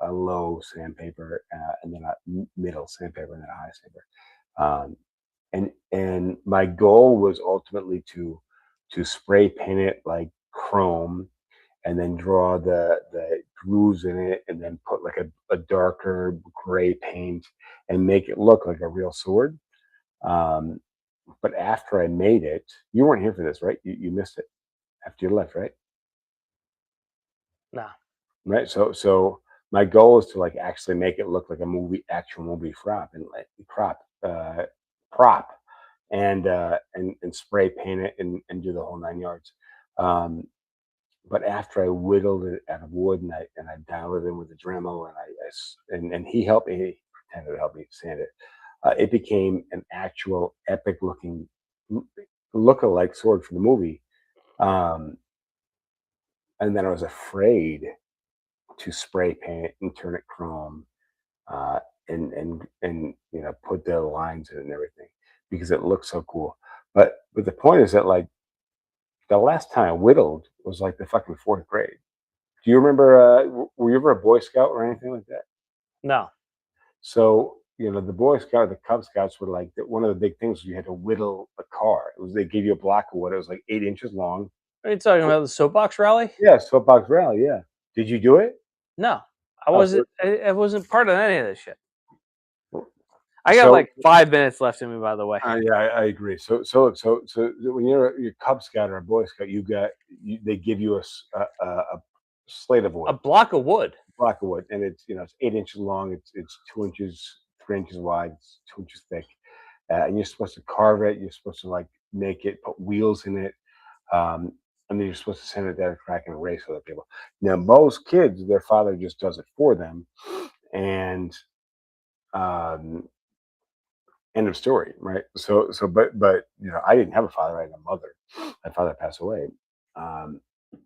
a low sandpaper, and then a middle sandpaper, and then a high sandpaper. Um, and my goal was ultimately to spray paint it like chrome, and then draw the grooves in it, and then put like a darker gray paint and make it look like a real sword. Um, but after I made it, you weren't here for this, right? You missed it after you left, right? Nah. Right. So my goal is to like actually make it look like a actual movie prop and like prop and spray paint it and do the whole 9 yards. Um, but after I whittled it out of wood and I dialed it in with a Dremel and he helped me, he pretended to help me sand it. It became an actual epic looking look-alike sword for the movie. Um, and then I was afraid to spray paint it and turn it chrome, uh, and put the lines in it and everything because it looks so cool. But the point is that like the last time I whittled was like the fucking fourth grade. Do you remember? Were you ever a Boy Scout or anything like that? No. So the Boy Scout, the Cub Scouts were like one of the big things was you had to whittle a car. It was they gave you a block of wood. It was like 8 inches long. Are you talking about the soapbox rally? Yeah, soapbox rally. Yeah. Did you do it? No. I Oh, wasn't. I wasn't part of any of this shit. I got so like 5 minutes left in me, by the way. yeah, I agree. So when you're a Cub Scout or a Boy Scout, they give you a slate of A wood, block of wood. block of wood, and it's 8 inches long. It's 2 inches, 3 inches wide, it's 2 inches thick, and you're supposed to carve it. You're supposed to like make it, put wheels in it, um, and then you're supposed to send it down a track and race with other people. Now most kids, their father just does it for them, and um, end of story, right? But I didn't have a father. I had a mother. My father passed away, um,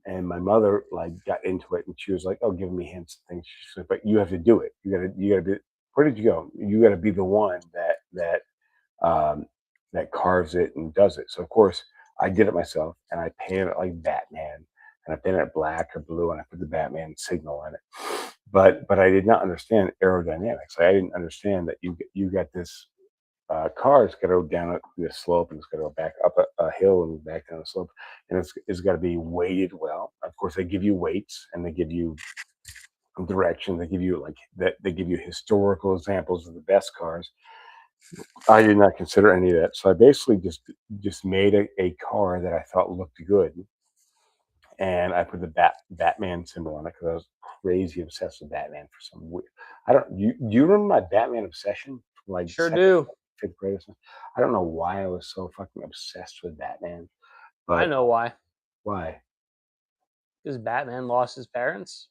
and my mother like got into it, and she was like, "Oh, giving me hints and things." She said, "But you have to do it. You gotta be. Where did you go? You got to be the one um, that carves it and does it." So of course I did it myself, and I painted it like Batman, and I painted it black or blue, and I put the Batman signal on it. But I did not understand aerodynamics. I didn't understand that you got this car. It's got to go down the slope, and it's got to go back up a hill and back down the slope, and it's got to be weighted well. Of course, they give you weights and they give you direction. They give you like that. They give you historical examples of the best cars. I did not consider any of that, so I basically just made a car that I thought looked good, and I put the Batman symbol on it because I was crazy obsessed with Batman for some weird. I don't. Do you remember my Batman obsession from like Sure second, do. fifth grade or something? I don't know why I was so fucking obsessed with Batman, I but know why. why? Because Batman lost his parents.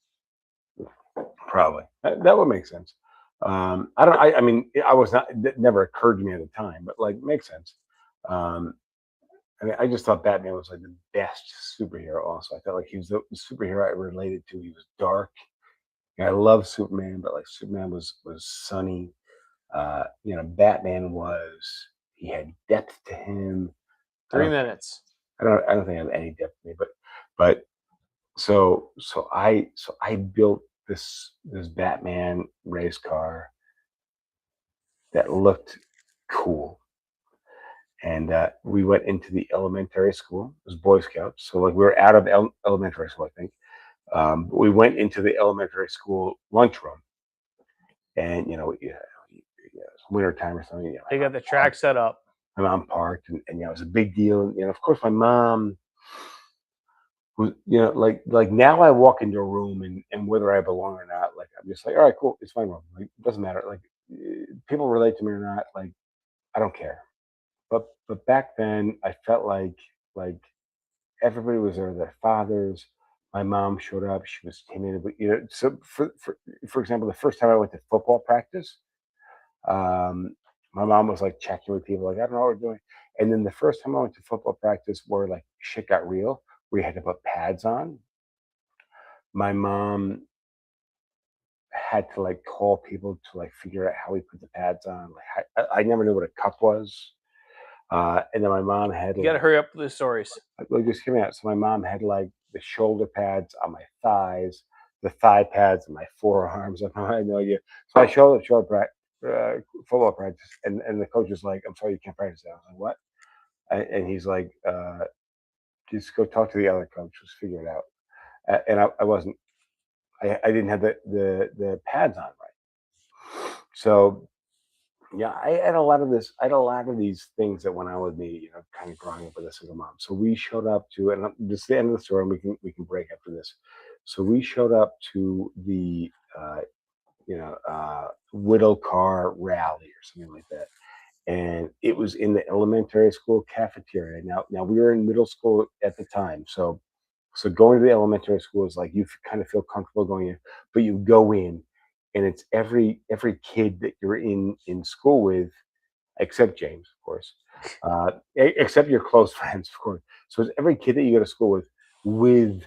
Probably that would make sense. I don't. I mean, I was not. It never occurred to me at the time, but like makes sense. Um, I mean, I just thought Batman was like the best superhero. Also, I felt like he was the superhero I related to. He was dark. And I love Superman, but like Superman was sunny. Batman he had depth to him. I 3 minutes. don't think I have any depth to me, but so I built this Batman race car that looked cool, and we went into the elementary school. It was Boy Scouts, so like we were out of elementary school, I think. We went into the elementary school lunchroom, and it's winter time or something. They got the track set up. My mom parked, and it was a big deal. And of course, my mom was, like now I walk into a room, and whether I belong or not, like I'm just like, all right, cool, it's my room. Like it doesn't matter. Like people relate to me or not, like I don't care. But back then, I felt like everybody was there. Their fathers. My mom showed up. She was timid, but So for example, the first time I went to football practice, um, my mom was like checking with people, like I don't know what we're doing. And then the first time I went to football practice, where like shit got real, where you had to put pads on, my mom had to like call people to like figure out how we put the pads on. Like I never knew what a cup was. And then my mom had You got to hurry up with the stories. like just hear me out. So my mom had like the shoulder pads on my thighs, the thigh pads on my forearms. I had no idea. So I showed up football practice, and the coach was like, "I'm sorry, you can't practice that." I was like, "What?" And he's like, "Just go talk to the other coach. Just figure it out." And I wasn't. I didn't have the pads on right. So yeah, I had a lot of this. I had a lot of these things that went on with me, kind of growing up with a single mom. So we showed up to, and this is the end of the story, and we can break after this. So we showed up to the widow car rally or something like that, and it was in the elementary school cafeteria. Now we were in middle school at the time, so going to the elementary school is like you kind of feel comfortable going in, but you go in, and it's every kid that you're in school with, except James, of course, except your close friends, of course. So it's every kid that you go to school with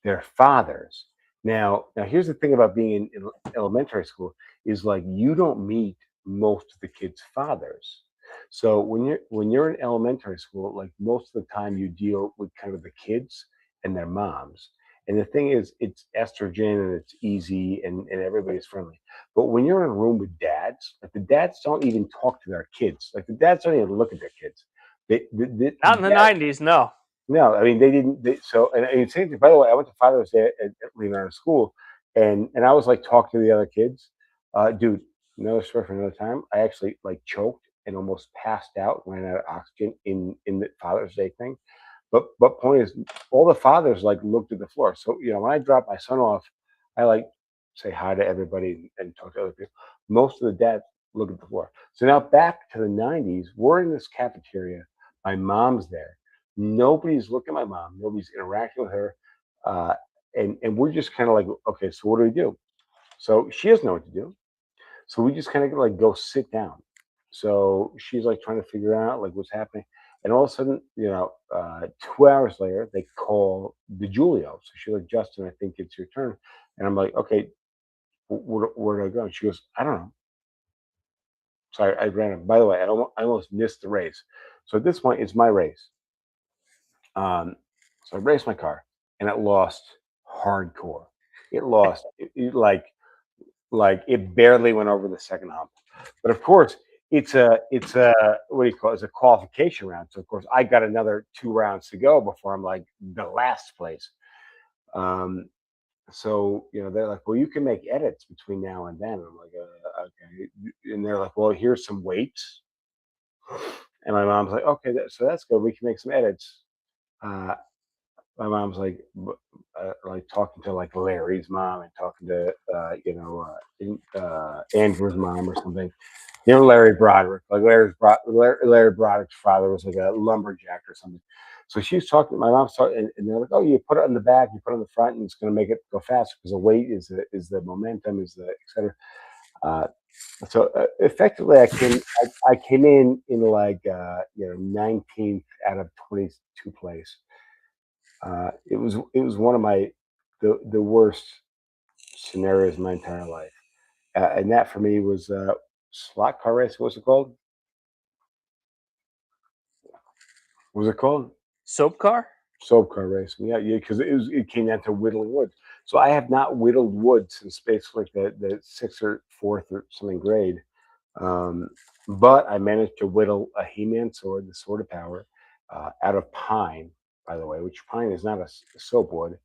their fathers. Now here's the thing about being in elementary school is like you don't meet most of the kids' fathers. So when you're in elementary school, like most of the time you deal with kind of the kids and their moms. And the thing is, it's estrogen and it's easy and everybody's friendly. But when you're in a room with dads, like the dads don't even talk to their kids. Like the dads don't even look at their kids. Not in the Dad, 90s, no. no, I mean they didn't. And same thing. By the way, I went to Father's Day at Leonardo School, and I was like talking to the other kids. Dude, another story for another time. I actually like choked and almost passed out, ran out of oxygen in the Father's Day thing. But point is, all the fathers like looked at the floor. So when I drop my son off, I like say hi to everybody and talk to other people. Most of the dads look at the floor. So now back to the '90s, we're in this cafeteria. My mom's there. Nobody's looking at my mom. Nobody's interacting with her, uh, and we're just kind of like, okay, so what do we do? So she doesn't know what to do. So we just kind of like go sit down. So she's like trying to figure out like what's happening. And all of a sudden, 2 hours later, they call the Julio. So she's like, Justin, I think it's your turn. And I'm like, okay, where do I go? And she goes, I don't know. So I ran it. By the way, I almost missed the race. So at this point, it's my race. So I raced my car, and it lost hardcore. It lost like it barely went over the second hump. But of course, it's a what do you call it? It's a qualification round. So of course, I got another 2 rounds to go before I'm like the last place. Um, so they're like, well, you can make edits between now and then. I'm like, okay. And they're like, well, here's some weights. And my mom's like, okay, so that's good. We can make some edits. Uh, my mom's like talking to like Larry's mom and talking to Andrew's mom or something. Larry Broderick, like Larry Broderick's father was like a lumberjack or something. So she's talking. My mom's talking, and they're like, "Oh, you put it on the back, you put it on the front, and it's going to make it go faster because the weight is the momentum, is the etc." Uh, so effectively, I came in like 19th out of 22 place. It was one of the worst scenarios in my entire life, and that for me was slot car race. What's it called? What was it called? Soap car? Soap car racing. Yeah, because it came down to whittling wood. So I have not whittled wood since basically the sixth or fourth or something grade. Um, but I managed to whittle a He-Man sword, the Sword of Power, out of pine, by the way, which pine is not a soap wood.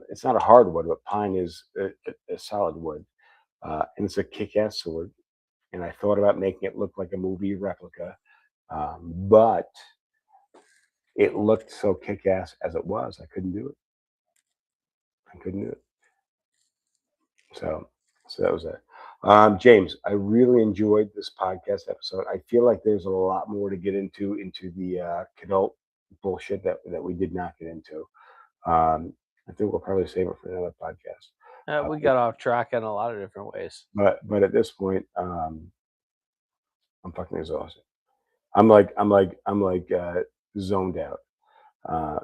It's not a hardwood, but pine is a solid wood, and it's a kick-ass sword. And I thought about making it look like a movie replica, but it looked so kick-ass as it was. I couldn't do it. I couldn't do it. So that was it. James, I really enjoyed this podcast episode. I feel like there's a lot more to get into the Cadult bullshit that we did not get into. I think we'll probably save it for another podcast. We got off track in a lot of different ways. But at this point, I'm fucking exhausted. I'm like zoned out.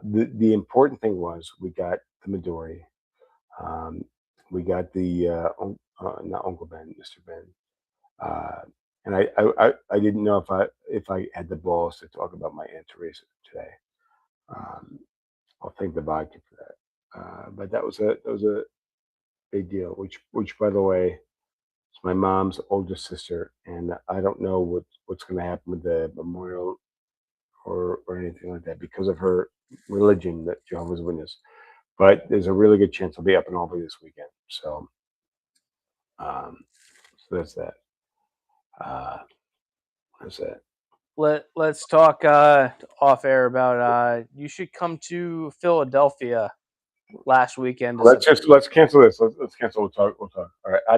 The important thing was we got the Midori. Um, we got the not Uncle Ben, Mr. Ben. Uh, and I didn't know if I had the balls to talk about my Aunt Teresa today. Um, I'll thank the vodka for that. But that was a big deal. Which by the way, is my mom's older sister, and I don't know what's going to happen with the memorial or anything like that because of her religion, that Jehovah's Witness. But there's a really good chance I'll be up in Albany this weekend. Um, so that's that. That's that. Let's talk off air about you should come to Philadelphia last weekend. Let's cancel this. Let's cancel. We'll talk. All right. Adios.